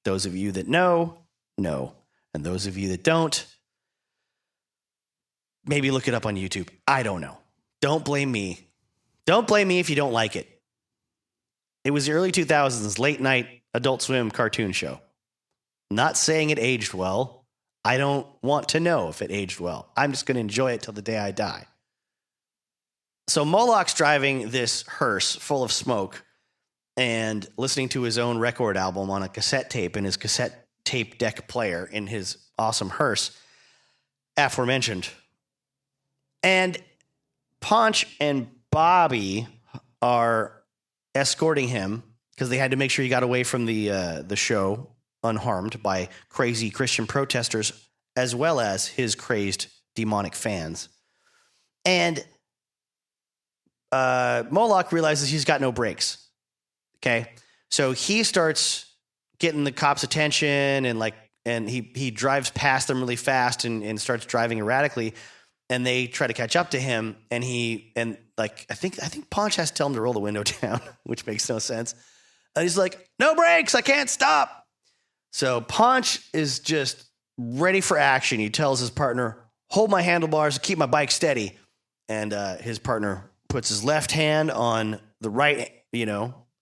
Those of you that know. And those of you that don't, maybe look it up on YouTube. I don't know. Don't blame me. Don't blame me if you don't like it. It was the early 2000s, late night Adult Swim cartoon show. Not saying it aged well. I don't want to know if it aged well. I'm just going to enjoy it till the day I die. So Moloch's driving this hearse full of smoke and listening to his own record album on a cassette tape in his cassette tape deck player in his awesome hearse, aforementioned. And Paunch and Bobby are escorting him because they had to make sure he got away from the show unharmed by crazy Christian protesters, as well as his crazed demonic fans. And Moloch realizes he's got no brakes. Okay. So he starts getting the cops' attention and he drives past them really fast and starts driving erratically. And they try to catch up to him. And I think Paunch has to tell him to roll the window down, which makes no sense. And he's like, no brakes. I can't stop. So Paunch is just ready for action. He tells his partner, hold my handlebars, keep my bike steady. And his partner puts his left hand on the right,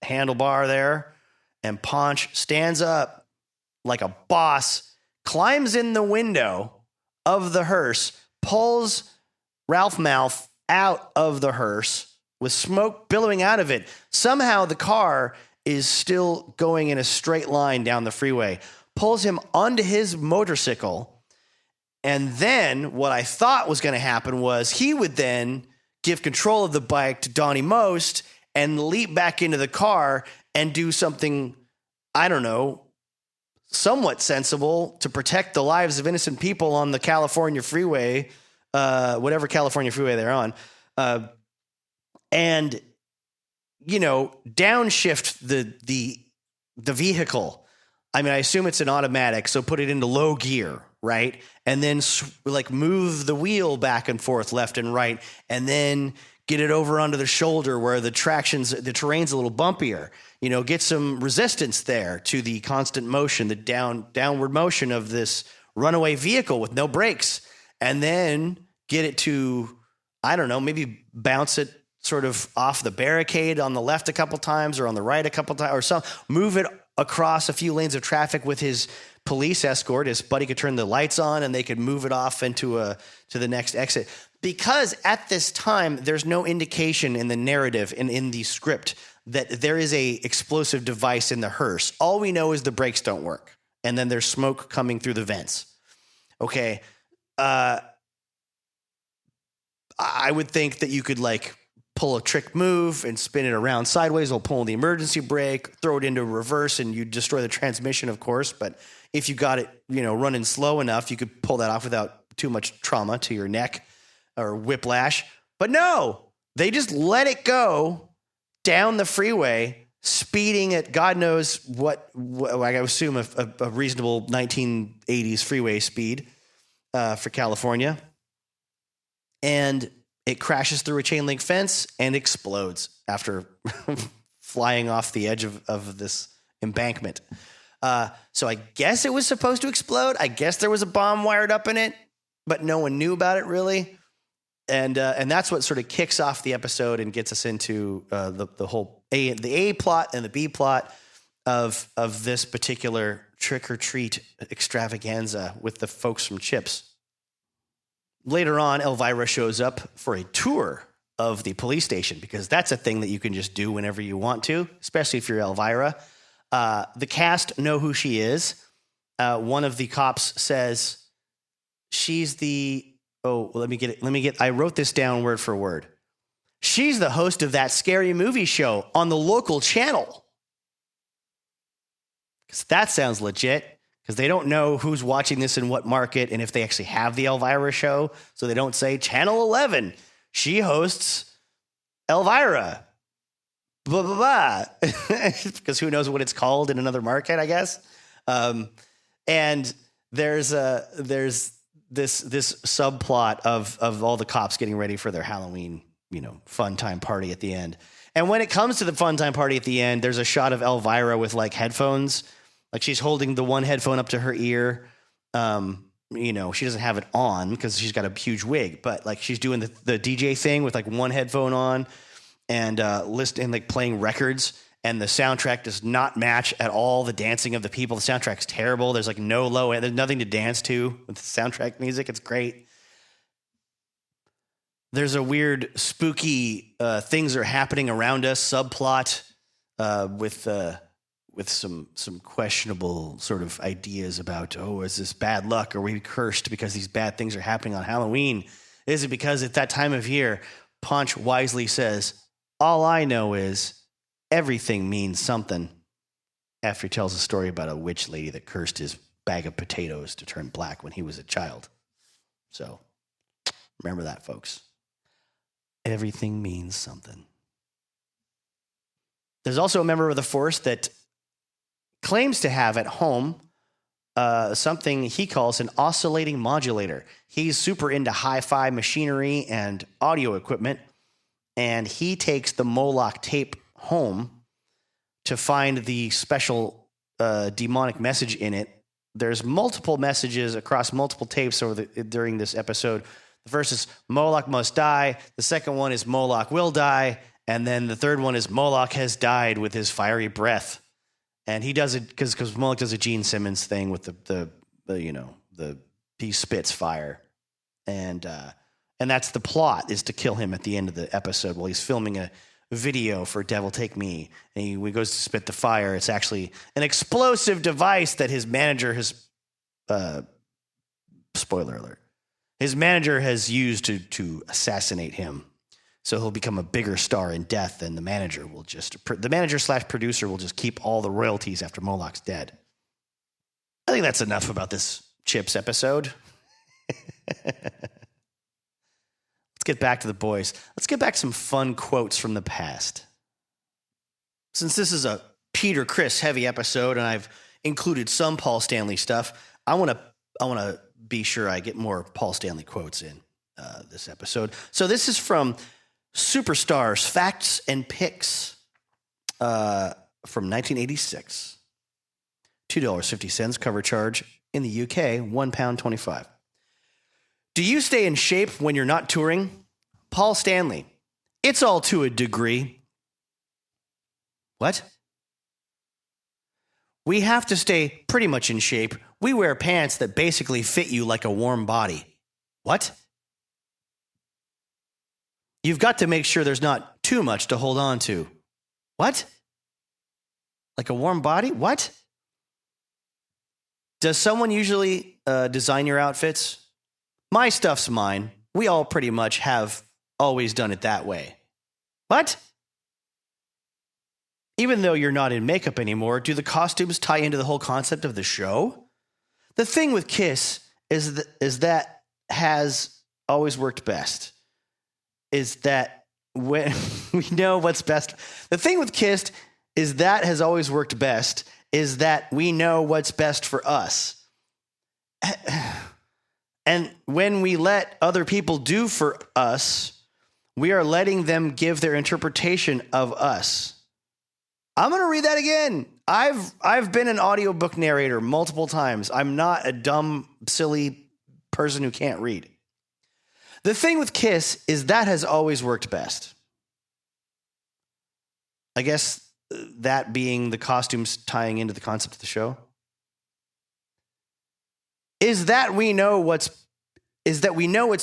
handlebar there. And Paunch stands up like a boss, climbs in the window of the hearse, pulls Ralph Malph out of the hearse with smoke billowing out of it. Somehow the car is still going in a straight line down the freeway, pulls him onto his motorcycle. And then what I thought was going to happen was he would then give control of the bike to Donnie Most and leap back into the car and do something, I don't know, somewhat sensible to protect the lives of innocent people on the California freeway, whatever California freeway they're on. And downshift the vehicle. I mean, I assume it's an automatic, so put it into low gear, right? And then move the wheel back and forth, left and right, and then get it over onto the shoulder where the terrain's a little bumpier. Get some resistance there to the constant motion, the downward motion of this runaway vehicle with no brakes, and then get it to, I don't know, maybe bounce it sort of off the barricade on the left a couple times or on the right a couple times or something, move it across a few lanes of traffic with his police escort. His buddy could turn the lights on and they could move it off to the next exit. Because at this time, there's no indication in the narrative and in the script that there is a explosive device in the hearse. All we know is the brakes don't work. And then there's smoke coming through the vents. Okay. I would think that you could pull a trick move and spin it around sideways while pulling the emergency brake, throw it into reverse, and you destroy the transmission, of course. But if you got it, running slow enough, you could pull that off without too much trauma to your neck or whiplash. But no, they just let it go down the freeway, speeding at God knows what I assume a reasonable 1980s freeway speed for California. And it crashes through a chain link fence and explodes after flying off the edge of this embankment. So I guess it was supposed to explode. I guess there was a bomb wired up in it, but no one knew about it really. And that's what sort of kicks off the episode and gets us into the whole the A plot and the B plot. of this particular trick-or-treat extravaganza with the folks from CHiPs. Later on, Elvira shows up for a tour of the police station because that's a thing that you can just do whenever you want to, especially if you're Elvira. The cast know who she is. One of the cops says she's the... Oh, let me get... I wrote this down word for word. She's the host of that scary movie show on the local channel. Because that sounds legit. Because they don't know who's watching this in what market and if they actually have the Elvira show. So they don't say, Channel 11, she hosts Elvira. Blah, blah, blah. Because who knows what it's called in another market, I guess. And there's this subplot of all the cops getting ready for their Halloween, fun time party at the end. And when it comes to the fun time party at the end, there's a shot of Elvira with like headphones. Like she's holding the one headphone up to her ear. She doesn't have it on because she's got a huge wig, but like she's doing the DJ thing with like one headphone on and listening, like playing records. And the soundtrack does not match at all the dancing of the people. The soundtrack's terrible. There's like no low end. There's nothing to dance to with the soundtrack music. It's great. There's a weird, spooky things are happening around us subplot with some questionable sort of ideas about, is this bad luck? Are we cursed because these bad things are happening on Halloween? Is it because at that time of year, Ponch wisely says, all I know is everything means something, after he tells a story about a witch lady that cursed his bag of potatoes to turn black when he was a child. So remember that, folks. Everything means something. There's also a member of the force that claims to have at home something he calls an oscillating modulator. He's super into hi-fi machinery and audio equipment, and he takes the Moloch tape home to find the special demonic message in it. There's multiple messages across multiple tapes during this episode. The first is Moloch must die. The second one is Moloch will die. And then the third one is Moloch has died with his fiery breath. And he does it because Moloch does a Gene Simmons thing with he spits fire. And that's the plot, is to kill him at the end of the episode while he's filming a video for Devil Take Me. And when he goes to spit the fire, it's actually an explosive device that his manager has, spoiler alert, his manager has used to assassinate him. So he'll become a bigger star in death, and the manager / producer will just keep all the royalties after Moloch's dead. I think that's enough about this CHiPs episode. Let's get back to the boys. Let's get back some fun quotes from the past. Since this is a Peter Criss heavy episode, and I've included some Paul Stanley stuff, I want to be sure I get more Paul Stanley quotes in this episode. So this is from Superstars, Facts and Picks from 1986. $2.50 cover charge in the UK, £1.25. Do you stay in shape when you're not touring? Paul Stanley. It's all to a degree. What? We have to stay pretty much in shape. We wear pants that basically fit you like a warm body. What? You've got to make sure there's not too much to hold on to. What? Like a warm body? What? Does someone usually design your outfits? My stuff's mine. We all pretty much have always done it that way. What? Even though you're not in makeup anymore, do the costumes tie into the whole concept of the show? The thing with Kiss is that has always worked best. Is that when we know what's best. The thing with Kiss is that has always worked best. Is that we know what's best for us. And when we let other people do for us, we are letting them give their interpretation of us. I'm going to read that again. I've been an audiobook narrator multiple times. I'm not a dumb, silly person who can't read. The thing with Kiss is that has always worked best. I guess that being the costumes tying into the concept of the show, is that we know what's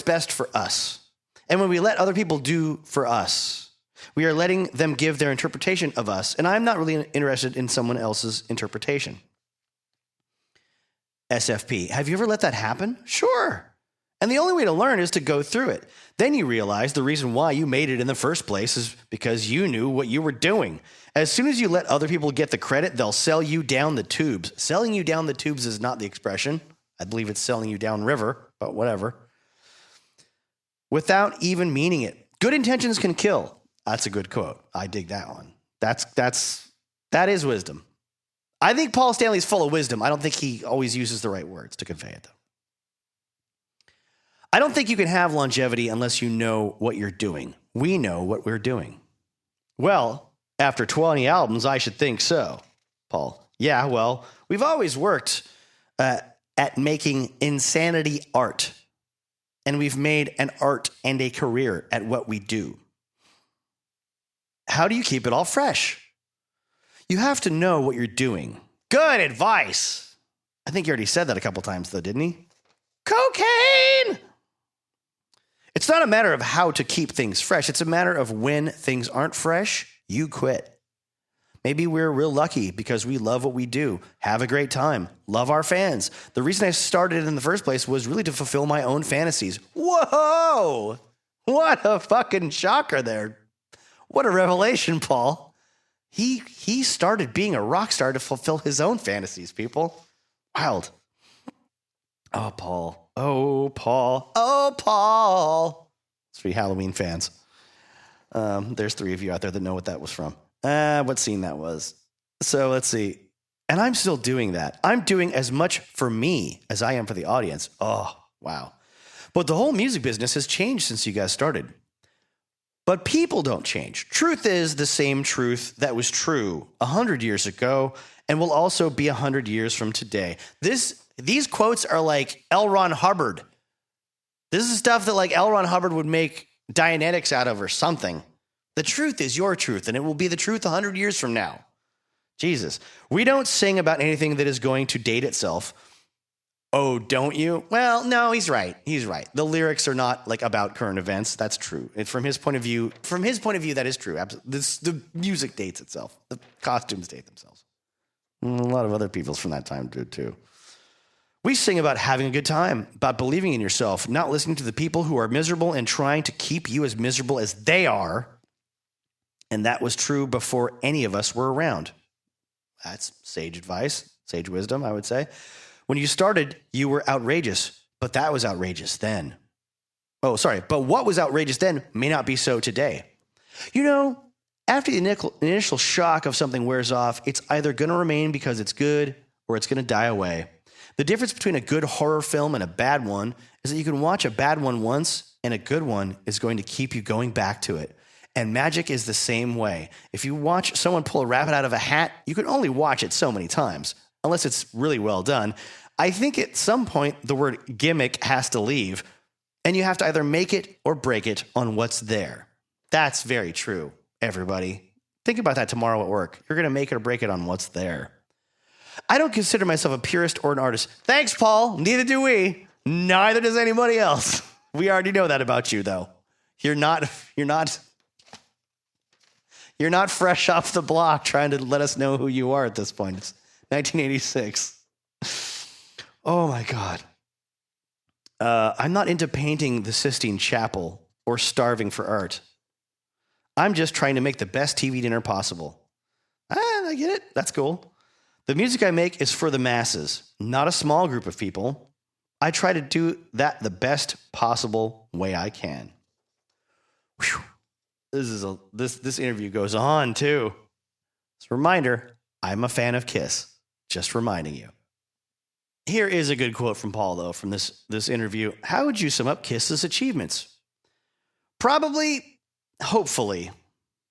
best for us. And when we let other people do for us, we are letting them give their interpretation of us. And I'm not really interested in someone else's interpretation. SFP. Have you ever let that happen? Sure. And the only way to learn is to go through it. Then you realize the reason why you made it in the first place is because you knew what you were doing. As soon as you let other people get the credit, they'll sell you down the tubes. Selling you down the tubes is not the expression. I believe it's selling you down river, but whatever. Without even meaning it. Good intentions can kill. That's a good quote. I dig that one. That is wisdom. I think Paul Stanley's full of wisdom. I don't think he always uses the right words to convey it, though. I don't think you can have longevity unless you know what you're doing. We know what we're doing. Well, after 20 albums, I should think so, Paul. Yeah, well, we've always worked at making insanity art. And we've made an art and a career at what we do. How do you keep it all fresh? You have to know what you're doing. Good advice. I think he already said that a couple times, though, didn't he? Cocaine! It's not a matter of how to keep things fresh. It's a matter of when things aren't fresh, you quit. Maybe we're real lucky because we love what we do, have a great time, love our fans. The reason I started in the first place was really to fulfill my own fantasies. Whoa! What a fucking shocker there. What a revelation, Paul. He started being a rock star to fulfill his own fantasies, people. Wild. Oh, Paul. Oh, Paul. Oh, Paul. It's for you Halloween fans. There's 3 of you out there that know what that was from. What scene that was. So let's see. And I'm still doing that. I'm doing as much for me as I am for the audience. Oh, wow. But the whole music business has changed since you guys started. But people don't change. Truth is the same truth that was true 100 years ago and will also be 100 years from today. These quotes are like L. Ron Hubbard. This is stuff that like L. Ron Hubbard would make Dianetics out of or something. The truth is your truth, and it will be the truth 100 years from now. Jesus. We don't sing about anything that is going to date itself. Oh, don't you? Well, no, he's right. He's right. The lyrics are not like about current events. That's true. And from his point of view, that is true. The music dates itself. The costumes date themselves. And a lot of other people's from that time do too. We sing about having a good time, about believing in yourself, not listening to the people who are miserable and trying to keep you as miserable as they are. And that was true before any of us were around. That's sage advice, sage wisdom, I would say. When you started, you were outrageous, but that was outrageous then. Oh, sorry, but what was outrageous then may not be so today. You know, after the initial shock of something wears off, it's either going to remain because it's good or it's going to die away. The difference between a good horror film and a bad one is that you can watch a bad one once and a good one is going to keep you going back to it. And magic is the same way. If you watch someone pull a rabbit out of a hat, you can only watch it so many times, unless it's really well done. I think at some point the word gimmick has to leave, and you have to either make it or break it on what's there. That's very true, everybody. Think about that tomorrow at work. You're going to make it or break it on what's there. I don't consider myself a purist or an artist. Thanks, Paul. Neither do we. Neither does anybody else. We already know that about you, though. You're not fresh off the block trying to let us know who you are at this point. It's 1986. Oh, my God. I'm not into painting the Sistine Chapel or starving for art. I'm just trying to make the best TV dinner possible. I get it. That's cool. The music I make is for the masses, not a small group of people. I try to do that the best possible way I can. Whew. This interview goes on, too. As a reminder, I'm a fan of Kiss. Just reminding you. Here is a good quote from Paul, though, from this interview. How would you sum up Kiss's achievements? Probably, hopefully,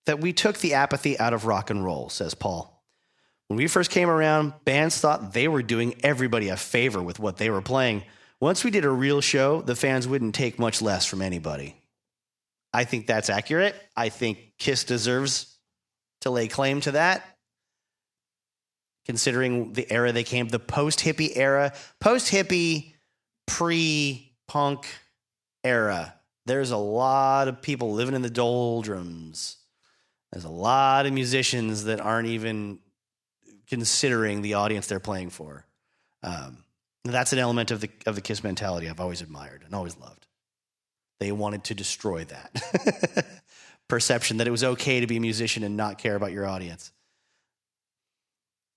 that we took the apathy out of rock and roll, says Paul. When we first came around, bands thought they were doing everybody a favor with what they were playing. Once we did a real show, the fans wouldn't take much less from anybody. I think that's accurate. I think Kiss deserves to lay claim to that, considering the era they came, the post-hippie era, post-hippie, pre-punk era. There's a lot of people living in the doldrums. There's a lot of musicians that aren't even considering the audience they're playing for. That's an element of the Kiss mentality I've always admired and always loved. They wanted to destroy that perception that it was okay to be a musician and not care about your audience.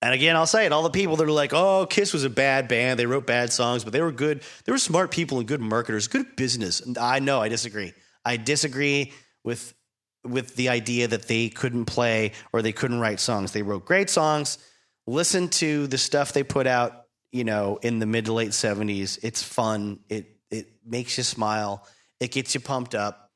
And again, I'll say it, all the people that are like, oh, Kiss was a bad band, they wrote bad songs, but they were good. They were smart people and good marketers, good business. And I know, I disagree. I disagree with the idea that they couldn't play or they couldn't write songs. They wrote great songs. Listen to the stuff they put out, in the mid to late 70s. It's fun. It makes you smile. It gets you pumped up.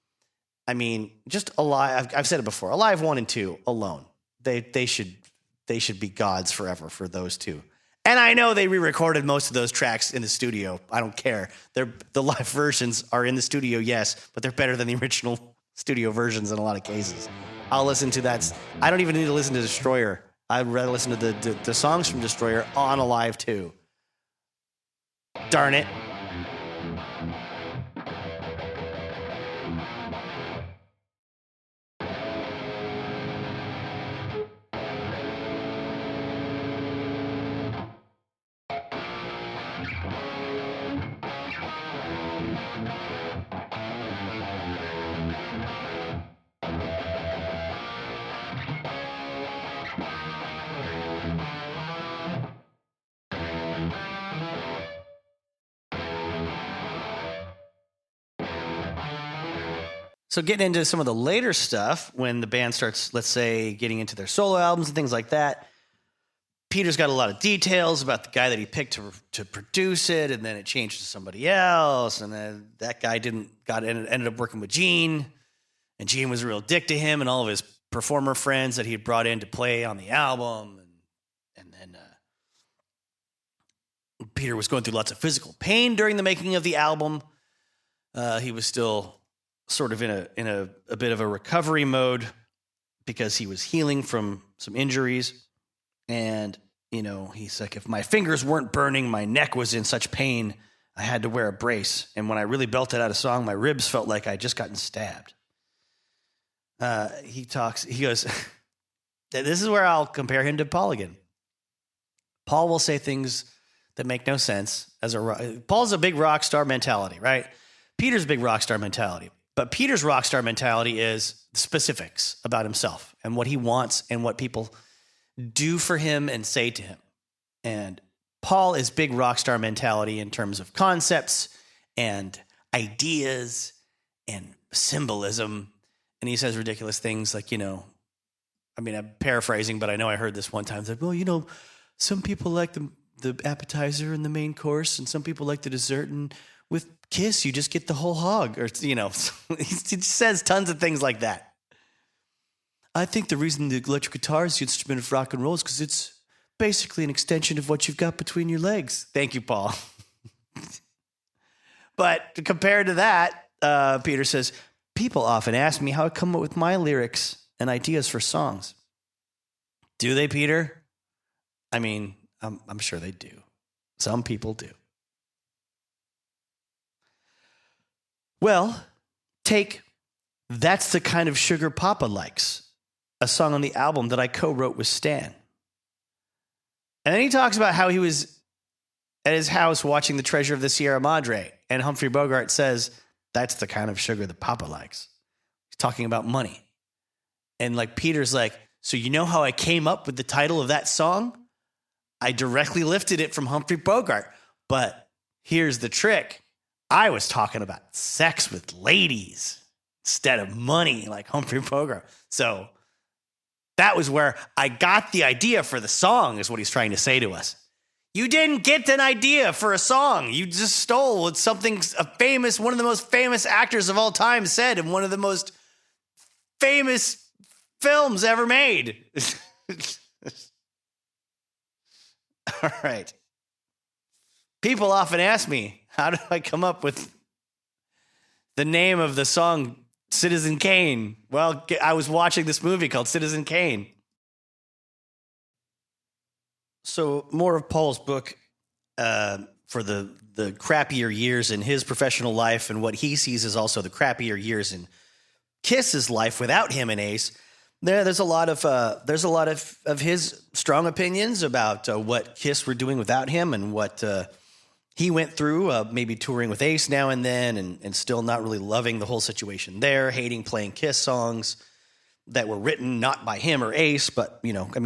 I mean, just Alive. I've said it before. Alive 1 and 2 alone. They should be gods forever for those two. And I know they re-recorded most of those tracks in the studio. I don't care. The live versions are in the studio, yes, but they're better than the original studio versions in a lot of cases. I'll listen to that. I don't even need to listen to Destroyer. I'd rather listen to the songs from Destroyer on Alive 2. Darn it. So getting into some of the later stuff, when the band starts, let's say, getting into their solo albums and things like that, Peter's got a lot of details about the guy that he picked to produce it, and then it changed to somebody else, and then that guy ended up working with Gene, and Gene was a real dick to him and all of his performer friends that he had brought in to play on the album, and then Peter was going through lots of physical pain during the making of the album. He was still sort of in a bit of a recovery mode because he was healing from some injuries. And, he's like, if my fingers weren't burning, my neck was in such pain, I had to wear a brace. And when I really belted out a song, my ribs felt like I'd just gotten stabbed. He goes, this is where I'll compare him to Paul again. Paul will say things that make no sense. Paul's a big rock star mentality, right? Peter's a big rock star mentality. But Peter's rock star mentality is specifics about himself and what he wants and what people do for him and say to him. And Paul is big rock star mentality in terms of concepts and ideas and symbolism. And he says ridiculous things like, I'm paraphrasing, but I know I heard this one time. It's like, well, some people like the appetizer and the main course, and some people like the dessert, and with Kiss, you just get the whole hog. Or, he says tons of things like that. I think the reason the electric guitar is the instrument of rock and roll is because it's basically an extension of what you've got between your legs. Thank you, Paul. But compared to that, Peter says, people often ask me how I come up with my lyrics and ideas for songs. Do they, Peter? I'm sure they do. Some people do. Well, take That's the Kind of Sugar Papa Likes, a song on the album that I co-wrote with Stan. And then he talks about how he was at his house watching The Treasure of the Sierra Madre, and Humphrey Bogart says, that's the kind of sugar that Papa likes. He's talking about money. And Peter's like, so you know how I came up with the title of that song? I directly lifted it from Humphrey Bogart. But here's the trick. I was talking about sex with ladies instead of money like Humphrey Bogart. So that was where I got the idea for the song, is what he's trying to say to us. You didn't get an idea for a song. You just stole what one of the most famous actors of all time said in one of the most famous films ever made. All right. People often ask me, how do I come up with the name of the song Citizen Kane? Well, I was watching this movie called Citizen Kane. So more of Paul's book for the crappier years in his professional life and what he sees as also the crappier years in Kiss's life without him and Ace. There's a lot of his strong opinions about what Kiss were doing without him and what he went through, maybe touring with Ace now and then and still not really loving the whole situation there, hating playing Kiss songs that were written not by him or Ace, but,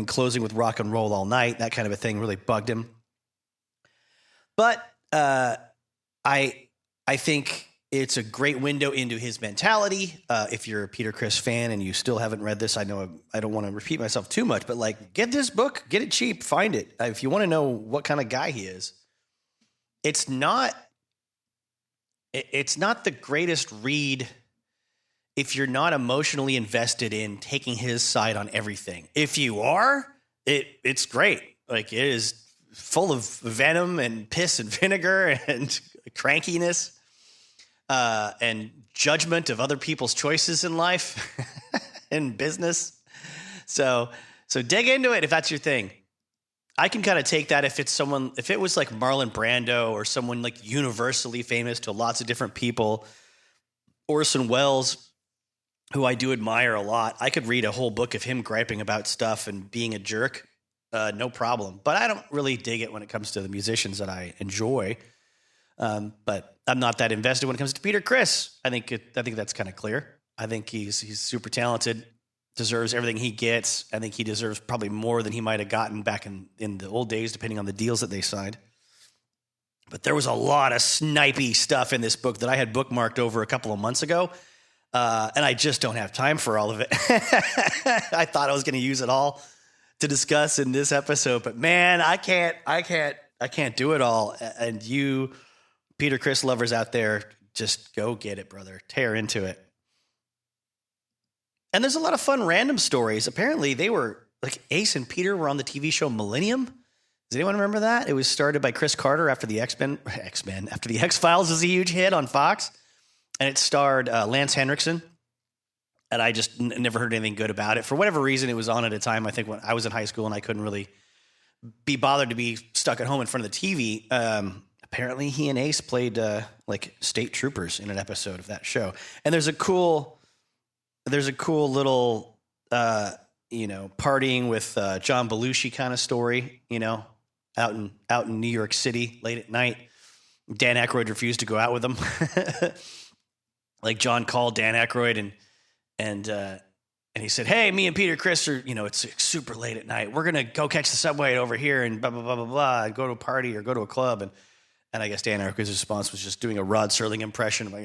closing with Rock and Roll All Night, that kind of a thing really bugged him. But I think it's a great window into his mentality. If you're a Peter Criss fan and you still haven't read this, I know I don't want to repeat myself too much, but get this book, get it cheap, find it. If you want to know what kind of guy he is, it's not the greatest read if you're not emotionally invested in taking his side on everything. If you are, it's great. It is full of venom and piss and vinegar and crankiness. And judgment of other people's choices in life and business. So dig into it if that's your thing. I can kind of take that if it was like Marlon Brando or someone like universally famous to lots of different people, Orson Welles, who I do admire a lot. I could read a whole book of him griping about stuff and being a jerk. No problem. But I don't really dig it when it comes to the musicians that I enjoy. But I'm not that invested when it comes to Peter Criss. I think that's kind of clear. I think he's super talented, deserves everything he gets. I think he deserves probably more than he might have gotten back in the old days, depending on the deals that they signed. But there was a lot of snipey stuff in this book that I had bookmarked over a couple of months ago. And I just don't have time for all of it. I thought I was going to use it all to discuss in this episode, but man, I can't do it all. And you, Peter Criss lovers out there, just go get it, brother. Tear into it. And there's a lot of fun random stories. Apparently they were Ace and Peter were on the TV show Millennium. Does anyone remember that? It was started by Chris Carter after the X-Men, after the X-Files was a huge hit on Fox. And it starred Lance Henriksen. And I just never heard anything good about it. For whatever reason, it was on at a time, I think, when I was in high school and I couldn't really be bothered to be stuck at home in front of the TV. Apparently, he and Ace played state troopers in an episode of that show. And there's a cool little, partying with John Belushi kind of story, out in New York City late at night. Dan Aykroyd refused to go out with him. John called Dan Aykroyd and he said, "Hey, me and Peter Criss are, it's super late at night. We're going to go catch the subway over here and blah, blah, blah, blah, blah, and go to a party or go to a club." And I guess Dan Aykroyd's response was just doing a Rod Serling impression of,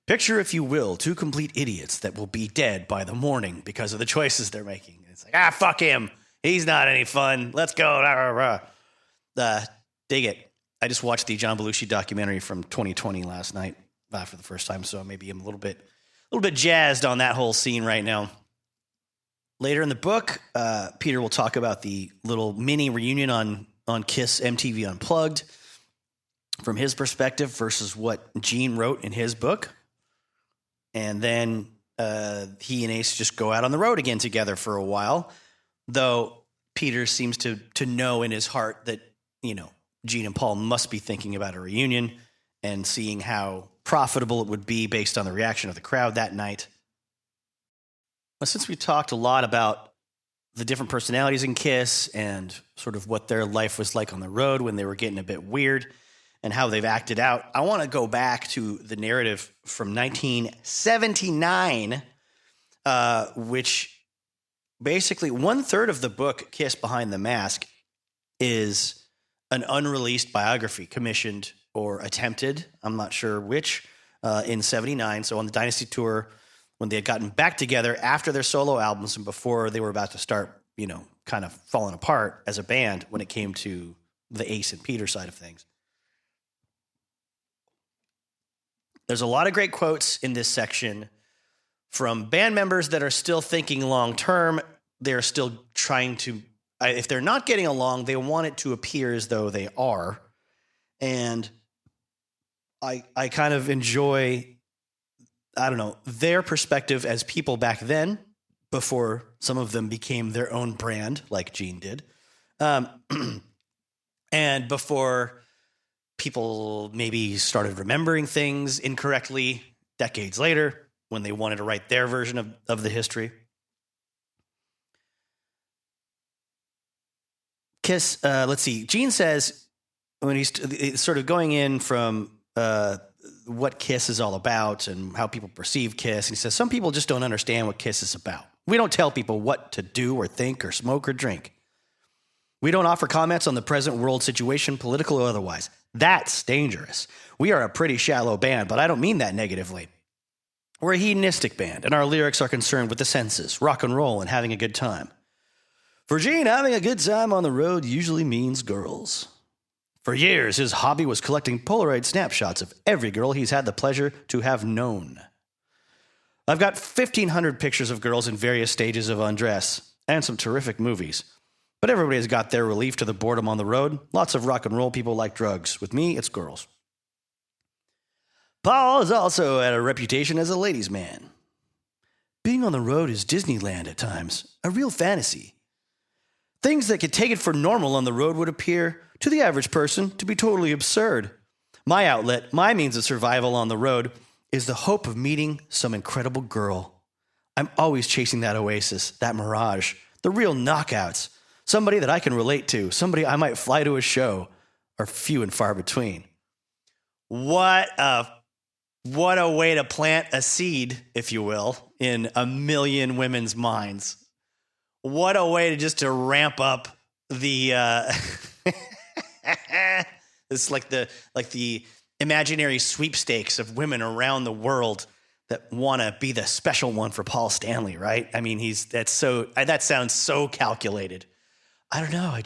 picture, if you will, two complete idiots that will be dead by the morning because of the choices they're making. And it's fuck him. He's not any fun. Let's go. Rah, rah, rah. Dig it. I just watched the John Belushi documentary from 2020 last night for the first time, so maybe I'm a little bit jazzed on that whole scene right now. Later in the book, Peter will talk about the little mini reunion on Kiss MTV Unplugged from his perspective versus what Gene wrote in his book. And then he and Ace just go out on the road again together for a while, though Peter seems to know in his heart that, Gene and Paul must be thinking about a reunion and seeing how profitable it would be based on the reaction of the crowd that night. Well, since we talked a lot about the different personalities in Kiss and sort of what their life was like on the road when they were getting a bit weird and how they've acted out, I want to go back to the narrative from 1979, which basically 1/3 of the book, Kiss Behind the Mask, is an unreleased biography commissioned or attempted, I'm not sure which, in 79. So on the Dynasty Tour, when they had gotten back together after their solo albums and before they were about to start, kind of falling apart as a band when it came to the Ace and Peter side of things. There's a lot of great quotes in this section from band members that are still thinking long-term. They're still trying to, if they're not getting along, they want it to appear as though they are. And I kind of enjoy, their perspective as people back then, before some of them became their own brand, like Gene did. And before people maybe started remembering things incorrectly decades later when they wanted to write their version of the history. Kiss, let's see. Gene says when he's sort of going in from what Kiss is all about and how people perceive Kiss, and he says some people just don't understand what Kiss is about. We don't tell people what to do or think or smoke or drink. We don't offer comments on the present world situation, political or otherwise. That's dangerous. We are a pretty shallow band, but I don't mean that negatively. We're a hedonistic band, and our lyrics are concerned with the senses, rock and roll, and having a good time. For Gene, having a good time on the road usually means girls. For years, his hobby was collecting Polaroid snapshots of every girl he's had the pleasure to have known. I've got 1,500 pictures of girls in various stages of undress, and some terrific movies. But everybody's got their relief to the boredom on the road. Lots of rock and roll people like drugs. With me, it's girls. Paul has also had a reputation as a ladies' man. Being on the road is Disneyland at times, a real fantasy. Things that could take it for normal on the road would appear, to the average person, to be totally absurd. My outlet, my means of survival on the road, is the hope of meeting some incredible girl. I'm always chasing that oasis, that mirage, the real knockouts. Somebody that I can relate to, somebody I might fly to a show, are few and far between. What a way to plant a seed, if you will, in a million women's minds. What a way to ramp up the it's like the imaginary sweepstakes of women around the world that want to be the special one for Paul Stanley, right? I mean, that sounds so calculated. I don't know.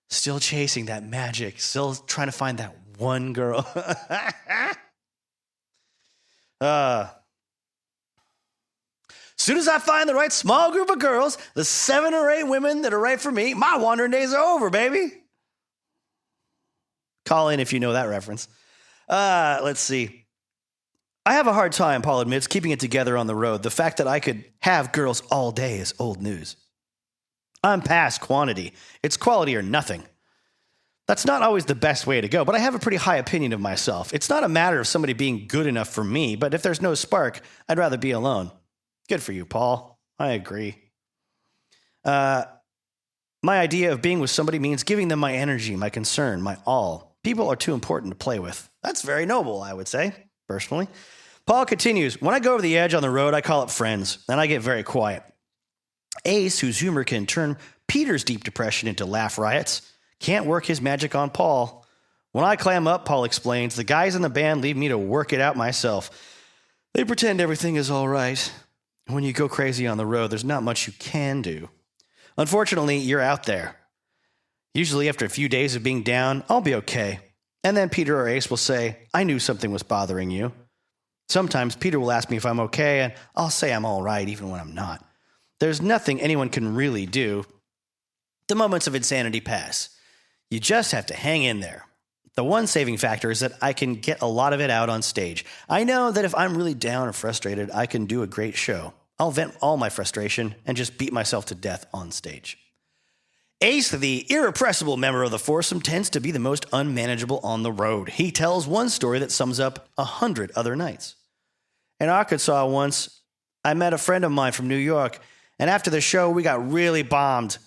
Still chasing that magic, still trying to find that one girl. Soon as I find the right small group of girls, the 7 or 8 women that are right for me, my wandering days are over, baby. Call in if you know that reference. Let's see. I have a hard time, Paul admits, keeping it together on the road. The fact that I could have girls all day is old news. I'm past quantity. It's quality or nothing. That's not always the best way to go, but I have a pretty high opinion of myself. It's not a matter of somebody being good enough for me, but if there's no spark, I'd rather be alone. Good for you, Paul. I agree. My idea of being with somebody means giving them my energy, my concern, my all. People are too important to play with. That's very noble, I would say, personally. Paul continues, when I go over the edge on the road, I call up friends, and I get very quiet. Ace, whose humor can turn Peter's deep depression into laugh riots, can't work his magic on Paul. When I clam up, Paul explains, the guys in the band leave me to work it out myself. They pretend everything is all right. When you go crazy on the road, there's not much you can do. Unfortunately, you're out there. Usually after a few days of being down, I'll be okay. And then Peter or Ace will say, I knew something was bothering you. Sometimes Peter will ask me if I'm okay, and I'll say I'm all right even when I'm not. There's nothing anyone can really do. The moments of insanity pass. You just have to hang in there. The one saving factor is that I can get a lot of it out on stage. I know that if I'm really down or frustrated, I can do a great show. I'll vent all my frustration and just beat myself to death on stage. Ace, the irrepressible member of the foursome, tends to be the most unmanageable on the road. He tells one story that sums up 100 other nights. In Arkansas once, I met a friend of mine from New York, and after the show, we got really bombed.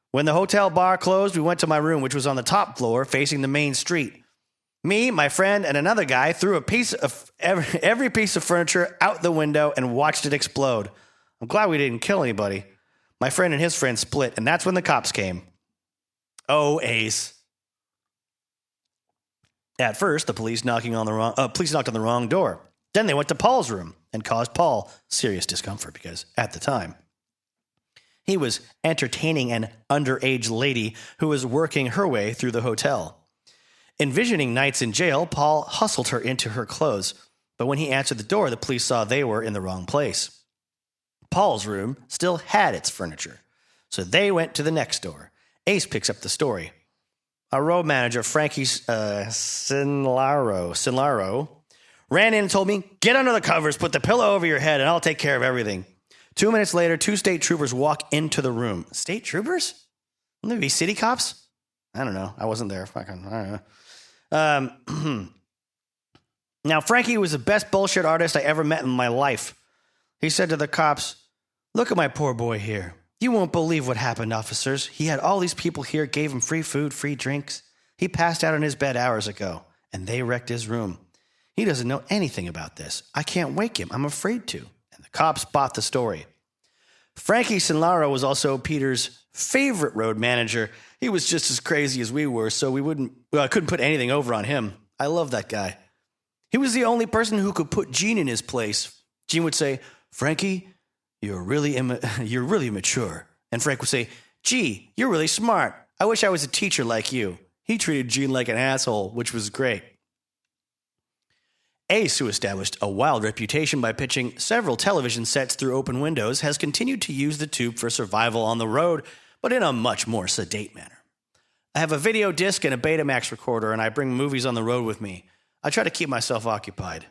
When the hotel bar closed, we went to my room, which was on the top floor, facing the main street. Me, my friend, and another guy threw a piece of every piece of furniture out the window and watched it explode. I'm glad we didn't kill anybody. My friend and his friend split, and that's when the cops came. Oh, Ace. At first, the police knocked on the wrong door. Then they went to Paul's room and caused Paul serious discomfort because, at the time, he was entertaining an underage lady who was working her way through the hotel. Envisioning nights in jail, Paul hustled her into her clothes, but when he answered the door, the police saw they were in the wrong place. Paul's room still had its furniture, so they went to the next door. Ace picks up the story. Our road manager, Frankie Sinlaro, ran in and told me, get under the covers, put the pillow over your head, and I'll take care of everything. 2 minutes later, 2 state troopers walk into the room. State troopers? Wouldn't they be city cops? I don't know. I wasn't there. Fucking, I don't know. Now, Frankie was the best bullshit artist I ever met in my life. He said to the cops, "Look at my poor boy here. You won't believe what happened, officers. He had all these people here, gave him free food, free drinks. He passed out on his bed hours ago, and they wrecked his room. He doesn't know anything about this. I can't wake him. I'm afraid to." And the cops bought the story. Frankie Sinlara was also Peter's favorite road manager. He was just as crazy as we were, so I couldn't put anything over on him. I love that guy. He was the only person who could put Gene in his place. Gene would say, "Frankie, you're really mature." And Frank would say, "Gee, you're really smart. I wish I was a teacher like you." He treated Gene like an asshole, which was great. Ace, who established a wild reputation by pitching several television sets through open windows, has continued to use the tube for survival on the road, but in a much more sedate manner. I have a video disc and a Betamax recorder, and I bring movies on the road with me. I try to keep myself occupied.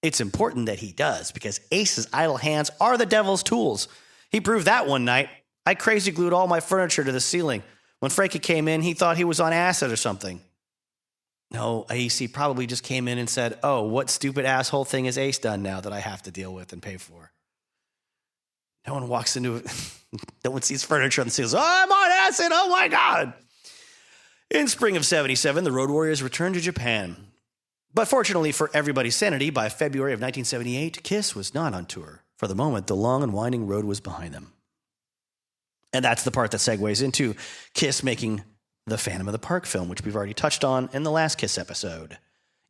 It's important that he does, because Ace's idle hands are the devil's tools. He proved that one night. I crazy glued all my furniture to the ceiling. When Frankie came in, he thought he was on acid or something. No, Ace probably just came in and said, "Oh, what stupid asshole thing has Ace done now that I have to deal with and pay for?" No one walks into it. No one sees furniture on the ceiling. "Oh, I'm on acid. Oh, my God." In spring of 77, the Road Warriors returned to Japan. But fortunately for everybody's sanity, by February of 1978, Kiss was not on tour. For the moment, the long and winding road was behind them. And that's the part that segues into Kiss making the Phantom of the Park film, which we've already touched on in the last Kiss episode.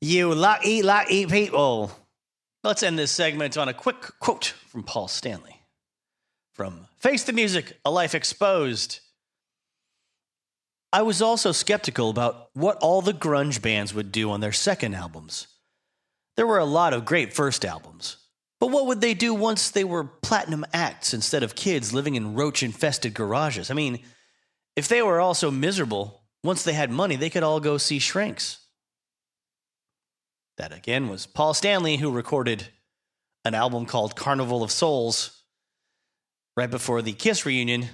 You lucky, lucky people. Let's end this segment on a quick quote from Paul Stanley. From Face the Music, A Life Exposed. "I was also skeptical about what all the grunge bands would do on their second albums. There were a lot of great first albums. But what would they do once they were platinum acts instead of kids living in roach-infested garages? I mean, if they were all so miserable, once they had money, they could all go see shrinks." That again was Paul Stanley, who recorded an album called Carnival of Souls right before the Kiss reunion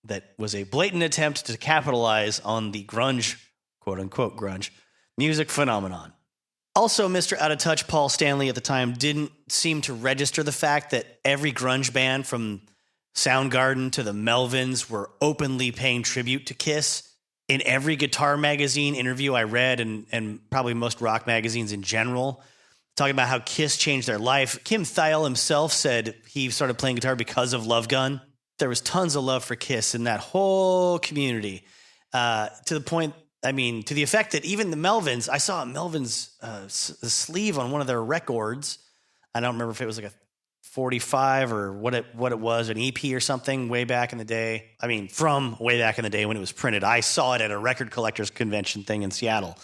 that was a blatant attempt to capitalize on the grunge, quote-unquote grunge, music phenomenon. Also, Mr. Out of Touch Paul Stanley at the time didn't seem to register the fact that every grunge band from Soundgarden to the Melvins were openly paying tribute to Kiss. In every guitar magazine interview I read, and probably most rock magazines in general, talking about how Kiss changed their life. Kim Thayil himself said he started playing guitar because of Love Gun. There was tons of love for Kiss in that whole community, to the point, I mean, to the effect that even the Melvins, I saw a Melvins sleeve on one of their records. I don't remember if it was like a 45 or what it was, an EP or something way back in the day. I mean, from way back in the day when it was printed. I saw it at a record collectors convention thing in Seattle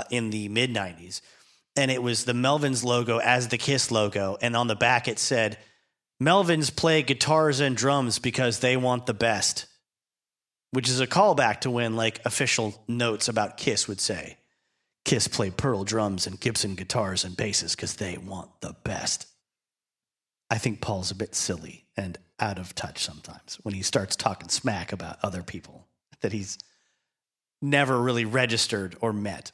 in the mid-90s. And it was the Melvins logo as the Kiss logo. And on the back it said, "Melvins play guitars and drums because they want the best," which is a callback to when like official notes about Kiss would say, "Kiss play Pearl drums and Gibson guitars and basses because they want the best." I think Paul's a bit silly and out of touch sometimes when he starts talking smack about other people that he's never really registered or met.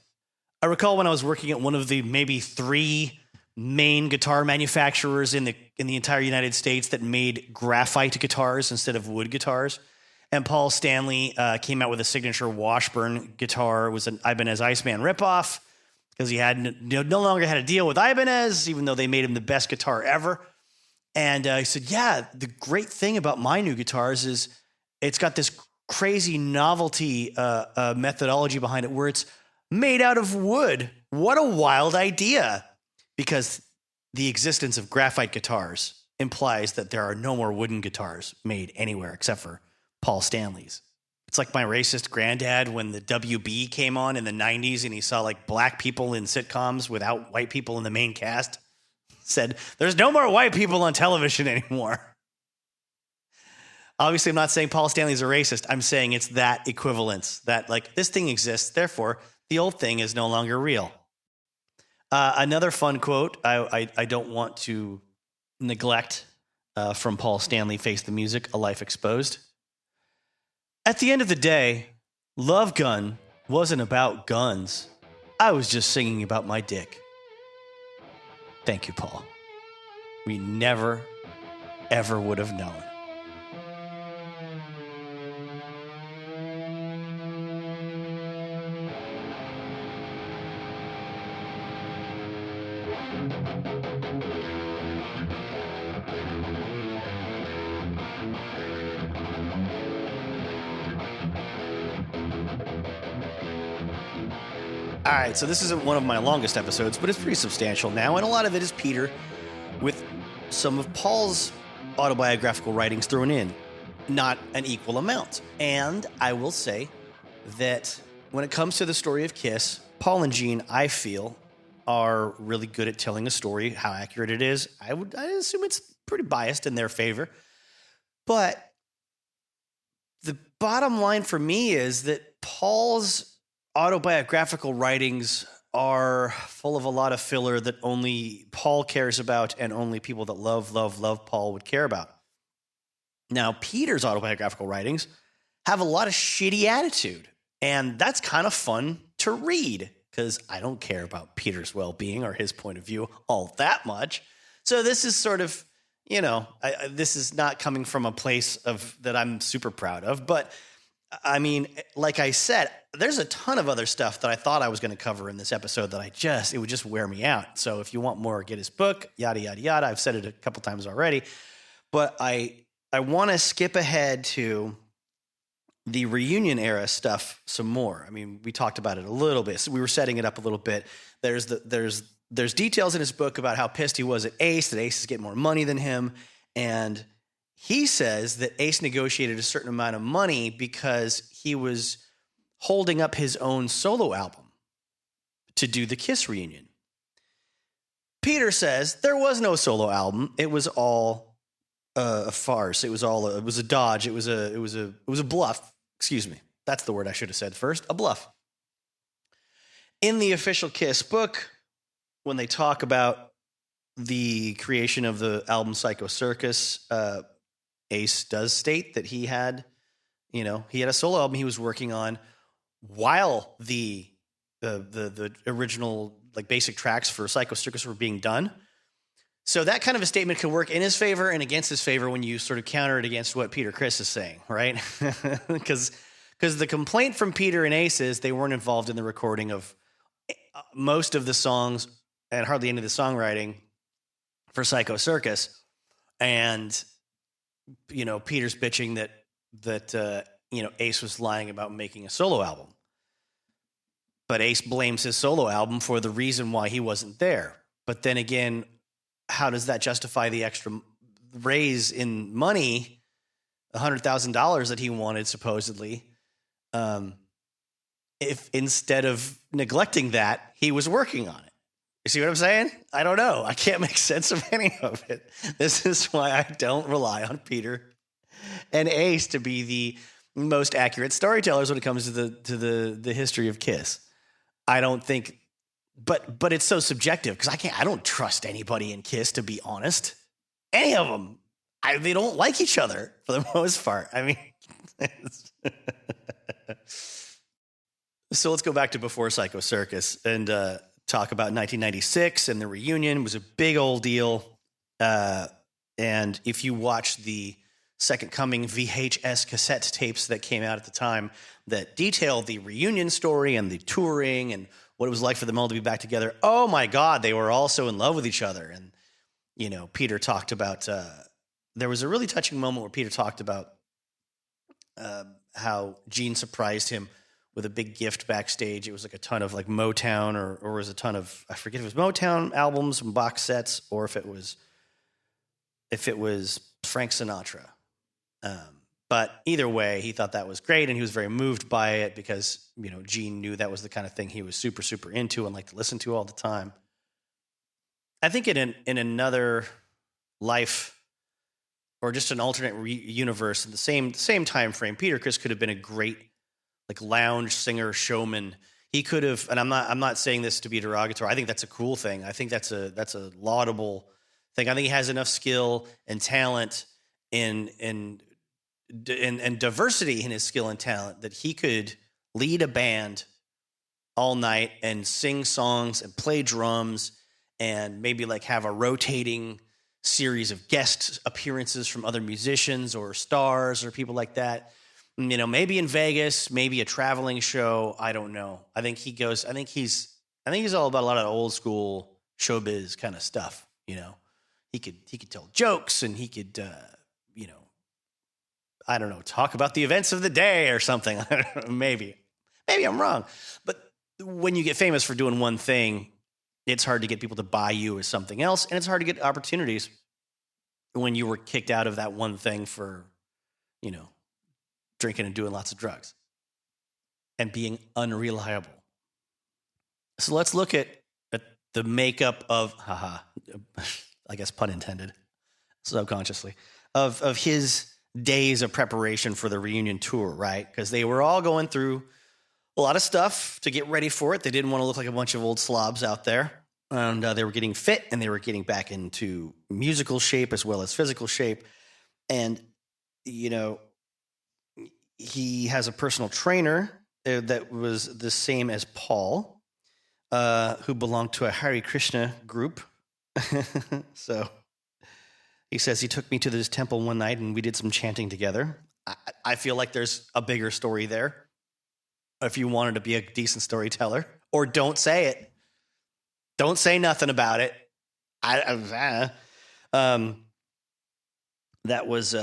I recall when I was working at one of the maybe 3 main guitar manufacturers in the entire United States that made graphite guitars instead of wood guitars. And Paul Stanley came out with a signature Washburn guitar. It was an Ibanez Iceman ripoff because he had no longer had a deal with Ibanez, even though they made him the best guitar ever. And he said, "Yeah, the great thing about my new guitars is it's got this crazy novelty methodology behind it where it's made out of wood. What a wild idea." Because the existence of graphite guitars implies that there are no more wooden guitars made anywhere except for Paul Stanley's. It's like my racist granddad when the WB came on in the 90s and he saw like black people in sitcoms without white people in the main cast. Said, "There's no more white people on television anymore." Obviously, I'm not saying Paul Stanley's a racist. I'm saying it's that equivalence, that like this thing exists, therefore the old thing is no longer real. Another fun quote I don't want to neglect from Paul Stanley, Face the Music, A Life Exposed. "At the end of the day, Love Gun wasn't about guns. I was just singing about my dick. Thank you, Paul. We never, ever would have known. All right, so this isn't one of my longest episodes, but it's pretty substantial now, and a lot of it is Peter with some of Paul's autobiographical writings thrown in, not an equal amount. And I will say that when it comes to the story of Kiss, Paul and Gene, I feel, are really good at telling a story. How accurate it is, I assume it's pretty biased in their favor. But the bottom line for me is that Paul's autobiographical writings are full of a lot of filler that only Paul cares about and only people that love Paul would care about. Now, Peter's autobiographical writings have a lot of shitty attitude, and that's kind of fun to read because I don't care about Peter's well-being or his point of view all that much. So this is sort of, this is not coming from a place of that I'm super proud of, but I mean, like I said, there's a ton of other stuff that I thought I was going to cover in this episode that it would just wear me out. So if you want more, get his book, yada, yada, yada. I've said it a couple times already, but I want to skip ahead to the reunion era stuff some more. I mean, we talked about it a little bit. So we were setting it up a little bit. There's details in his book about how pissed he was at Ace, that Ace is getting more money than him. And he says that Ace negotiated a certain amount of money because he was holding up his own solo album to do the Kiss reunion. Peter says there was no solo album. It was all a farce. It was a dodge. It was a bluff. Excuse me. That's the word I should have said first. A bluff. In the official Kiss book, when they talk about the creation of the album Psycho Circus, Ace does state that he had a solo album he was working on while the original like basic tracks for Psycho Circus were being done. So that kind of a statement could work in his favor and against his favor when you sort of counter it against what Peter Criss is saying, right? Because the complaint from Peter and Ace is they weren't involved in the recording of most of the songs and hardly any of the songwriting for Psycho Circus. And Peter's bitching that Ace was lying about making a solo album. But Ace blames his solo album for the reason why he wasn't there. But then again, how does that justify the extra raise in money, $100,000 that he wanted supposedly, if instead of neglecting that, he was working on it? You see what I'm saying? I don't know. I can't make sense of any of it. This is why I don't rely on Peter and Ace to be the most accurate storytellers when it comes to the history of Kiss. I don't think, but it's so subjective because I don't trust anybody in Kiss, to be honest. Any of them. They don't like each other for the most part. I mean, so let's go back to before Psycho Circus and talk about 1996 and the reunion. It was a big old deal. And if you watch the Second Coming VHS cassette tapes that came out at the time that detailed the reunion story and the touring and what it was like for them all to be back together, oh my God, they were all so in love with each other. And, Peter talked about, there was a really touching moment where Peter talked about how Gene surprised him with a big gift backstage. It was like a ton of like Motown or was a ton of, I forget if it was Motown albums and box sets or if it was Frank Sinatra. But either way, he thought that was great, and he was very moved by it because, Gene knew that was the kind of thing he was super, super into and liked to listen to all the time. I think in another life or just an alternate universe in the same time frame, Peter Criss could have been a great like lounge singer, showman. He could have, and I'm not saying this to be derogatory. I think that's a cool thing. I think that's a laudable thing. I think he has enough skill and talent and diversity in his skill and talent that he could lead a band all night and sing songs and play drums and maybe like have a rotating series of guest appearances from other musicians or stars or people like that. You know, maybe in Vegas, maybe a traveling show. I don't know. I think he's all about a lot of old school showbiz kind of stuff. You know, he could tell jokes and he could, you know, I don't know, talk about the events of the day or something. Maybe I'm wrong. But when you get famous for doing one thing, it's hard to get people to buy you as something else. And it's hard to get opportunities when you were kicked out of that one thing for, you know, drinking and doing lots of drugs and being unreliable. So let's look at the makeup of, I guess pun intended, subconsciously, of his days of preparation for the reunion tour, right? Because they were all going through a lot of stuff to get ready for it. They didn't want to look like a bunch of old slobs out there. And they were getting fit and they were getting back into musical shape as well as physical shape. And, you know, he has a personal trainer that was the same as Paul, who belonged to a Hare Krishna group. So he says he took me to this temple one night and we did some chanting together. I feel like there's a bigger story there. If you wanted to be a decent storyteller, or don't say it. Don't say nothing about it. That was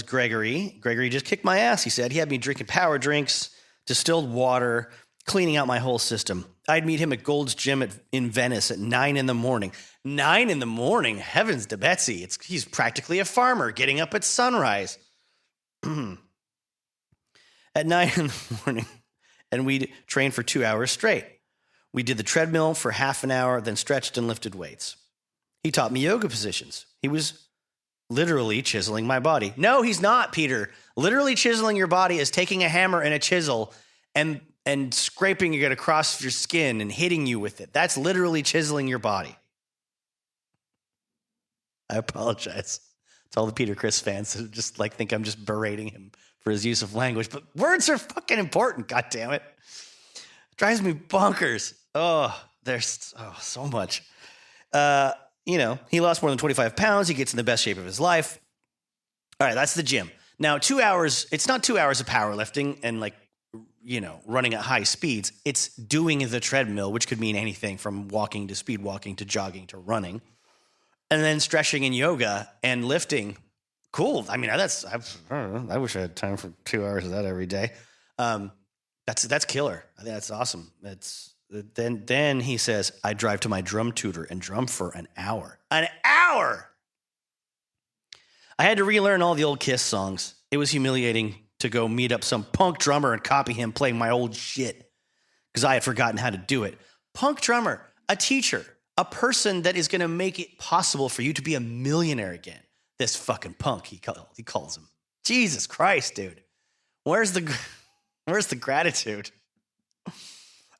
Gregory. Gregory just kicked my ass, he said. He had me drinking power drinks, distilled water, cleaning out my whole system. I'd meet him at Gold's Gym in Venice at 9 in the morning. 9 in the morning? Heavens to Betsy. He's practically a farmer getting up at sunrise. At 9 in the morning. And we'd train for 2 hours straight. We did the treadmill for half an hour, then stretched and lifted weights. He taught me yoga positions. He was literally chiseling my body. No, he's not, Peter. Literally chiseling your body is taking a hammer and a chisel and scraping it across your skin and hitting you with it. That's literally chiseling your body. I apologize to all the Peter Criss fans who just like think I'm just berating him for his use of language, but words are fucking important, goddammit. Drives me bonkers. Oh, there's so much. You know, he lost more than 25 pounds. He gets in the best shape of his life. All right, that's the gym. Now, 2 hours, it's not 2 hours of powerlifting and like, you know, running at high speeds. It's doing the treadmill, which could mean anything from walking to speed walking to jogging to running. And then stretching and yoga and lifting. Cool. I mean, I don't know. I wish I had time for 2 hours of that every day. That's killer. I think that's awesome. Then he says, I drive to my drum tutor and drum for an hour. An hour! I had to relearn all the old Kiss songs. It was humiliating to go meet up some punk drummer and copy him playing my old shit because I had forgotten how to do it. Punk drummer, a teacher, a person that is going to make it possible for you to be a millionaire again. This fucking punk, he calls him. Jesus Christ, dude. Where's the gratitude?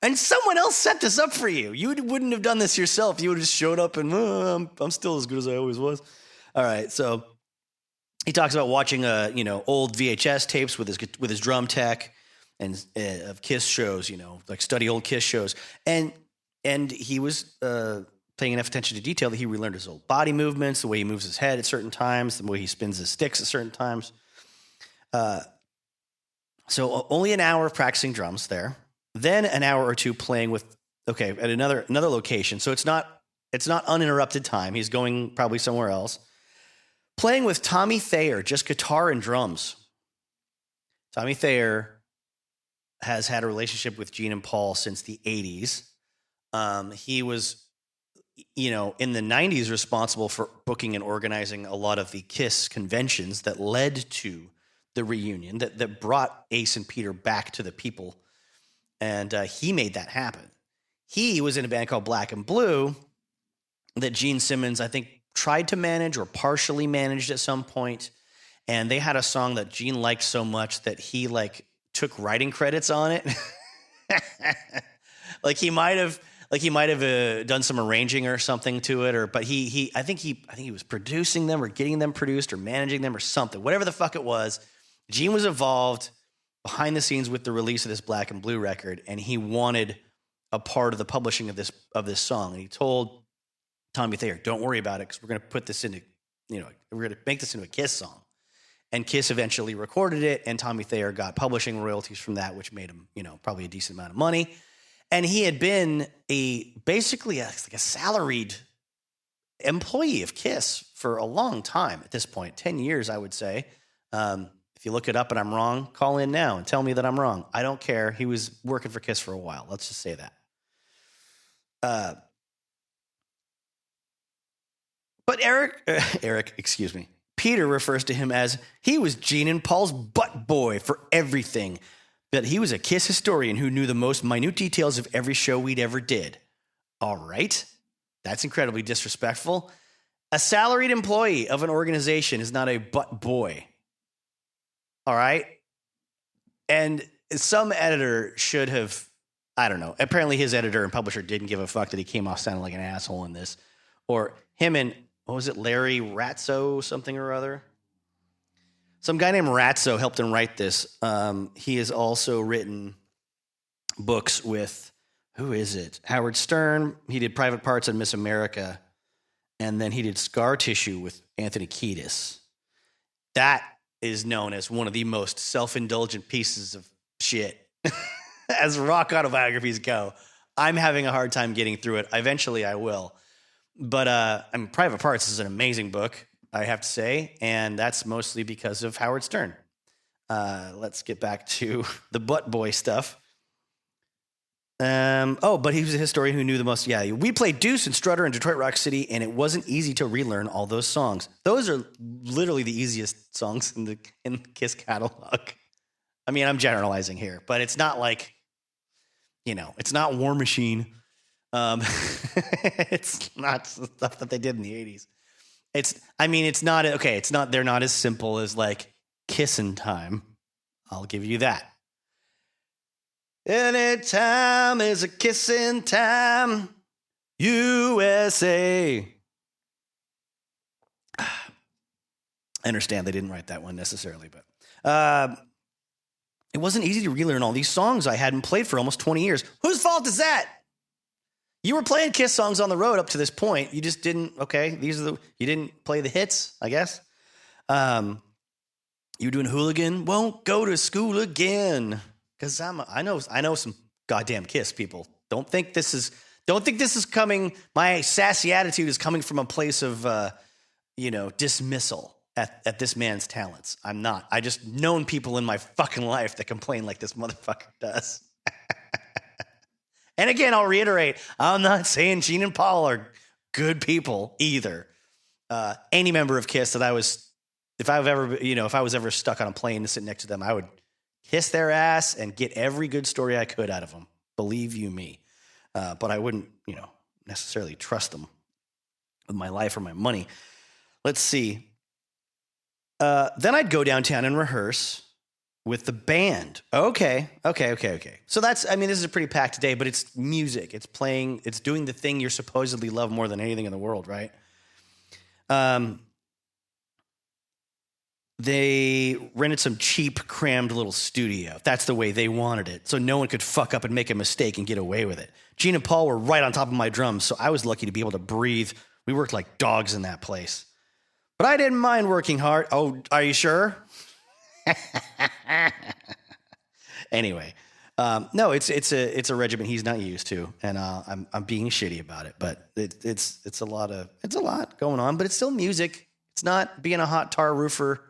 And someone else set this up for you. You wouldn't have done this yourself. You would have just showed up and I'm still as good as I always was. All right, so he talks about watching old VHS tapes with his drum tech and of Kiss shows, you know, like study old Kiss shows, and he was paying enough attention to detail that he relearned his old body movements, the way he moves his head at certain times, the way he spins his sticks at certain times. So only an hour of practicing drums there, then an hour or two playing at another location. So it's not uninterrupted time. He's going probably somewhere else. Playing with Tommy Thayer, just guitar and drums. Tommy Thayer has had a relationship with Gene and Paul since the 80s. He was, you know, in the 90s responsible for booking and organizing a lot of the Kiss conventions that led to the reunion, that brought Ace and Peter back to the people. And he made that happen. He was in a band called Black and Blue that Gene Simmons, I think, tried to manage or partially managed at some point. And they had a song that Gene liked so much that he took writing credits on it. he might have done some arranging or something to it, but I think he was producing them or getting them produced or managing them or something. Whatever the fuck it was, Gene was involved. behind the scenes with the release of this Black and Blue record, and he wanted a part of the publishing of this song. And he told Tommy Thayer, "Don't worry about it, because we're going to put this into, we're going to make this into a Kiss song." And Kiss eventually recorded it, and Tommy Thayer got publishing royalties from that, which made him, probably a decent amount of money. And he had been basically a salaried employee of Kiss for a long time at this point, 10 years, I would say. If you look it up and I'm wrong, call in now and tell me that I'm wrong. I don't care. He was working for Kiss for a while. Let's just say that. But Peter refers to him as he was Gene and Paul's butt boy for everything. But he was a Kiss historian who knew the most minute details of every show we'd ever did. All right. That's incredibly disrespectful. A salaried employee of an organization is not a butt boy. All right. And some editor should have, I don't know. Apparently his editor and publisher didn't give a fuck that he came off sounding like an asshole in this. Or him and, what was it, Larry Ratso, something or other? Some guy named Ratso helped him write this. He has also written books with, who is it? Howard Stern. He did Private Parts on Miss America. And then he did Scar Tissue with Anthony Kiedis. That is known as one of the most self-indulgent pieces of shit as rock autobiographies go. I'm having a hard time getting through it. Eventually I will. But Private Parts is an amazing book, I have to say, and that's mostly because of Howard Stern. Let's get back to the butt boy stuff. But he was a historian who knew the most. Yeah, we played Deuce and Strutter in Detroit Rock City, and it wasn't easy to relearn all those songs. Those are literally the easiest songs in the Kiss catalog. I mean, I'm generalizing here, but it's not like, it's not War Machine. It's not stuff that they did in the 80s. They're not as simple as like Kissin' Time. I'll give you that. Anytime is a kissin' time, USA. I understand they didn't write that one necessarily, but it wasn't easy to relearn all these songs I hadn't played for almost 20 years. Whose fault is that? You were playing Kiss songs on the road up to this point. You just didn't, you didn't play the hits, I guess. You were doing Hooligan, Won't Go to School Again. Because I know some goddamn Kiss people. Don't think this is coming. My sassy attitude is coming from a place of, dismissal at this man's talents. I'm not. I just known people in my fucking life that complain like this motherfucker does. And again, I'll reiterate, I'm not saying Gene and Paul are good people either. Any member of Kiss that if I was ever stuck on a plane to sit next to them, I would kiss their ass and get every good story I could out of them. Believe you me. But I wouldn't, necessarily trust them with my life or my money. Let's see. Then I'd go downtown and rehearse with the band. Okay. So this is a pretty packed day, but it's music. It's playing, it's doing the thing you supposedly love more than anything in the world, right? They rented some cheap, crammed little studio. That's the way they wanted it, so no one could fuck up and make a mistake and get away with it. Gene and Paul were right on top of my drums, so I was lucky to be able to breathe. We worked like dogs in that place. But I didn't mind working hard. Oh, are you sure? Anyway, no, it's a regimen he's not used to, and I'm being shitty about it. But it's a lot going on. But it's still music. It's not being a hot tar roofer,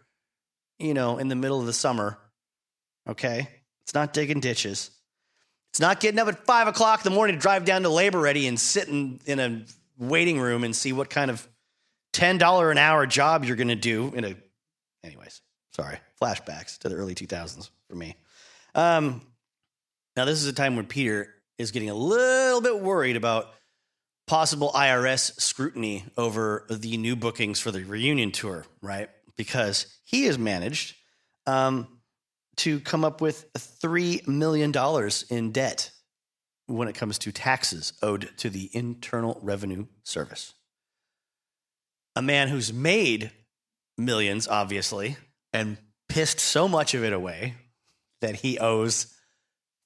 in the middle of the summer. Okay, it's not digging ditches. It's not getting up at 5 o'clock in the morning to drive down to Labor Ready and sit in a waiting room and see what kind of $10 an hour job you're going to do anyways, sorry. Flashbacks to the early 2000s for me. Now, this is a time when Peter is getting a little bit worried about possible IRS scrutiny over the new bookings for the reunion tour, right? Because he has managed to come up with $3 million in debt when it comes to taxes owed to the Internal Revenue Service. A man who's made millions, obviously, and pissed so much of it away that he owes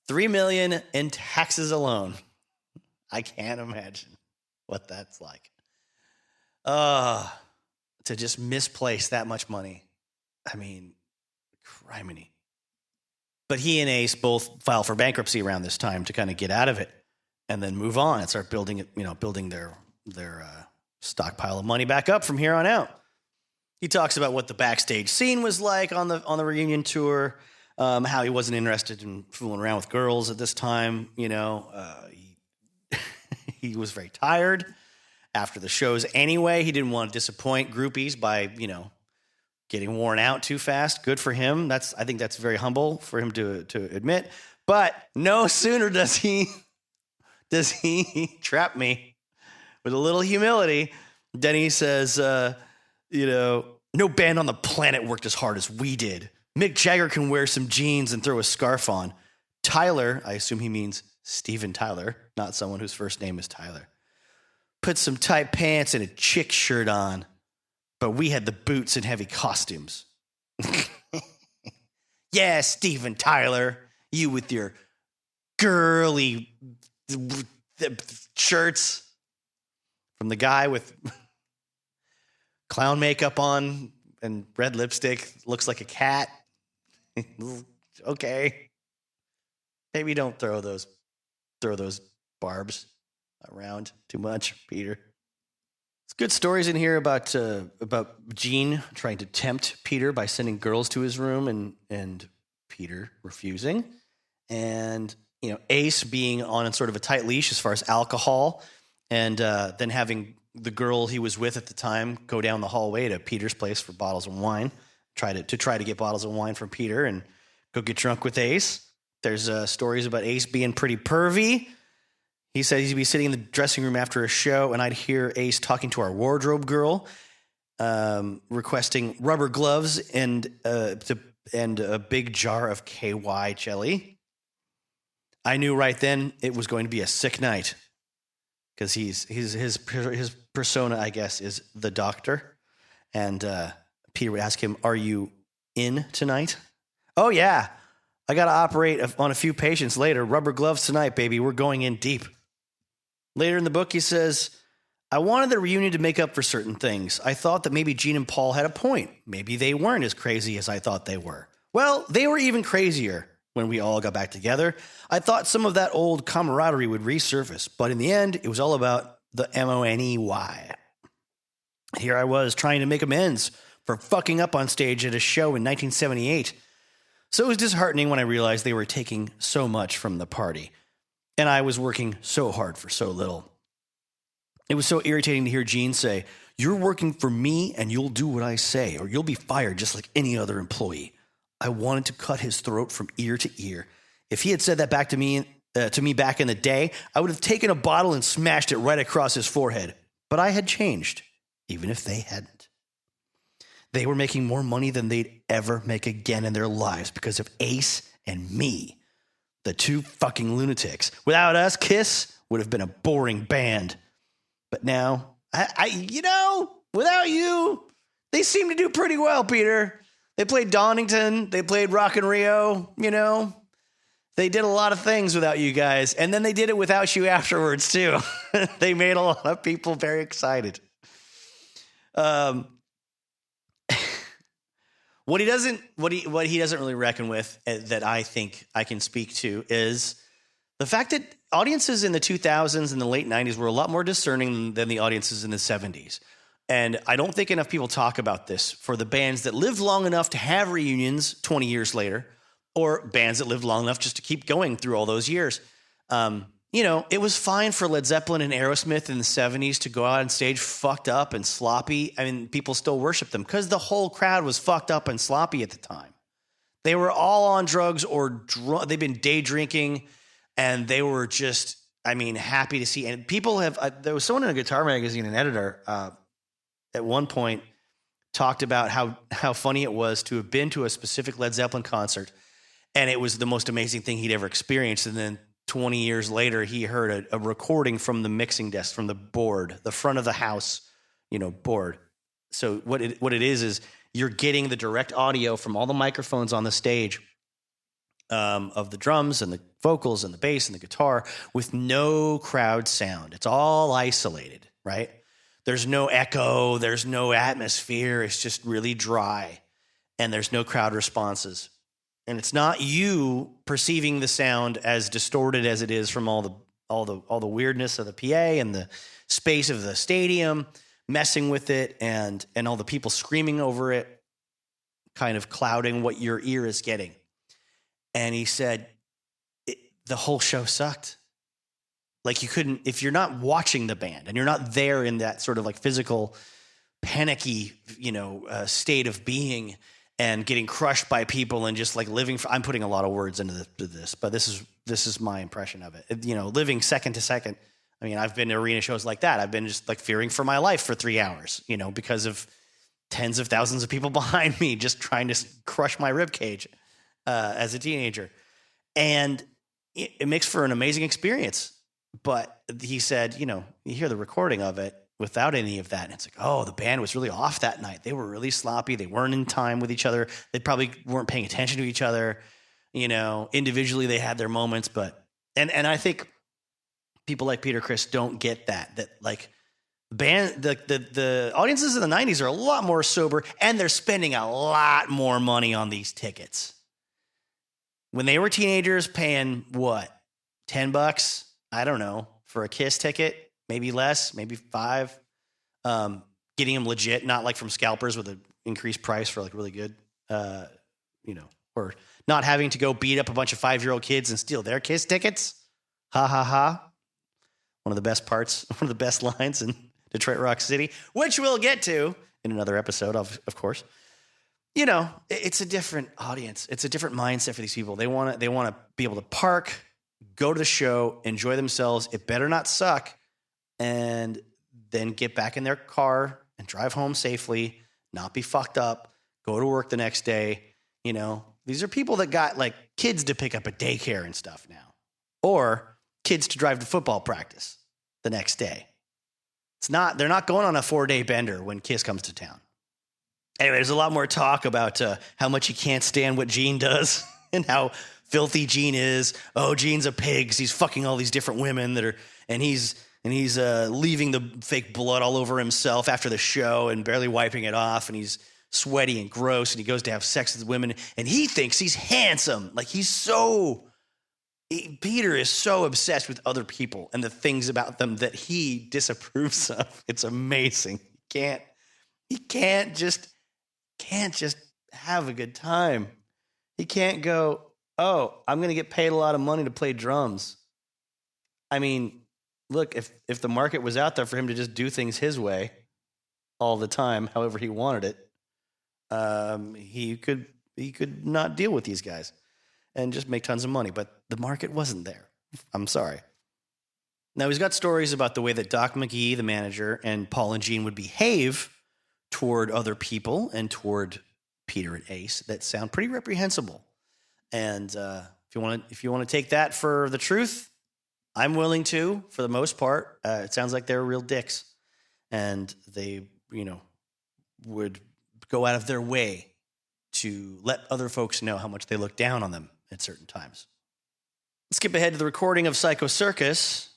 $3 million in taxes alone. I can't imagine what that's like. To just misplace that much money. I mean, criminy. But he and Ace both file for bankruptcy around this time to kind of get out of it and then move on and start building their stockpile of money back up from here on out. He talks about what the backstage scene was like on the reunion tour, how he wasn't interested in fooling around with girls at this time. He was very tired after the shows anyway. He didn't want to disappoint groupies by, getting worn out too fast. Good for him. I think that's very humble for him to admit. But no sooner does he trap me with a little humility than he says, no band on the planet worked as hard as we did. Mick Jagger can wear some jeans and throw a scarf on. Tyler, I assume he means Steven Tyler, not someone whose first name is Tyler, put some tight pants and a chick shirt on. But we had the boots and heavy costumes. Yeah, Steven Tyler, you with your girly shirts from the guy with clown makeup on and red lipstick, looks like a cat. Okay. Maybe don't throw those barbs around too much, Peter. It's good stories in here about Gene trying to tempt Peter by sending girls to his room and Peter refusing. And, Ace being on sort of a tight leash as far as alcohol and then having the girl he was with at the time go down the hallway to Peter's place for bottles of wine, try to get bottles of wine from Peter and go get drunk with Ace. There's stories about Ace being pretty pervy. He said he'd be sitting in the dressing room after a show, and I'd hear Ace talking to our wardrobe girl, requesting rubber gloves and a big jar of KY jelly. I knew right then it was going to be a sick night because his persona, I guess, is the doctor. And Peter would ask him, "Are you in tonight?" "Oh yeah, I got to operate on a few patients later. Rubber gloves tonight, baby. We're going in deep." Later in the book, he says, "I wanted the reunion to make up for certain things. I thought that maybe Gene and Paul had a point. Maybe they weren't as crazy as I thought they were. Well, they were even crazier when we all got back together. I thought some of that old camaraderie would resurface, but in the end, it was all about the money. Here I was trying to make amends for fucking up on stage at a show in 1978. So it was disheartening when I realized they were taking so much from the party. And I was working so hard for so little. It was so irritating to hear Gene say, 'You're working for me and you'll do what I say, or you'll be fired just like any other employee.' I wanted to cut his throat from ear to ear. If he had said that back to me back in the day, I would have taken a bottle and smashed it right across his forehead. But I had changed, even if they hadn't. They were making more money than they'd ever make again in their lives because of Ace and me. The two fucking lunatics. Without us, Kiss would have been a boring band. But now, without you, they seem to do pretty well, Peter. They played Donington. They played Rock in Rio, They did a lot of things without you guys. And then they did it without you afterwards, too. They made a lot of people very excited. What he doesn't really reckon with that I think I can speak to is the fact that audiences in the 2000s and the late 90s were a lot more discerning than the audiences in the 70s. And I don't think enough people talk about this for the bands that lived long enough to have reunions 20 years later, or bands that lived long enough just to keep going through all those years. It was fine for Led Zeppelin and Aerosmith in the 70s to go out on stage fucked up and sloppy. I mean, people still worship them because the whole crowd was fucked up and sloppy at the time. They were all on drugs or they've been day drinking, and they were just, happy to see. And people there was someone in a guitar magazine, an editor, at one point talked about how funny it was to have been to a specific Led Zeppelin concert, and it was the most amazing thing he'd ever experienced. And then 20 years later, he heard a recording from the mixing desk, from the board, the front of the house, board. So what it is you're getting the direct audio from all the microphones on the stage, of the drums and the vocals and the bass and the guitar with no crowd sound. It's all isolated, right? There's no echo. There's no atmosphere. It's just really dry, and there's no crowd responses. And it's not you perceiving the sound as distorted as it is from all the weirdness of the PA and the space of the stadium messing with it, and all the people screaming over it, kind of clouding what your ear is getting. And he said the whole show sucked. Like, you couldn't, if you're not watching the band and you're not there in that sort of like physical, panicky, state of being and getting crushed by people and just like living I'm putting a lot of words into this, but this is my impression of it. Living second to second. I mean, I've been to arena shows like that. I've been just like fearing for my life for 3 hours, because of tens of thousands of people behind me just trying to crush my rib cage as a teenager. And it makes for an amazing experience. But he said, you hear the recording of it without any of that. And it's like, oh, the band was really off that night. They were really sloppy. They weren't in time with each other. They probably weren't paying attention to each other. Individually they had their moments, but, and I think people like Peter Criss don't get that like the audiences in the 90s are a lot more sober, and they're spending a lot more money on these tickets. When they were teenagers paying what, $10? I don't know, for a Kiss ticket, maybe less, maybe $5. Getting them legit, not like from scalpers with an increased price for like really good, or not having to go beat up a bunch of 5-year-old kids and steal their Kiss tickets. Ha ha ha. One of the best parts, one of the best lines in Detroit Rock City, which we'll get to in another episode, of course. It's a different audience. It's a different mindset for these people. They want to be able to park, go to the show, enjoy themselves. It better not suck, and then get back in their car and drive home safely, not be fucked up, go to work the next day. These are people that got like kids to pick up at daycare and stuff now, or kids to drive to football practice the next day. They're not going on a 4-day bender when Kiss comes to town. Anyway, there's a lot more talk about how much he can't stand what Gene does and how filthy Gene is. Oh, Gene's a pig. He's fucking all these different women and he's leaving the fake blood all over himself after the show and barely wiping it off. And he's sweaty and gross, and he goes to have sex with women, and he thinks he's handsome. Like, Peter is so obsessed with other people and the things about them that he disapproves of. It's amazing. He can't just have a good time. He can't go, oh, I'm going to get paid a lot of money to play drums. I mean, look, if the market was out there for him to just do things his way all the time, however he wanted it, he could not deal with these guys and just make tons of money. But the market wasn't there. I'm sorry. Now, he's got stories about the way that Doc McGee, the manager, and Paul and Gene would behave toward other people and toward Peter and Ace that sound pretty reprehensible. And if you want to take that for the truth, I'm willing to, for the most part. It sounds like they're real dicks, and they, would go out of their way to let other folks know how much they look down on them at certain times. Let's skip ahead to the recording of Psycho Circus.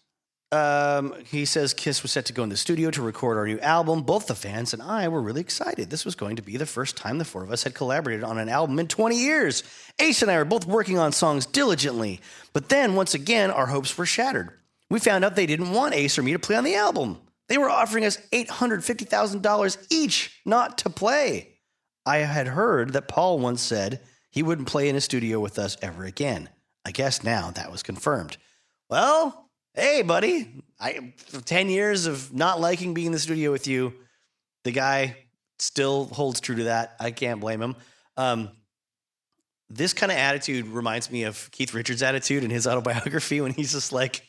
He says Kiss was set to go in the studio to record our new album. Both the fans and I were really excited. This was going to be the first time the four of us had collaborated on an album in 20 years. Ace and I were both working on songs diligently. But then, once again, our hopes were shattered. We found out they didn't want Ace or me to play on the album. They were offering us $850,000 each not to play. I had heard that Paul once said he wouldn't play in a studio with us ever again. I guess now that was confirmed. Well, hey, buddy, 10 years of not liking being in the studio with you, the guy still holds true to that. I can't blame him. This kind of attitude reminds me of Keith Richards' attitude in his autobiography when he's just like,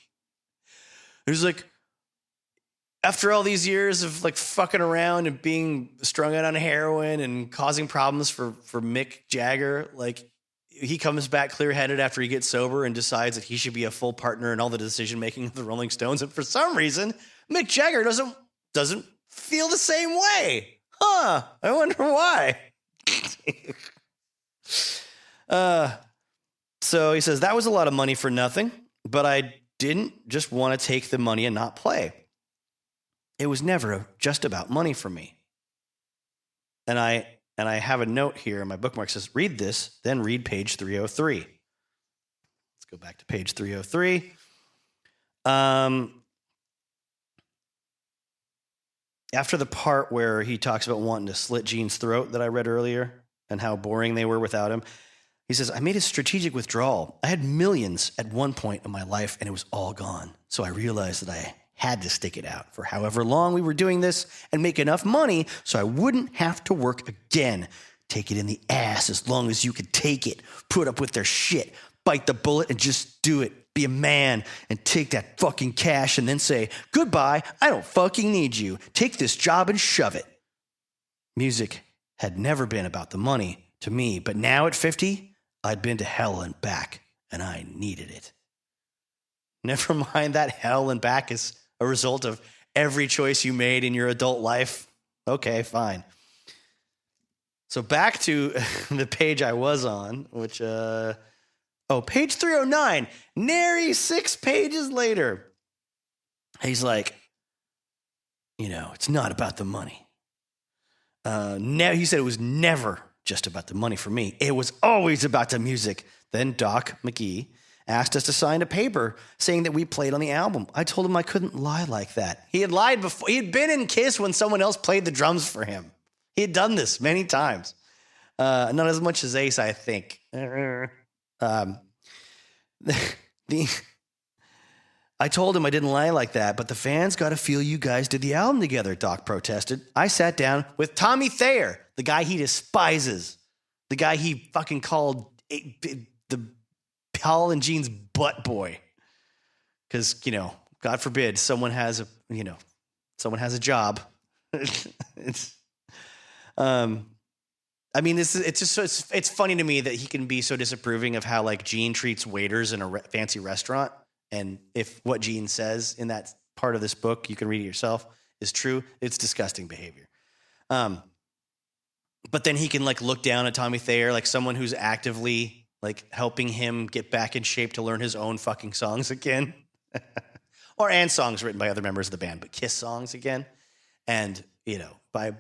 after all these years of like fucking around and being strung out on heroin and causing problems for Mick Jagger, like he comes back clear-headed after he gets sober and decides that he should be a full partner in all the decision-making of the Rolling Stones. And for some reason, Mick Jagger doesn't feel the same way. Huh. I wonder why. So he says, that was a lot of money for nothing, but I didn't just want to take the money and not play. It was never just about money for me. And I have a note here in my bookmark that says, read this, then read page 303. Let's go back to page 303. After the part where he talks about wanting to slit Gene's throat that I read earlier and how boring they were without him, he says, I made a strategic withdrawal. I had millions at one point in my life, and it was all gone. So I realized that I had to stick it out for however long we were doing this and make enough money so I wouldn't have to work again. Take it in the ass as long as you could take it. Put up with their shit. Bite the bullet and just do it. Be a man and take that fucking cash and then say, goodbye, I don't fucking need you. Take this job and shove it. Music had never been about the money to me, but now at 50, I'd been to hell and back, and I needed it. Never mind that hell and back is a result of every choice you made in your adult life. Okay, fine. So back to the page I was on, which, page 309, nary 6 pages later. He's like, it's not about the money. He said it was never just about the money for me. It was always about the music. Then Doc McGee asked us to sign a paper saying that we played on the album. I told him I couldn't lie like that. He had lied before. He had been in Kiss when someone else played the drums for him. He had done this many times. Not as much as Ace, I think. I told him I didn't lie like that, but the fans got to feel you guys did the album together, Doc protested. I sat down with Tommy Thayer, the guy he despises, the guy he fucking called the Paul and Gene's butt boy. Because, God forbid, someone has a job. It's funny to me that he can be so disapproving of how like Gene treats waiters in a fancy restaurant. And if what Gene says in that part of this book, you can read it yourself, is true, it's disgusting behavior. But then he can like look down at Tommy Thayer like someone who's actively like helping him get back in shape to learn his own fucking songs again. and songs written by other members of the band, but Kiss songs again. And, by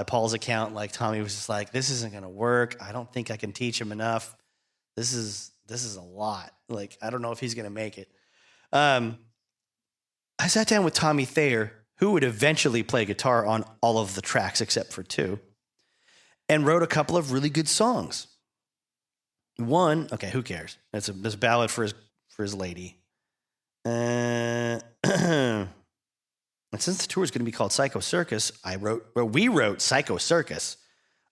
Paul's account, like Tommy was just like, this isn't going to work. I don't think I can teach him enough. This is a lot. Like, I don't know if he's going to make it. I sat down with Tommy Thayer, who would eventually play guitar on all of the tracks except for 2, and wrote a couple of really good songs. One, okay, who cares? It's a ballad for his lady. And since the tour is going to be called Psycho Circus, we wrote Psycho Circus,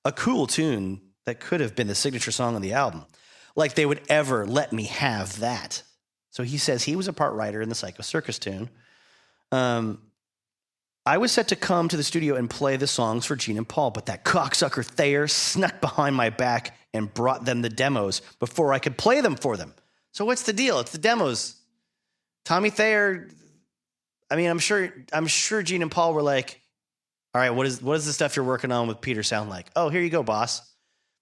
a cool tune that could have been the signature song on the album. Like they would ever let me have that. So he says he was a part writer in the Psycho Circus tune. I was set to come to the studio and play the songs for Gene and Paul, but that cocksucker Thayer snuck behind my back and brought them the demos before I could play them for them. So what's the deal? It's the demos. Tommy Thayer, I'm sure Gene and Paul were like, all right, what is the stuff you're working on with Peter sound like? Oh, here you go, boss.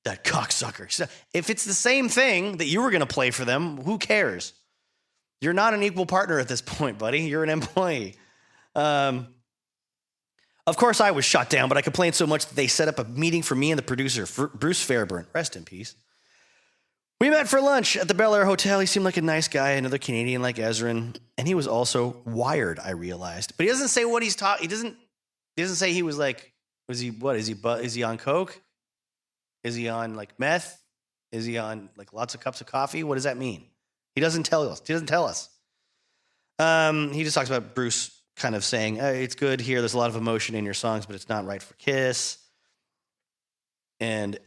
That cocksucker. So if it's the same thing that you were going to play for them, who cares? You're not an equal partner at this point, buddy. You're an employee. Of course, I was shot down, but I complained so much that they set up a meeting for me and the producer, Bruce Fairburn. Rest in peace. We met for lunch at the Bel Air Hotel. He seemed like a nice guy, another Canadian like Ezrin, and he was also wired, I realized. But he doesn't say what he's talking. He doesn't say he was like, is he on coke? Is he on like meth? Is he on like lots of cups of coffee? What does that mean? He doesn't tell us. He just talks about Bruce kind of saying, hey, it's good here. There's a lot of emotion in your songs, but it's not right for Kiss. And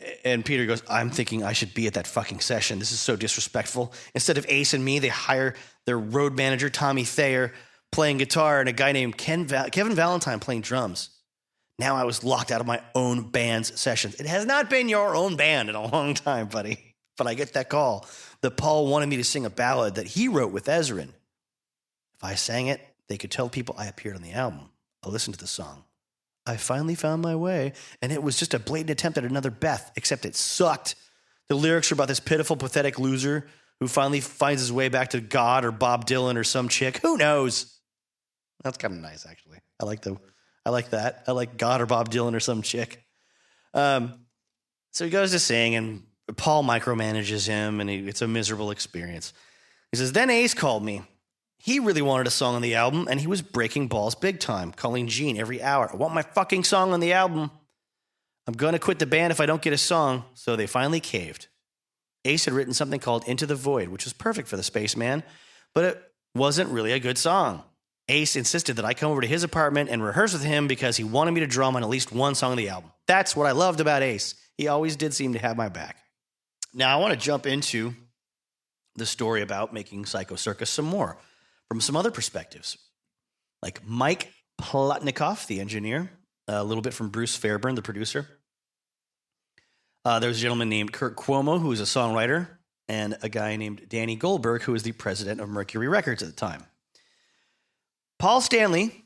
Peter goes, I'm thinking I should be at that fucking session. This is so disrespectful. Instead of Ace and me, they hire their road manager, Tommy Thayer, playing guitar, and a guy named Kevin Valentine playing drums. Now I was locked out of my own band's sessions. It has not been your own band in a long time, buddy. But I get that call that Paul wanted me to sing a ballad that he wrote with Ezrin. If I sang it, they could tell people I appeared on the album. I'll listen to the song. I finally found my way, and it was just a blatant attempt at another Beth, except it sucked. The lyrics are about this pitiful, pathetic loser who finally finds his way back to God or Bob Dylan or some chick. Who knows? That's kind of nice, actually. I like that. I like God or Bob Dylan or some chick. So he goes to sing, and Paul micromanages him, and it's a miserable experience. He says, then Ace called me. He really wanted a song on the album, and he was breaking balls big time, calling Gene every hour. I want my fucking song on the album. I'm going to quit the band if I don't get a song. So they finally caved. Ace had written something called Into the Void, which was perfect for the Spaceman, but it wasn't really a good song. Ace insisted that I come over to his apartment and rehearse with him because he wanted me to drum on at least one song on the album. That's what I loved about Ace. He always did seem to have my back. Now, I want to jump into the story about making Psycho Circus some more from some other perspectives, like Mike Plotnikoff, the engineer, a little bit from Bruce Fairbairn, the producer. There was a gentleman named Kurt Cuomo, who was a songwriter, and a guy named Danny Goldberg, who was the president of Mercury Records at the time. Paul Stanley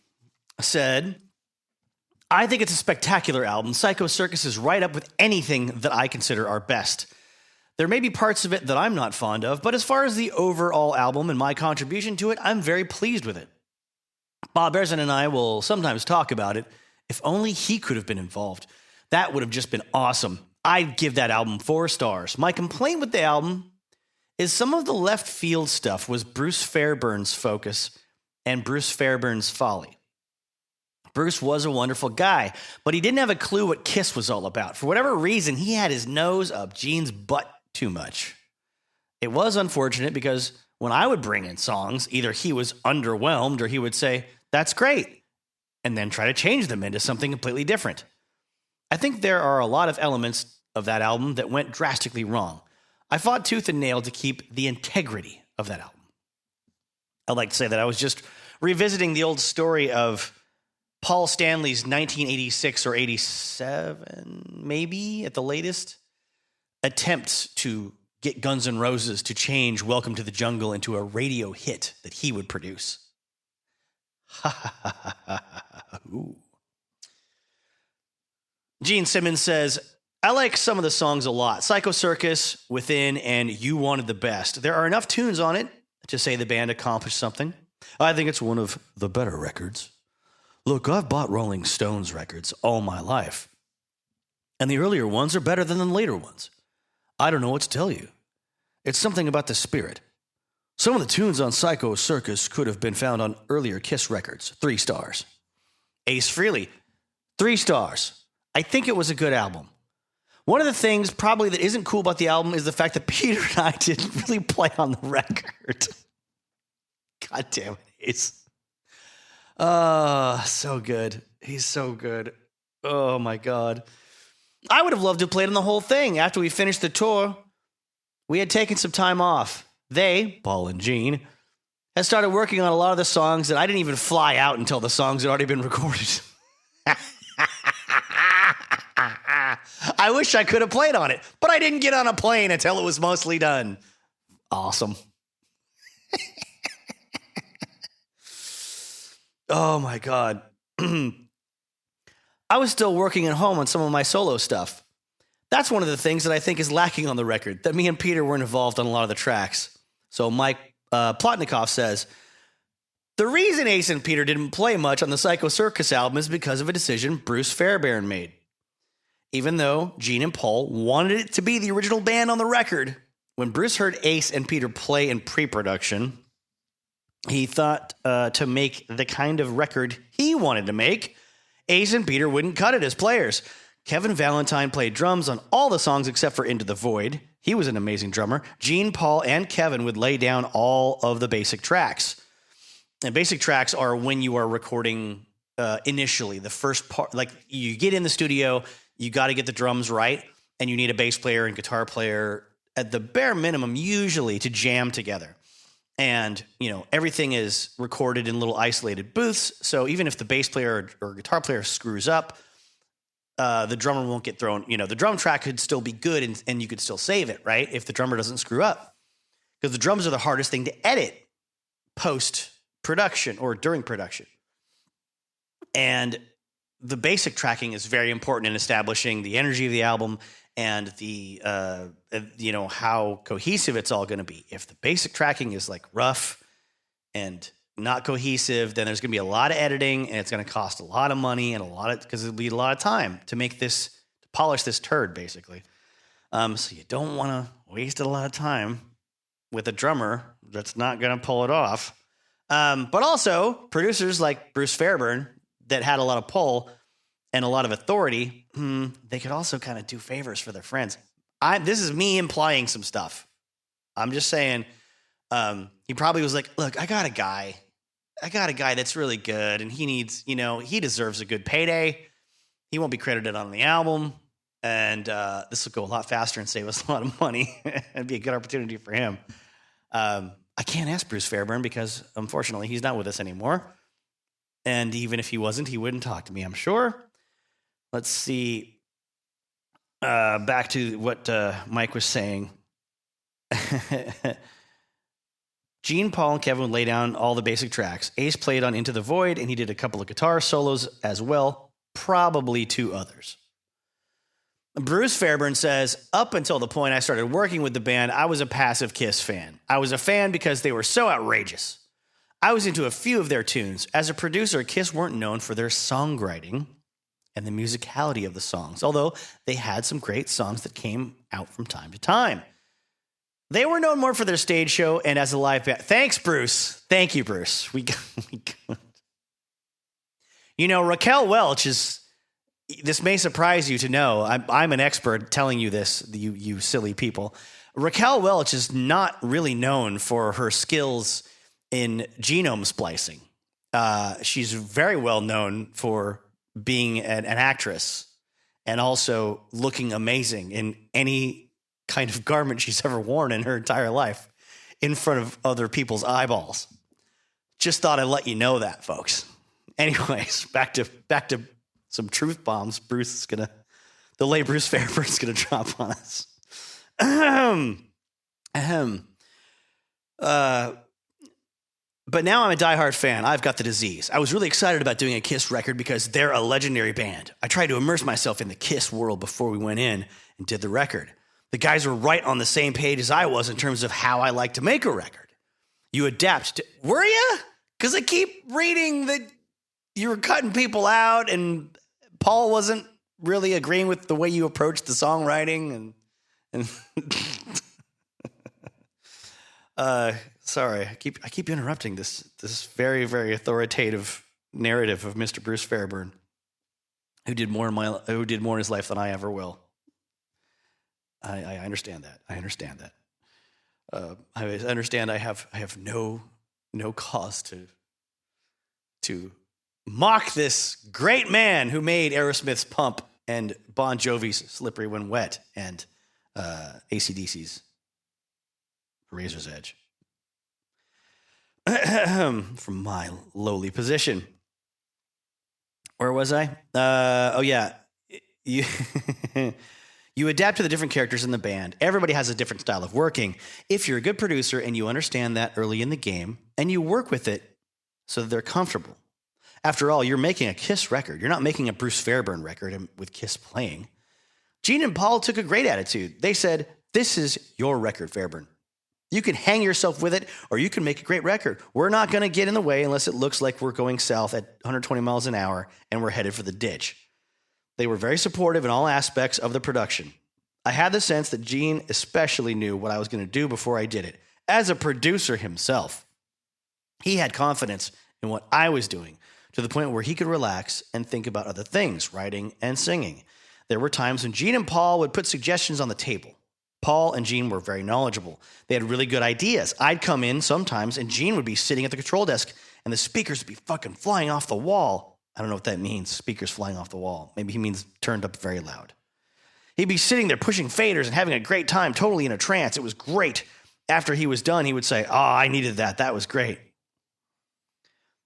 said, I think it's a spectacular album. Psycho Circus is right up with anything that I consider our best. There may be parts of it that I'm not fond of, but as far as the overall album and my contribution to it, I'm very pleased with it. Bob Berzin and I will sometimes talk about it. If only he could have been involved. That would have just been awesome. I'd give that album 4 stars. My complaint with the album is some of the left field stuff was Bruce Fairbairn's focus and Bruce Fairbairn's folly. Bruce was a wonderful guy, but he didn't have a clue what Kiss was all about. For whatever reason, he had his nose up Gene's butt too much. It was unfortunate because when I would bring in songs, either he was underwhelmed or he would say, that's great, and then try to change them into something completely different. I think there are a lot of elements of that album that went drastically wrong. I fought tooth and nail to keep the integrity of that album. I'd like to say that I was just revisiting the old story of Paul Stanley's 1986 or 87, maybe at the latest, attempts to get Guns N' Roses to change Welcome to the Jungle into a radio hit that he would produce. Ooh. Gene Simmons says, I like some of the songs a lot. Psycho Circus, Within, and You Wanted the Best. There are enough tunes on it to say the band accomplished something. I think it's one of the better records. Look, I've bought Rolling Stones records all my life, and the earlier ones are better than the later ones. I don't know what to tell you. It's something about the spirit. Some of the tunes on Psycho Circus could have been found on earlier Kiss records. 3 stars. Ace Frehley, 3 stars. I think it was a good album. One of the things probably that isn't cool about the album is the fact that Peter and I didn't really play on the record. God damn it, Ace. So good. He's so good. Oh, my God. I would have loved to have played on the whole thing. After we finished the tour, we had taken some time off. They, Paul and Gene, had started working on a lot of the songs, and I didn't even fly out until the songs had already been recorded. I wish I could have played on it, but I didn't get on a plane until it was mostly done. Awesome. Oh, my God. I was still working at home on some of my solo stuff. That's one of the things that I think is lacking on the record, that me and Peter weren't involved on a lot of the tracks. So Mike Plotnikoff says, the reason Ace and Peter didn't play much on the Psycho Circus album is because of a decision Bruce Fairbairn made. Even though Gene and Paul wanted it to be the original band on the record, when Bruce heard Ace and Peter play in pre-production, he thought to make the kind of record he wanted to make, Ace and Peter wouldn't cut it as players. Kevin Valentine played drums on all the songs except for Into the Void. He was an amazing drummer. Gene, Paul, and Kevin would lay down all of the basic tracks. And basic tracks are when you are recording initially. The first part, like you get in the studio, you got to get the drums right, and you need a bass player and guitar player at the bare minimum, usually, to jam together. And, you know, everything is recorded in little isolated booths. So even if the bass player or guitar player screws up, the drummer won't get thrown. You know, the drum track could still be good and you could still save it, right? If the drummer doesn't screw up. Because the drums are the hardest thing to edit post-production or during production. And the basic tracking is very important in establishing the energy of the album and how cohesive it's all going to be. If the basic tracking is like rough and not cohesive, then there's going to be a lot of editing, and it's going to cost a lot of money and because it'll be a lot of time to make this, to polish this turd, basically. So you don't want to waste a lot of time with a drummer that's not going to pull it off. But also producers like Bruce Fairbairn that had a lot of pull and a lot of authority, they could also kind of do favors for their friends. This is me implying some stuff. I'm just saying, he probably was like, look, I got a guy that's really good, and he needs, he deserves a good payday. He won't be credited on the album, and this will go a lot faster and save us a lot of money. It'd be a good opportunity for him. I can't ask Bruce Fairbairn because, unfortunately, he's not with us anymore. And even if he wasn't, he wouldn't talk to me, I'm sure. Let's see. Back to what Mike was saying. Gene, Paul, and Kevin would lay down all the basic tracks. Ace played on Into the Void, and he did a couple of guitar solos as well, probably 2 others. Bruce Fairbairn says, up until the point I started working with the band, I was a passive Kiss fan. I was a fan because they were so outrageous. I was into a few of their tunes. As a producer, Kiss weren't known for their songwriting and the musicality of the songs, although they had some great songs that came out from time to time. They were known more for their stage show and as a live band. Thanks, Bruce. Thank you, Bruce. Raquel Welch is... This may surprise you to know. I'm an expert telling you this, you silly people. Raquel Welch is not really known for her skills in genome splicing. She's very well known for being an actress and also looking amazing in any kind of garment she's ever worn in her entire life in front of other people's eyeballs. Just thought I'd let you know that, folks. Anyways, back to some truth bombs. The late Bruce Fairbairn's gonna drop on us. But now I'm a diehard fan. I've got the disease. I was really excited about doing a Kiss record because they're a legendary band. I tried to immerse myself in the Kiss world before we went in and did the record. The guys were right on the same page as I was in terms of how I like to make a record. You adapt to... Were you? Because I keep reading that you were cutting people out and Paul wasn't really agreeing with the way you approached the songwriting and sorry, I keep interrupting this very, very authoritative narrative of Mr. Bruce Fairbairn, who did more in his life than I ever will. I understand that. I understand that. I understand I have no cause to mock this great man who made Aerosmith's Pump and Bon Jovi's Slippery When Wet and AC/DC's Razor's Edge. From my lowly position. Where was I? Oh, yeah. You adapt to the different characters in the band. Everybody has a different style of working. If you're a good producer and you understand that early in the game and you work with it so that they're comfortable. After all, you're making a Kiss record. You're not making a Bruce Fairbairn record with Kiss playing. Gene and Paul took a great attitude. They said, this is your record, Fairbairn. You can hang yourself with it, or you can make a great record. We're not going to get in the way unless it looks like we're going south at 120 miles an hour and we're headed for the ditch. They were very supportive in all aspects of the production. I had the sense that Gene especially knew what I was going to do before I did it. As a producer himself, he had confidence in what I was doing to the point where he could relax and think about other things, writing and singing. There were times when Gene and Paul would put suggestions on the table. Paul and Gene were very knowledgeable. They had really good ideas. I'd come in sometimes and Gene would be sitting at the control desk and the speakers would be fucking flying off the wall. I don't know what that means, speakers flying off the wall. Maybe he means turned up very loud. He'd be sitting there pushing faders and having a great time, totally in a trance. It was great. After he was done, he would say, oh, I needed that. That was great.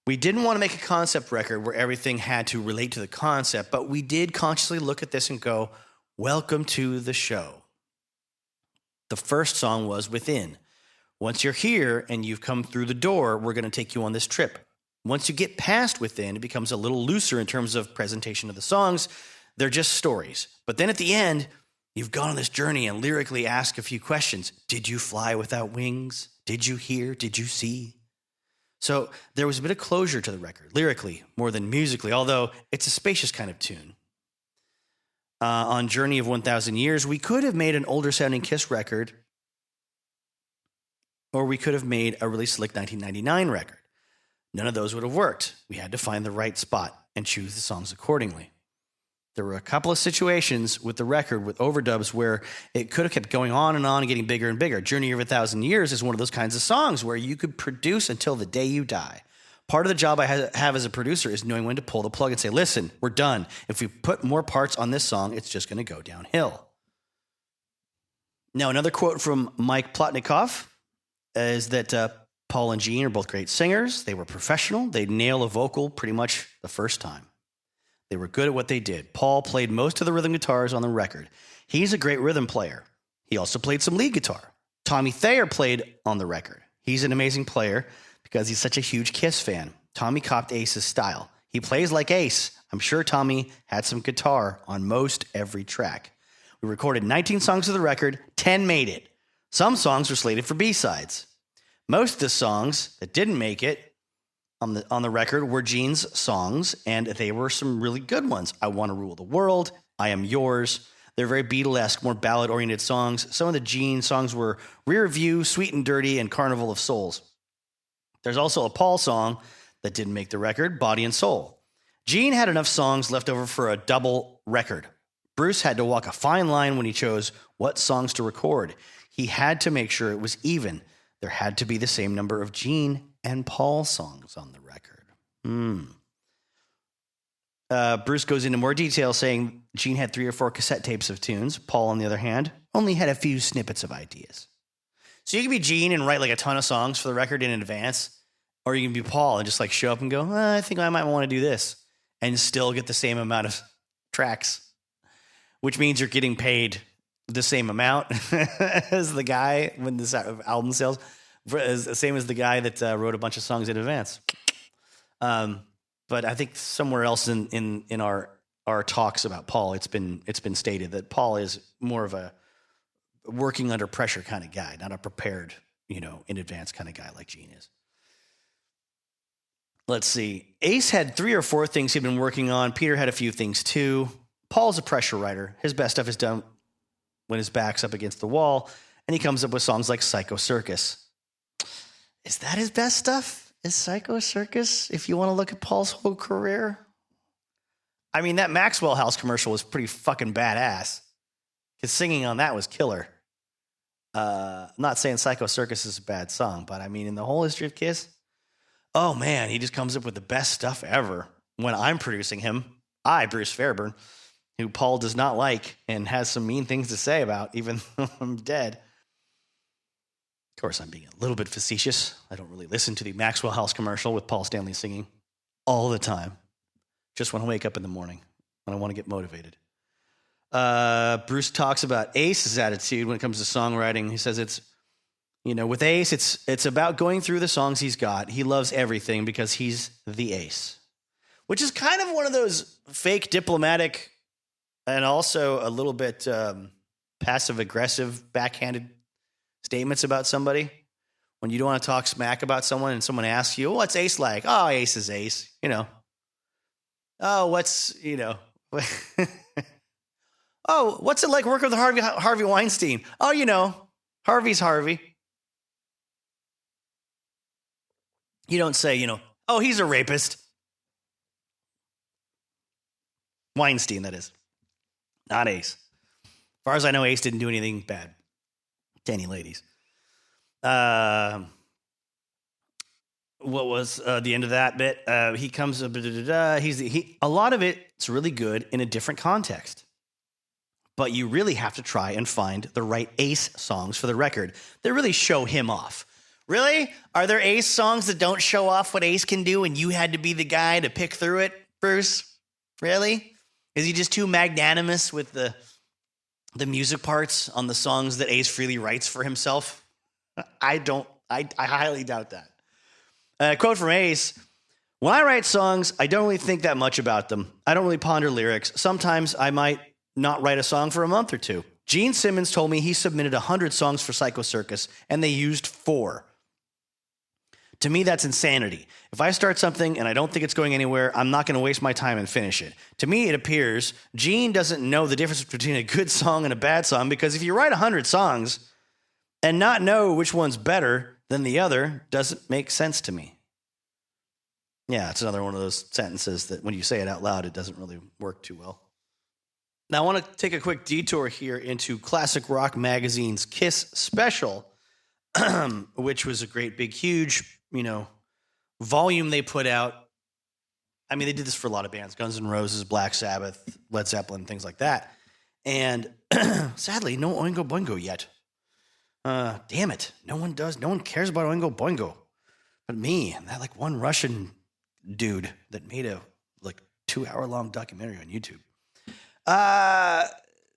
We didn't want to make a concept record where everything had to relate to the concept, but we did consciously look at this and go, welcome to the show. The first song was Within. Once you're here and you've come through the door, we're going to take you on this trip. Once you get past Within, it becomes a little looser in terms of presentation of the songs. They're just stories. But then at the end, You've gone on this journey and lyrically asked a few questions. Did you fly without wings? Did you hear? Did you see? So there was a bit of closure to the record, lyrically, more than musically, although it's a spacious kind of tune. On Journey of 1,000 Years, we could have made an older sounding Kiss record, or we could have made a really slick 1999 record. None of those would have worked. We had to find the right spot and choose the songs accordingly. There were a couple of situations with the record with overdubs where it could have kept going on and getting bigger and bigger. Journey of 1,000 Years is one of those kinds of songs where you could produce until the day you die. Part of the job I have as a producer is knowing when to pull the plug and say, listen, we're done. If we put more parts on this song, it's just going to go downhill. Now, another quote from Mike Plotnikoff is that Paul and Gene are both great singers. They were professional. They'd nail a vocal pretty much the first time. They were good at what they did. Paul played most of the rhythm guitars on the record. He's a great rhythm player. He also played some lead guitar. Tommy Thayer played on the record. He's an amazing player because he's such a huge Kiss fan. Tommy copped Ace's style. He plays like Ace. I'm sure Tommy had some guitar on most every track. We recorded 19 songs of the record, 10 made it. Some songs were slated for B-sides. Most of the songs that didn't make it on the record were Gene's songs, and they were some really good ones. I Want to Rule the World, I Am Yours. They're very Beatlesque, more ballad-oriented songs. Some of the Gene songs were Rear View, Sweet and Dirty, and Carnival of Souls. There's also a Paul song that didn't make the record, Body and Soul. Gene had enough songs left over for a double record. Bruce had to walk a fine line when he chose what songs to record. He had to make sure it was even. There had to be the same number of Gene and Paul songs on the record. Bruce goes into more detail, saying Gene had 3 or 4 cassette tapes of tunes. Paul, on the other hand, only had a few snippets of ideas. So you can be Gene and write like a ton of songs for the record in advance, or you can be Paul and just like show up and go, I think I might want to do this, and still get the same amount of tracks, which means you're getting paid the same amount as the guy when this album sells, same as the guy that wrote a bunch of songs in advance. But I think somewhere else in our talks about Paul, it's been stated that Paul is more of a working under pressure kind of guy, not a prepared, in advance kind of guy like Gene is. Let's see. Ace had 3 or 4 things he'd been working on. Peter had a few things too. Paul's a pressure writer. His best stuff is done when his back's up against the wall, and he comes up with songs like Psycho Circus. Is that his best stuff? Is Psycho Circus, if you want to look at Paul's whole career? I mean, that Maxwell House commercial was pretty fucking badass. His singing on that was killer. I'm not saying Psycho Circus is a bad song, but I mean, in the whole history of Kiss, oh man, he just comes up with the best stuff ever. When I'm producing him, Bruce Fairburn, who Paul does not like and has some mean things to say about, even though I'm dead. Of course, I'm being a little bit facetious. I don't really listen to the Maxwell House commercial with Paul Stanley singing all the time. Just when I wake up in the morning, when I want to get motivated. Bruce talks about Ace's attitude when it comes to songwriting. He says it's, with Ace, it's about going through the songs he's got. He loves everything because he's the Ace, which is kind of one of those fake diplomatic and also a little bit passive-aggressive, backhanded statements about somebody. When you don't want to talk smack about someone and someone asks you, what's Ace like? Oh, Ace is Ace, Oh, what's, Oh, what's it like working with Harvey Weinstein? Oh, Harvey's Harvey. You don't say, oh, he's a rapist. Weinstein, that is. Not Ace. As far as I know, Ace didn't do anything bad to any ladies. What was the end of that bit? He comes up. A lot of it's really good in a different context. But you really have to try and find the right Ace songs for the record that really show him off. Really? Are there Ace songs that don't show off what Ace can do and you had to be the guy to pick through it, Bruce? Really? Is he just too magnanimous with the music parts on the songs that Ace freely writes for himself? I highly doubt that. A quote from Ace: when I write songs, I don't really think that much about them. I don't really ponder lyrics. Sometimes I might not write a song for a month or two. Gene Simmons told me he submitted 100 songs for Psycho Circus, and they used 4. To me, that's insanity. If I start something and I don't think it's going anywhere, I'm not going to waste my time and finish it. To me, it appears Gene doesn't know the difference between a good song and a bad song, because if you write 100 songs and not know which one's better than the other, doesn't make sense to me. Yeah, it's another one of those sentences that when you say it out loud, it doesn't really work too well. Now, I want to take a quick detour here into Classic Rock Magazine's Kiss special, which was a great, big, huge, volume they put out. I mean, they did this for a lot of bands, Guns N' Roses, Black Sabbath, Led Zeppelin, things like that. And sadly, no Oingo Boingo yet. Damn it. No one cares about Oingo Boingo. But me, and that one Russian dude that made a 2-hour-long documentary on YouTube.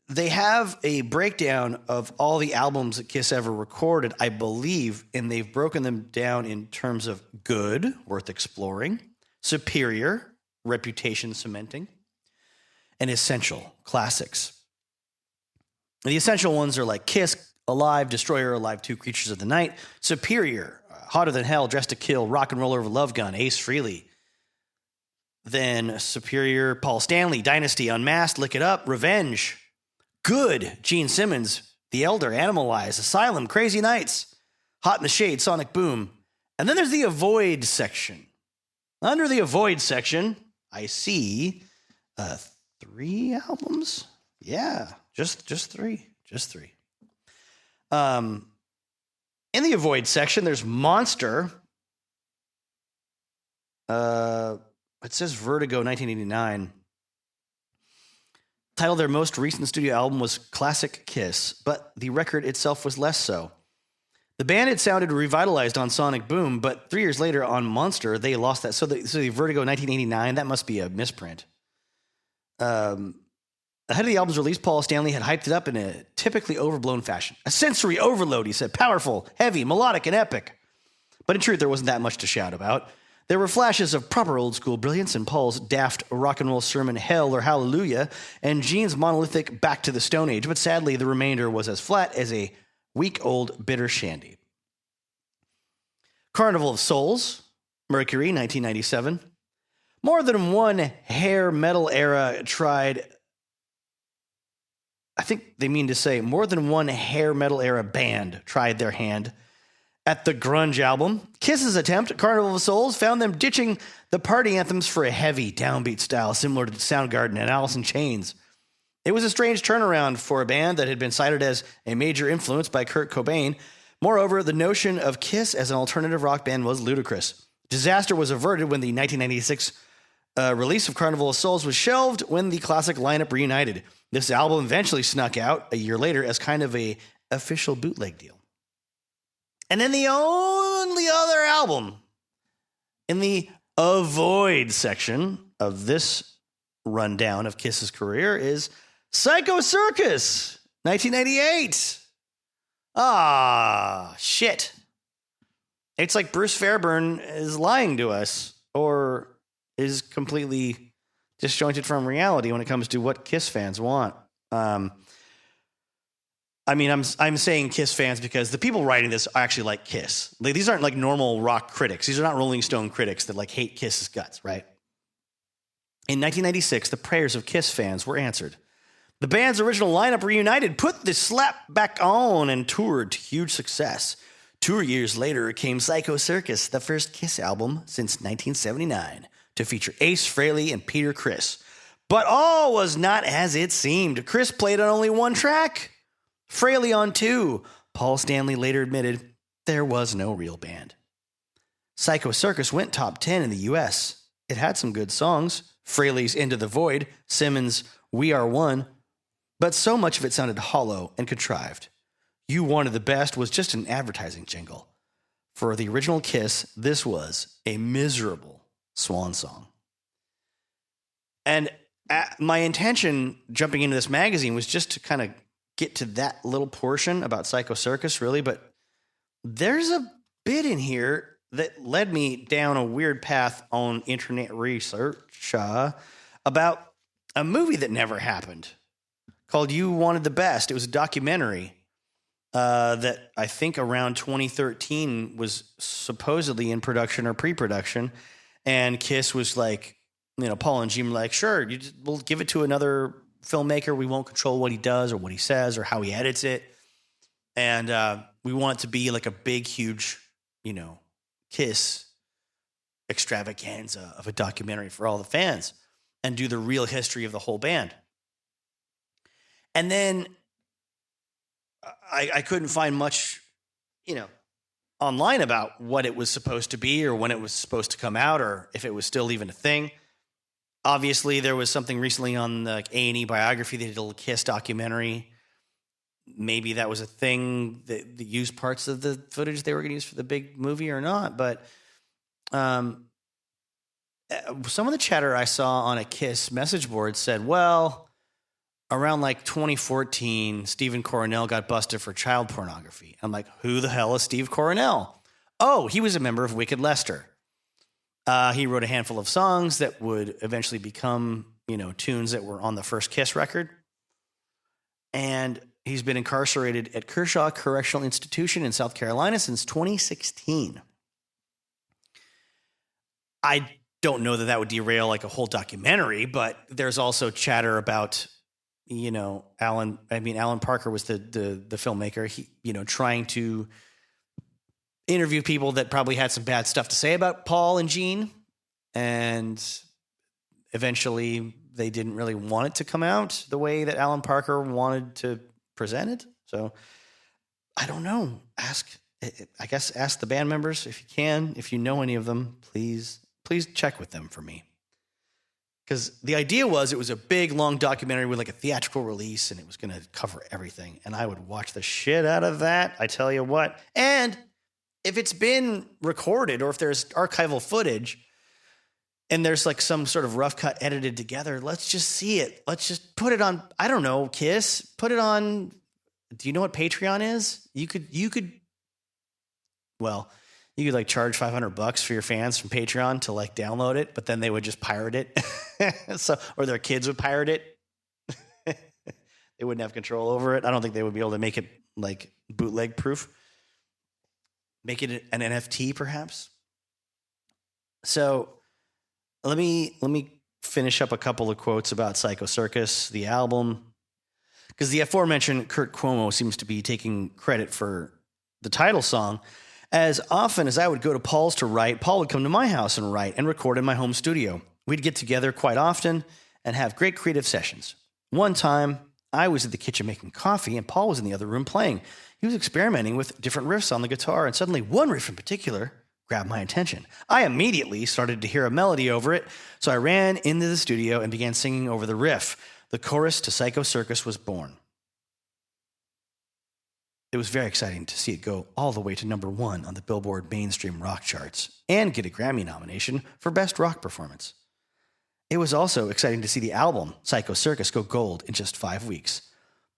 They have a breakdown of all the albums that Kiss ever recorded, I believe, and they've broken them down in terms of good, worth exploring, superior, reputation cementing, and essential, classics. The essential ones are like Kiss, Alive, Destroyer, Alive 2, Creatures of the Night, superior, Hotter Than Hell, Dressed to Kill, Rock and Roll Over Love Gun, Ace Frehley. Then superior, Paul Stanley, Dynasty, Unmasked, Lick It Up, Revenge. Good, Gene Simmons, The Elder, Animalize, Asylum, Crazy Nights, Hot in the Shade, Sonic Boom. And then there's the Avoid section. Under the Avoid section, I see 3 albums. Yeah, just 3. Just 3. In the Avoid section, there's Monster. It says Vertigo 1989. Titled their most recent studio album was Classic Kiss, but the record itself was less so. The band had sounded revitalized on Sonic Boom, but 3 years later on Monster, they lost that. So the Vertigo 1989, that must be a misprint. Ahead of the album's release, Paul Stanley had hyped it up in a typically overblown fashion. A sensory overload, he said. Powerful, heavy, melodic, and epic. But in truth, there wasn't that much to shout about. There were flashes of proper old-school brilliance in Paul's daft rock and roll sermon, Hell or Hallelujah, and Gene's monolithic Back to the Stone Age, but sadly, the remainder was as flat as a week-old bitter shandy. Carnival of Souls, Mercury, 1997. More than one hair metal era tried... I think they mean to say more than one hair metal era band tried their hand at the grunge album. Kiss's attempt at Carnival of Souls found them ditching the party anthems for a heavy downbeat style similar to Soundgarden and Alice in Chains. It was a strange turnaround for a band that had been cited as a major influence by Kurt Cobain. Moreover, the notion of Kiss as an alternative rock band was ludicrous. Disaster was averted when the 1996 release of Carnival of Souls was shelved when the classic lineup reunited. This album eventually snuck out a year later as kind of a official bootleg deal. And then the only other album in the Avoid section of this rundown of Kiss's career is Psycho Circus, 1998. Ah, shit. It's like Bruce Fairbairn is lying to us or is completely disjointed from reality when it comes to what Kiss fans want. I mean, I'm saying Kiss fans because the people writing this actually like Kiss. These aren't like normal rock critics. These are not Rolling Stone critics that hate Kiss's guts, right? In 1996, the prayers of Kiss fans were answered. The band's original lineup reunited, put the slap back on, and toured to huge success. 2 years later came Psycho Circus, the first Kiss album since 1979, to feature Ace Frehley and Peter Criss. But all was not as it seemed. Criss played on only 1 track. Frehley on 2. Paul Stanley later admitted there was no real band. Psycho Circus went top 10 in the U.S. It had some good songs. Frehley's Into the Void, Simmons' We Are One, but so much of it sounded hollow and contrived. You Wanted the Best was just an advertising jingle. For the original Kiss, this was a miserable swan song. And my intention jumping into this magazine was just to kind of get to that little portion about Psycho Circus, really, but there's a bit in here that led me down a weird path on internet research about a movie that never happened called You Wanted the Best. It was a documentary that I think around 2013 was supposedly in production or pre-production. And Kiss was like, Paul and Gene were like, sure, we'll give it to another filmmaker. We won't control what he does or what he says or how he edits it. And we want it to be like a big, huge, Kiss extravaganza of a documentary for all the fans and do the real history of the whole band. And then I couldn't find much, online about what it was supposed to be or when it was supposed to come out or if it was still even a thing. Obviously, there was something recently on the A&E biography. They did a little Kiss documentary. Maybe that was a thing that used parts of the footage they were going to use for the big movie or not. But some of the chatter I saw on a Kiss message board said, well, around like 2014, Stephen Coronel got busted for child pornography. I'm like, who the hell is Steve Coronel? Oh, he was a member of Wicked Lester. He wrote a handful of songs that would eventually become, tunes that were on the first Kiss record. And he's been incarcerated at Kershaw Correctional Institution in South Carolina since 2016. I don't know that would derail like a whole documentary, but there's also chatter about, Alan Parker was the filmmaker, he, trying to interview people that probably had some bad stuff to say about Paul and Gene. And eventually they didn't really want it to come out the way that Alan Parker wanted to present it. So I don't know. Ask the band members if you can. If you know any of them, please check with them for me. Because the idea was it was a big, long documentary with like a theatrical release, and it was going to cover everything. And I would watch the shit out of that. I tell you what. And if it's been recorded or if there's archival footage and there's like some sort of rough cut edited together, let's just see it. Let's just put it on, I don't know, Kiss. Put it on, do you know what Patreon is? You could like charge $500 for your fans from Patreon to like download it, but then they would just pirate it. Or their kids would pirate it. They wouldn't have control over it. I don't think they would be able to make it like bootleg proof. Make it an NFT perhaps. So let me finish up a couple of quotes about Psycho Circus, the album, because the aforementioned Kurt Cuomo seems to be taking credit for the title song. As often as I would go to Paul's to write, Paul would come to my house and write and record in my home studio. We'd get together quite often and have great creative sessions. One time, I was at the kitchen making coffee and Paul was in the other room playing. He was experimenting with different riffs on the guitar, and suddenly one riff in particular grabbed my attention. I immediately started to hear a melody over it, so I ran into the studio and began singing over the riff. The chorus to Psycho Circus was born. It was very exciting to see it go all the way to number 1 on the Billboard mainstream rock charts and get a Grammy nomination for Best Rock Performance. It was also exciting to see the album, Psycho Circus, go gold in just 5 weeks.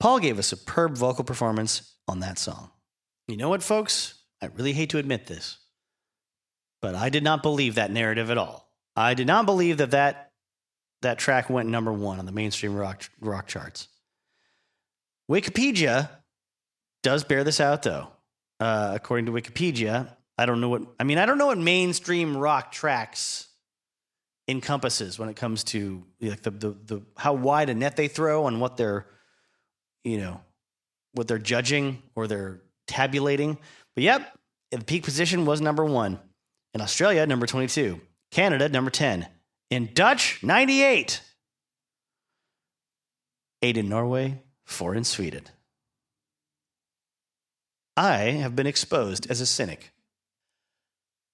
Paul gave a superb vocal performance on that song. You know what, folks? I really hate to admit this, but I did not believe that narrative at all. I did not believe that track went number 1 on the mainstream rock charts. Wikipedia does bear this out, though. According to Wikipedia, I don't know what mainstream rock tracks encompasses when it comes to like the how wide a net they throw on what they're judging or they're tabulating. But yep, the peak position was number 1. In Australia, number 22. Canada, number 10. In Dutch, 98. 8 in Norway, 4 in Sweden. I have been exposed as a cynic.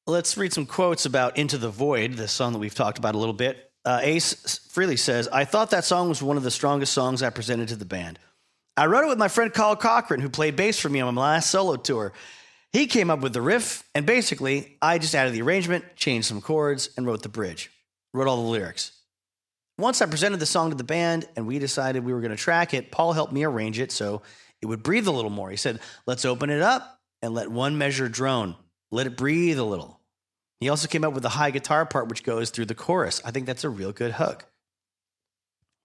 Let's read some quotes about Into the Void, the song that we've talked about a little bit. Ace Frehley says, I thought that song was one of the strongest songs I presented to the band. I wrote it with my friend Carl Cochran, who played bass for me on my last solo tour. He came up with the riff, and basically, I just added the arrangement, changed some chords, and wrote the bridge. Wrote all the lyrics. Once I presented the song to the band, and we decided we were going to track it, Paul helped me arrange it so it would breathe a little more. He said, let's open it up and let one measure drone. Let it breathe a little. He also came up with the high guitar part, which goes through the chorus. I think that's a real good hook.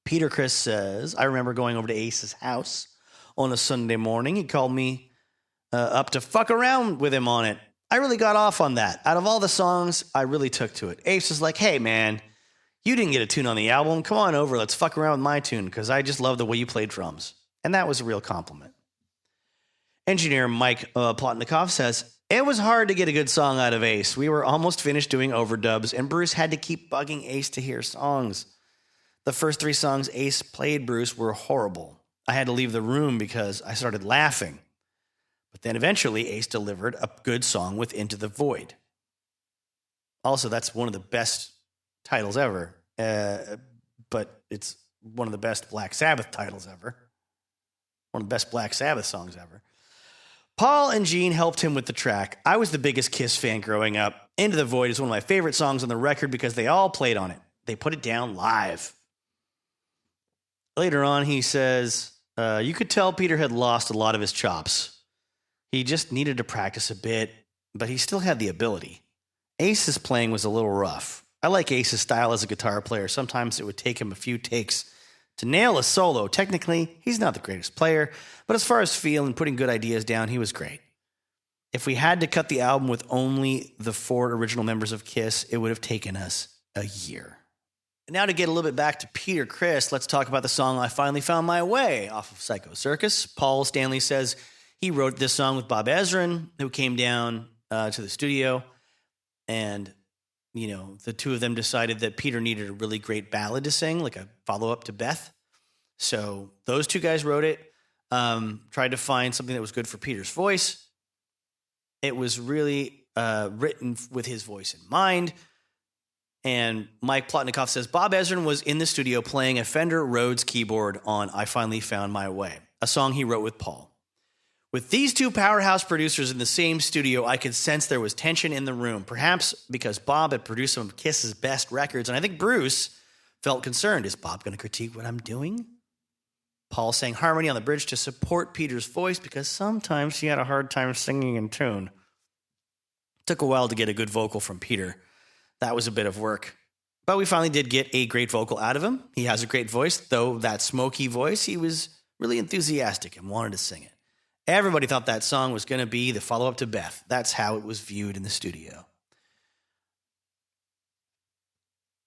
Peter Criss says, I remember going over to Ace's house on a Sunday morning. He called me up to fuck around with him on it. I really got off on that. Out of all the songs, I really took to it. Ace was like, hey, man, you didn't get a tune on the album. Come on over. Let's fuck around with my tune because I just love the way you play drums. And that was a real compliment. Engineer Mike Plotnikov says, it was hard to get a good song out of Ace. We were almost finished doing overdubs, and Bruce had to keep bugging Ace to hear songs. The first 3 songs Ace played Bruce were horrible. I had to leave the room because I started laughing. But then eventually Ace delivered a good song with Into the Void. Also, that's one of the best titles ever. But it's one of the best Black Sabbath titles ever. One of the best Black Sabbath songs ever. Paul and Gene helped him with the track. I was the biggest Kiss fan growing up. Into the Void is one of my favorite songs on the record because they all played on it. They put it down live. Later on, he says, you could tell Peter had lost a lot of his chops. He just needed to practice a bit, but he still had the ability. Ace's playing was a little rough. I like Ace's style as a guitar player. Sometimes it would take him a few takes to nail a solo. Technically, he's not the greatest player, but as far as feel and putting good ideas down, he was great. If we had to cut the album with only the 4 original members of Kiss, it would have taken us a year. And now to get a little bit back to Peter Criss, let's talk about the song I Finally Found My Way off of Psycho Circus. Paul Stanley says he wrote this song with Bob Ezrin, who came down to the studio, and the two of them decided that Peter needed a really great ballad to sing, like a follow-up to Beth. So those 2 guys wrote it, tried to find something that was good for Peter's voice. It was really written with his voice in mind. And Mike Plotnikov says, Bob Ezrin was in the studio playing a Fender Rhodes keyboard on I Finally Found My Way, a song he wrote with Paul. With these 2 powerhouse producers in the same studio, I could sense there was tension in the room, perhaps because Bob had produced some of Kiss's best records, and I think Bruce felt concerned. Is Bob going to critique what I'm doing? Paul sang harmony on the bridge to support Peter's voice because sometimes he had a hard time singing in tune. It took a while to get a good vocal from Peter. That was a bit of work. But we finally did get a great vocal out of him. He has a great voice, though that smoky voice, he was really enthusiastic and wanted to sing it. Everybody thought that song was going to be the follow-up to Beth. That's how it was viewed in the studio.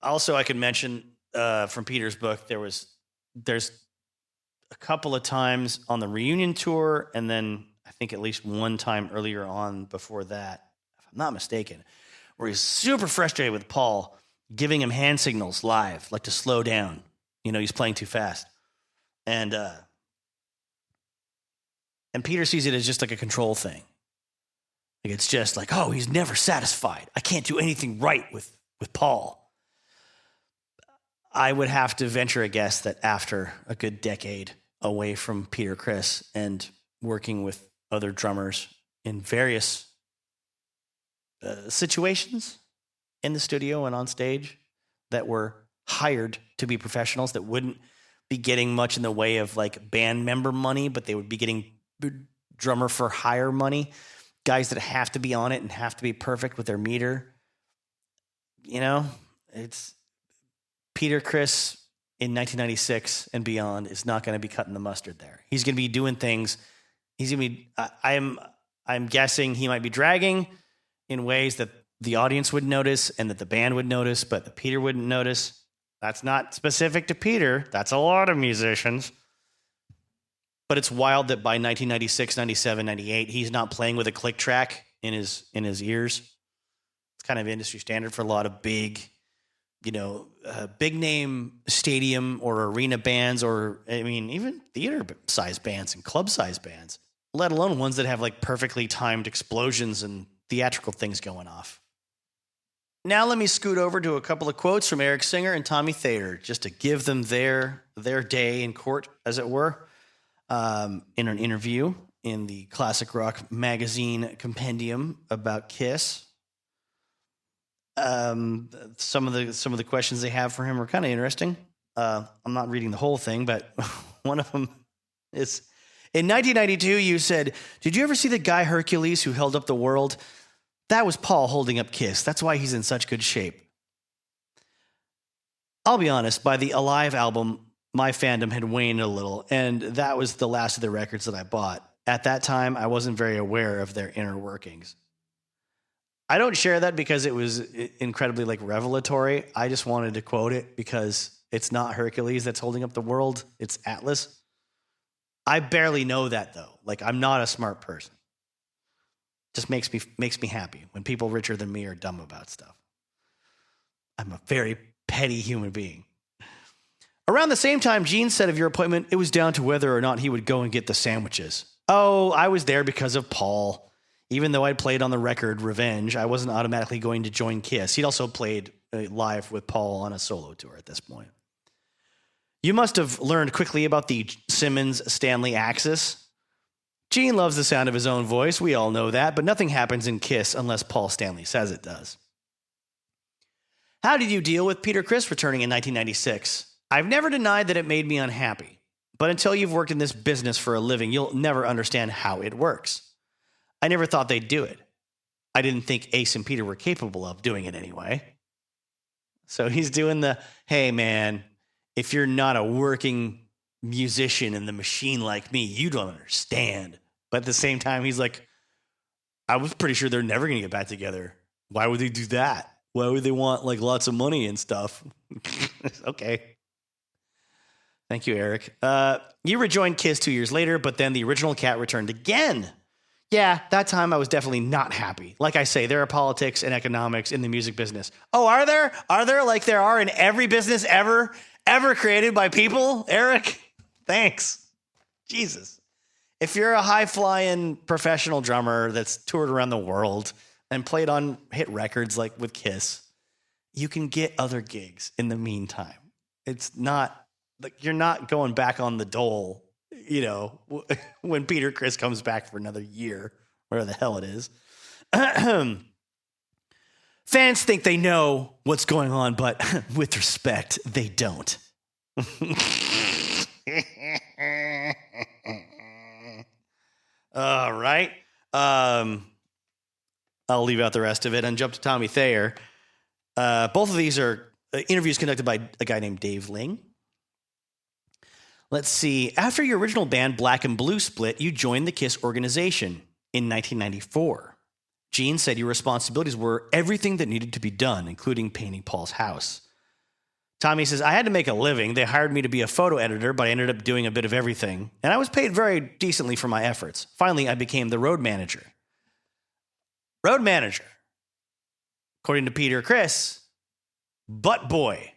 Also, I could mention from Peter's book, there's a couple of times on the reunion tour, and then I think at least one time earlier on before that, if I'm not mistaken, where he's super frustrated with Paul giving him hand signals live, like to slow down. He's playing too fast. And Peter sees it as just like a control thing. Like it's just like, oh, he's never satisfied. I can't do anything right with Paul. I would have to venture a guess that after a good decade away from Peter Criss and working with other drummers in various situations in the studio and on stage that were hired to be professionals that wouldn't be getting much in the way of like band member money, but they would be getting drummer for hire money, guys that have to be on it and have to be perfect with their meter. It's Peter Criss in 1996 and beyond is not going to be cutting the mustard there. He's going to be doing things. He's going to be, I'm guessing he might be dragging in ways that the audience would notice and that the band would notice, but the Peter wouldn't notice. That's not specific to Peter. That's a lot of musicians. But it's wild that by 1996, 97, 98, he's not playing with a click track in his ears. It's kind of industry standard for a lot of big, big name stadium or arena bands, or even theater size bands and club size bands, let alone ones that have like perfectly timed explosions and theatrical things going off. Now let me scoot over to a couple of quotes from Eric Singer and Tommy Thayer, just to give them their day in court, as it were. In an interview in the Classic Rock magazine compendium about Kiss. Some of the questions they have for him are kind of interesting. I'm not reading the whole thing, but one of them is, in 1992, you said, "Did you ever see the guy Hercules who held up the world? That was Paul holding up Kiss. That's why he's in such good shape." I'll be honest, by the Alive album, my fandom had waned a little, and that was the last of the records that I bought. At that time, I wasn't very aware of their inner workings. I don't share that because it was incredibly revelatory. I just wanted to quote it because it's not Hercules that's holding up the world. It's Atlas. I barely know that though. I'm not a smart person. Just makes me happy when people richer than me are dumb about stuff. I'm a very petty human being. Around the same time Gene said of your appointment, it was down to whether or not he would go and get the sandwiches. Oh, I was there because of Paul. Even though I'd played on the record Revenge, I wasn't automatically going to join Kiss. He'd also played live with Paul on a solo tour at this point. You must have learned quickly about the Simmons-Stanley axis. Gene loves the sound of his own voice. We all know that, but nothing happens in Kiss unless Paul Stanley says it does. How did you deal with Peter Criss returning in 1996? I've never denied that it made me unhappy, but until you've worked in this business for a living, you'll never understand how it works. I never thought they'd do it. I didn't think Ace and Peter were capable of doing it anyway. So he's doing the, hey man, if you're not a working musician in the machine like me, you don't understand. But at the same time, he's like, I was pretty sure they're never going to get back together. Why would they do that? Why would they want lots of money and stuff? Okay. Thank you, Eric. You rejoined Kiss 2 years later, but then the original cat returned again. Yeah, that time I was definitely not happy. Like I say, there are politics and economics in the music business. Oh, are there? Are there like there are in every business ever created by people? Eric, thanks. Jesus. If you're a high-flying professional drummer that's toured around the world and played on hit records like with Kiss, you can get other gigs in the meantime. It's not you're not going back on the dole, when Peter Criss comes back for another year, whatever the hell it is. Fans think they know what's going on, but with respect, they don't. All right. I'll leave out the rest of it and jump to Tommy Thayer. Both of these are interviews conducted by a guy named Dave Ling. Let's see. After your original band, Black and Blue, split, you joined the Kiss organization in 1994. Gene said your responsibilities were everything that needed to be done, including painting Paul's house. Tommy says, I had to make a living. They hired me to be a photo editor, but I ended up doing a bit of everything. And I was paid very decently for my efforts. Finally, I became the road manager. Road manager. According to Peter Criss, butt boy.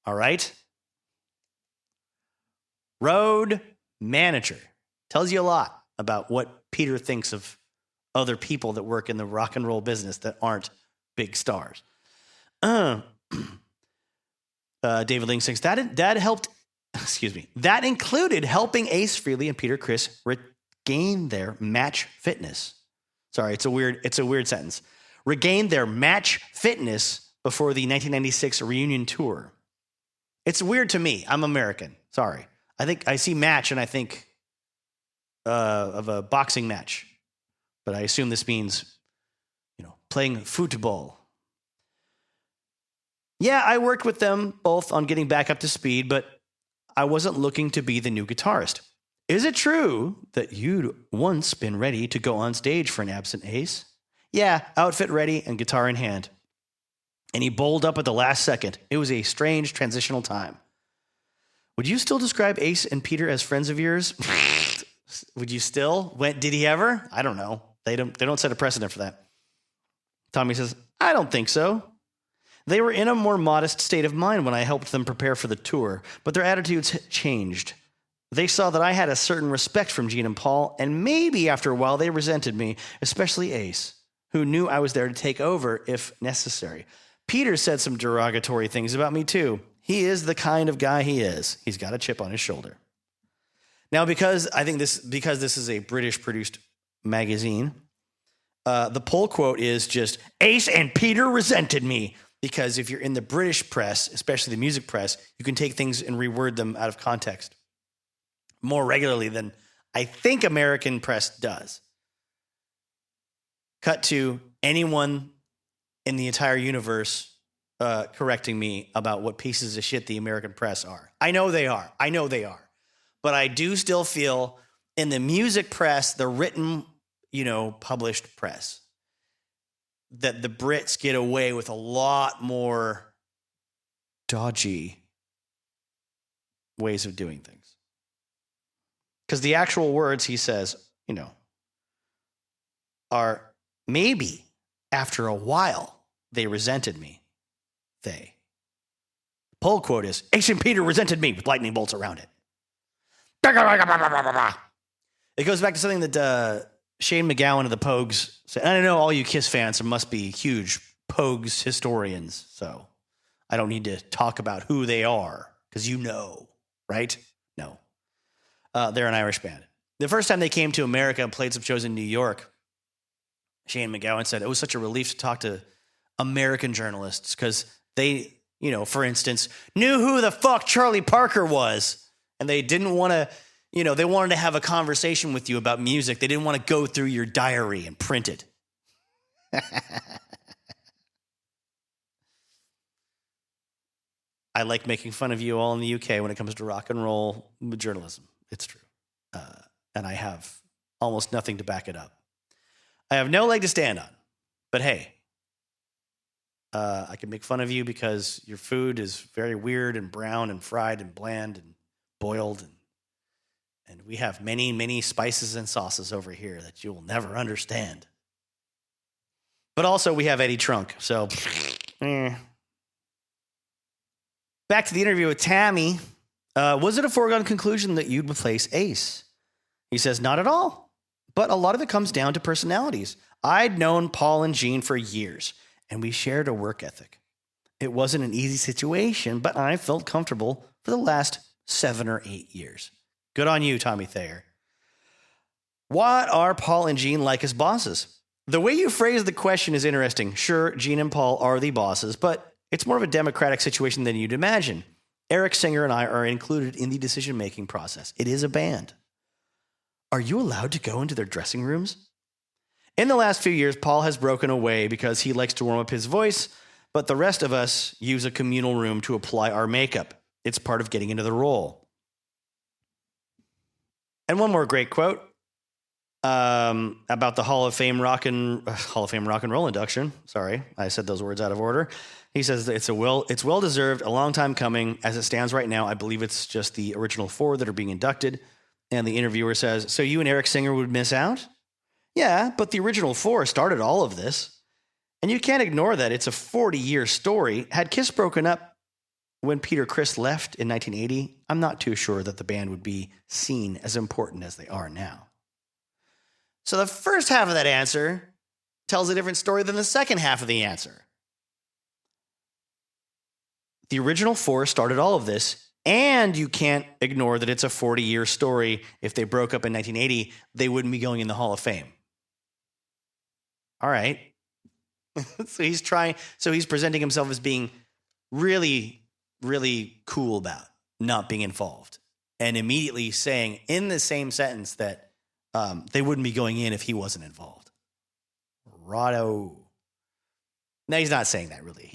All right? Road manager. Tells you a lot about what Peter thinks of other people that work in the rock and roll business that aren't big stars. David Ling sings that helped. Excuse me. That included helping Ace Frehley and Peter Criss regain their match fitness. Sorry, it's a weird sentence. Regain their match fitness before the 1996 reunion tour. It's weird to me. I'm American. Sorry. I think I see match and I think of a boxing match, but I assume this means, playing football. Yeah, I worked with them both on getting back up to speed, but I wasn't looking to be the new guitarist. Is it true that you'd once been ready to go on stage for an absent Ace? Yeah, outfit ready and guitar in hand. And he bowled up at the last second. It was a strange transitional time. Would you still describe Ace and Peter as friends of yours? Would you still? Did he ever? I don't know. They don't set a precedent for that. Tommy says, I don't think so. They were in a more modest state of mind when I helped them prepare for the tour, but their attitudes changed. They saw that I had a certain respect from Gene and Paul, and maybe after a while they resented me, especially Ace, who knew I was there to take over if necessary. Peter said some derogatory things about me too. He is the kind of guy he is. He's got a chip on his shoulder. Now, because this is a British-produced magazine, the poll quote is just, Ace and Peter resented me. Because if you're in the British press, especially the music press, you can take things and reword them out of context more regularly than I think American press does. Cut to anyone in the entire universe correcting me about what pieces of shit the American press are. I know they are. But I do still feel in the music press, the written, published press, that the Brits get away with a lot more dodgy ways of doing things. Because the actual words he says, are maybe after a while they resented me. They. Poll quote is, Ancient Peter resented me with lightning bolts around it. It goes back to something that Shane McGowan of the Pogues said. And I know all you Kiss fans must be huge Pogues historians, so I don't need to talk about who they are, because right? No. They're an Irish band. The first time they came to America and played some shows in New York, Shane McGowan said it was such a relief to talk to American journalists because they, for instance, knew who the fuck Charlie Parker was, and they didn't want to, they wanted to have a conversation with you about music. They didn't want to go through your diary and print it. I like making fun of you all in the UK when it comes to rock and roll journalism. It's true. And I have almost nothing to back it up. I have no leg to stand on. But hey, I can make fun of you because your food is very weird and brown and fried and bland and boiled. And we have many, many spices and sauces over here that you will never understand. But also we have Eddie Trunk. So, Back to the interview with Tammy. Was it a foregone conclusion that you'd replace Ace? He says, not at all. But a lot of it comes down to personalities. I'd known Paul and Gene for years, and we shared a work ethic. It wasn't an easy situation, but I felt comfortable for the last 7 or 8 years. Good on you, Tommy Thayer. What are Paul and Gene like as bosses? The way you phrase the question is interesting. Sure, Gene and Paul are the bosses, but it's more of a democratic situation than you'd imagine. Eric Singer and I are included in the decision-making process. It is a band. Are you allowed to go into their dressing rooms? In the last few years, Paul has broken away because he likes to warm up his voice, but the rest of us use a communal room to apply our makeup. It's part of getting into the role. And one more great quote about the Hall of Fame rock and roll induction. Sorry, I said those words out of order. He says it's well deserved, a long time coming. As it stands right now, I believe it's just the original 4 that are being inducted. And the interviewer says, so you and Eric Singer would miss out? Yeah, but the original 4 started all of this. And you can't ignore that it's a 40-year story. Had Kiss broken up when Peter Criss left in 1980, I'm not too sure that the band would be seen as important as they are now. So the first half of that answer tells a different story than the second half of the answer. The original 4 started all of this, and you can't ignore that it's a 40-year story. If they broke up in 1980, they wouldn't be going in the Hall of Fame. All right. So he's presenting himself as being really, really cool about not being involved, and immediately saying in the same sentence that they wouldn't be going in if he wasn't involved. Rado. No, he's not saying that really.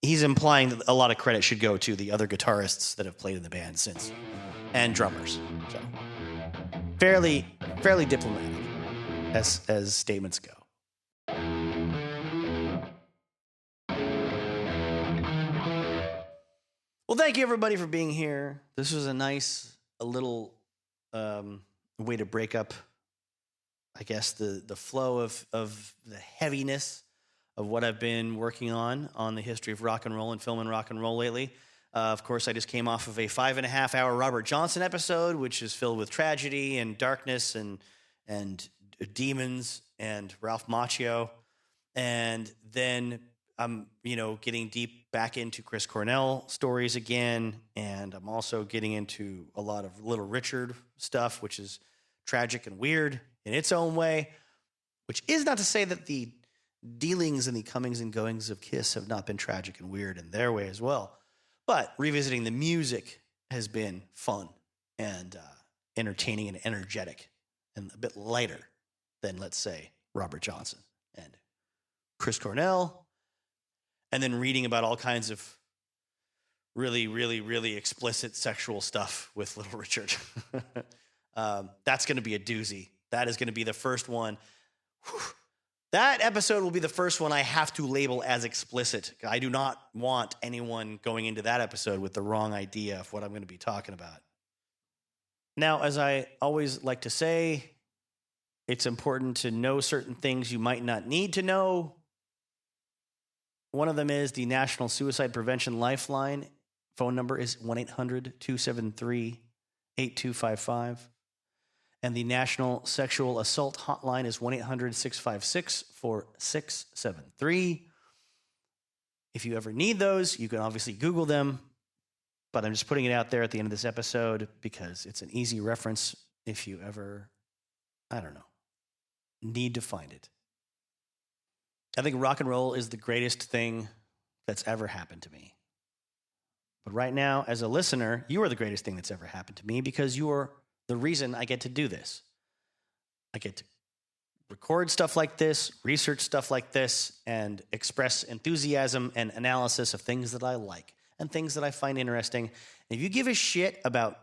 He's implying that a lot of credit should go to the other guitarists that have played in the band since, and drummers. So fairly diplomatic as statements go. Well, thank you everybody for being here. This was a little way to break up, I guess, the flow of the heaviness of what I've been working on the history of rock and roll and film and rock and roll lately. Of course, I just came off of a 5.5-hour Robert Johnson episode, which is filled with tragedy and darkness and demons and Ralph Macchio. And then I'm, getting deep back into Chris Cornell stories again. And I'm also getting into a lot of Little Richard stuff, which is tragic and weird in its own way, which is not to say that the dealings and the comings and goings of Kiss have not been tragic and weird in their way as well. But revisiting the music has been fun and entertaining and energetic and a bit lighter than, let's say, Robert Johnson and Chris Cornell. and then reading about all kinds of really, really, really explicit sexual stuff with Little Richard. That's going to be a doozy. That is going to be the first one. Whew. That episode will be the first one I have to label as explicit. I do not want anyone going into that episode with the wrong idea of what I'm going to be talking about. Now, as I always like to say, it's important to know certain things you might not need to know. One of them is the National Suicide Prevention Lifeline. Phone number is 1-800-273-8255. And the National Sexual Assault Hotline is 1-800-656-4673. If you ever need those, you can obviously Google them. But I'm just putting it out there at the end of this episode because it's an easy reference if you ever, need to find it. I think rock and roll is the greatest thing that's ever happened to me. But right now, as a listener, you are the greatest thing that's ever happened to me because you are the reason I get to do this. I get to record stuff like this, research stuff like this, and express enthusiasm and analysis of things that I like and things that I find interesting. And if you give a shit about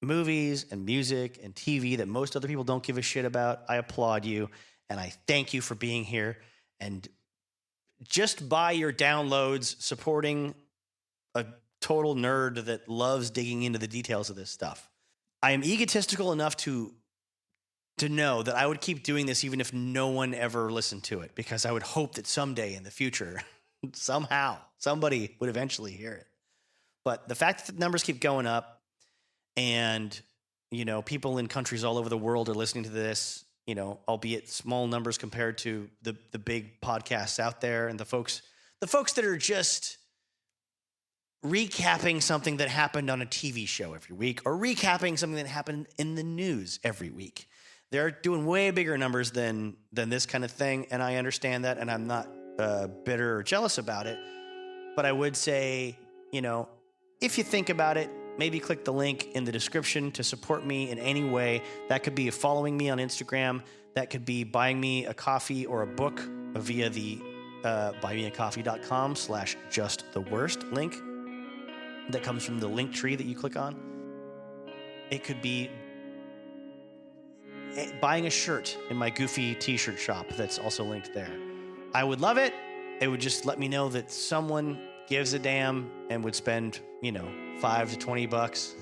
movies and music and TV that most other people don't give a shit about, I applaud you, and I thank you for being here. And just by your downloads, supporting a total nerd that loves digging into the details of this stuff. I am egotistical enough to know that I would keep doing this even if no one ever listened to it, because I would hope that someday in the future, somehow, somebody would eventually hear it. But the fact that the numbers keep going up and, people in countries all over the world are listening to this, albeit small numbers compared to the big podcasts out there, and the folks that are just recapping something that happened on a TV show every week or recapping something that happened in the news every week. They're doing way bigger numbers than this kind of thing, and I understand that, and I'm not bitter or jealous about it. But I would say, if you think about it, maybe click the link in the description to support me in any way. That could be following me on Instagram. That could be buying me a coffee or a book via the buymeacoffee.com/justtheworst link that comes from the link tree that you click on. It could be buying a shirt in my Goofy t-shirt shop that's also linked there. I would love it. It would just let me know that someone gives a damn and would spend, $5 to $20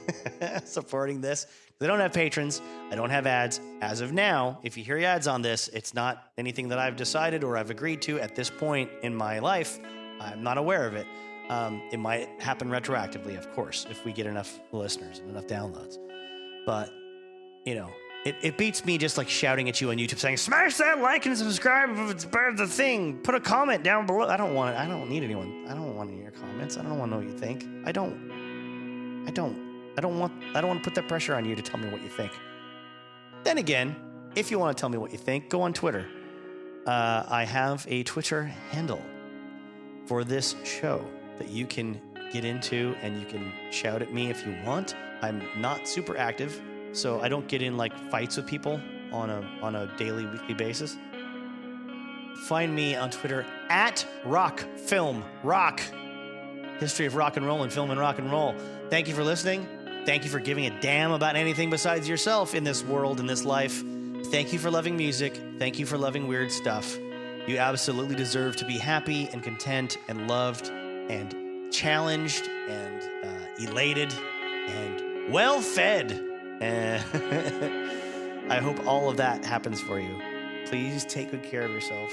supporting this. They don't have patrons. I don't have ads. As of now, if you hear ads on this, it's not anything that I've decided or I've agreed to at this point in my life. I'm not aware of it. It might happen retroactively, of course, if we get enough listeners and enough downloads. But, it beats me just like shouting at you on YouTube saying, smash that like and subscribe if it's part of the thing. Put a comment down below. I don't want it. I don't need anyone. I don't want any of your comments. I don't want to know what you think. I don't want to put that pressure on you to tell me what you think. Then again, if you want to tell me what you think, go on Twitter. I have a Twitter handle for this show that you can get into, and you can shout at me if you want. I'm not super active, so I don't get in like fights with people on a daily, weekly basis. Find me on Twitter at RockFilmRock. History of rock and roll and film and rock and roll. Thank you for listening. Thank you for giving a damn about anything besides yourself in this world, in this life. Thank you for loving music. Thank you for loving weird stuff. You absolutely deserve to be happy and content and loved and challenged and elated and well-fed. I hope all of that happens for you. Please take good care of yourself.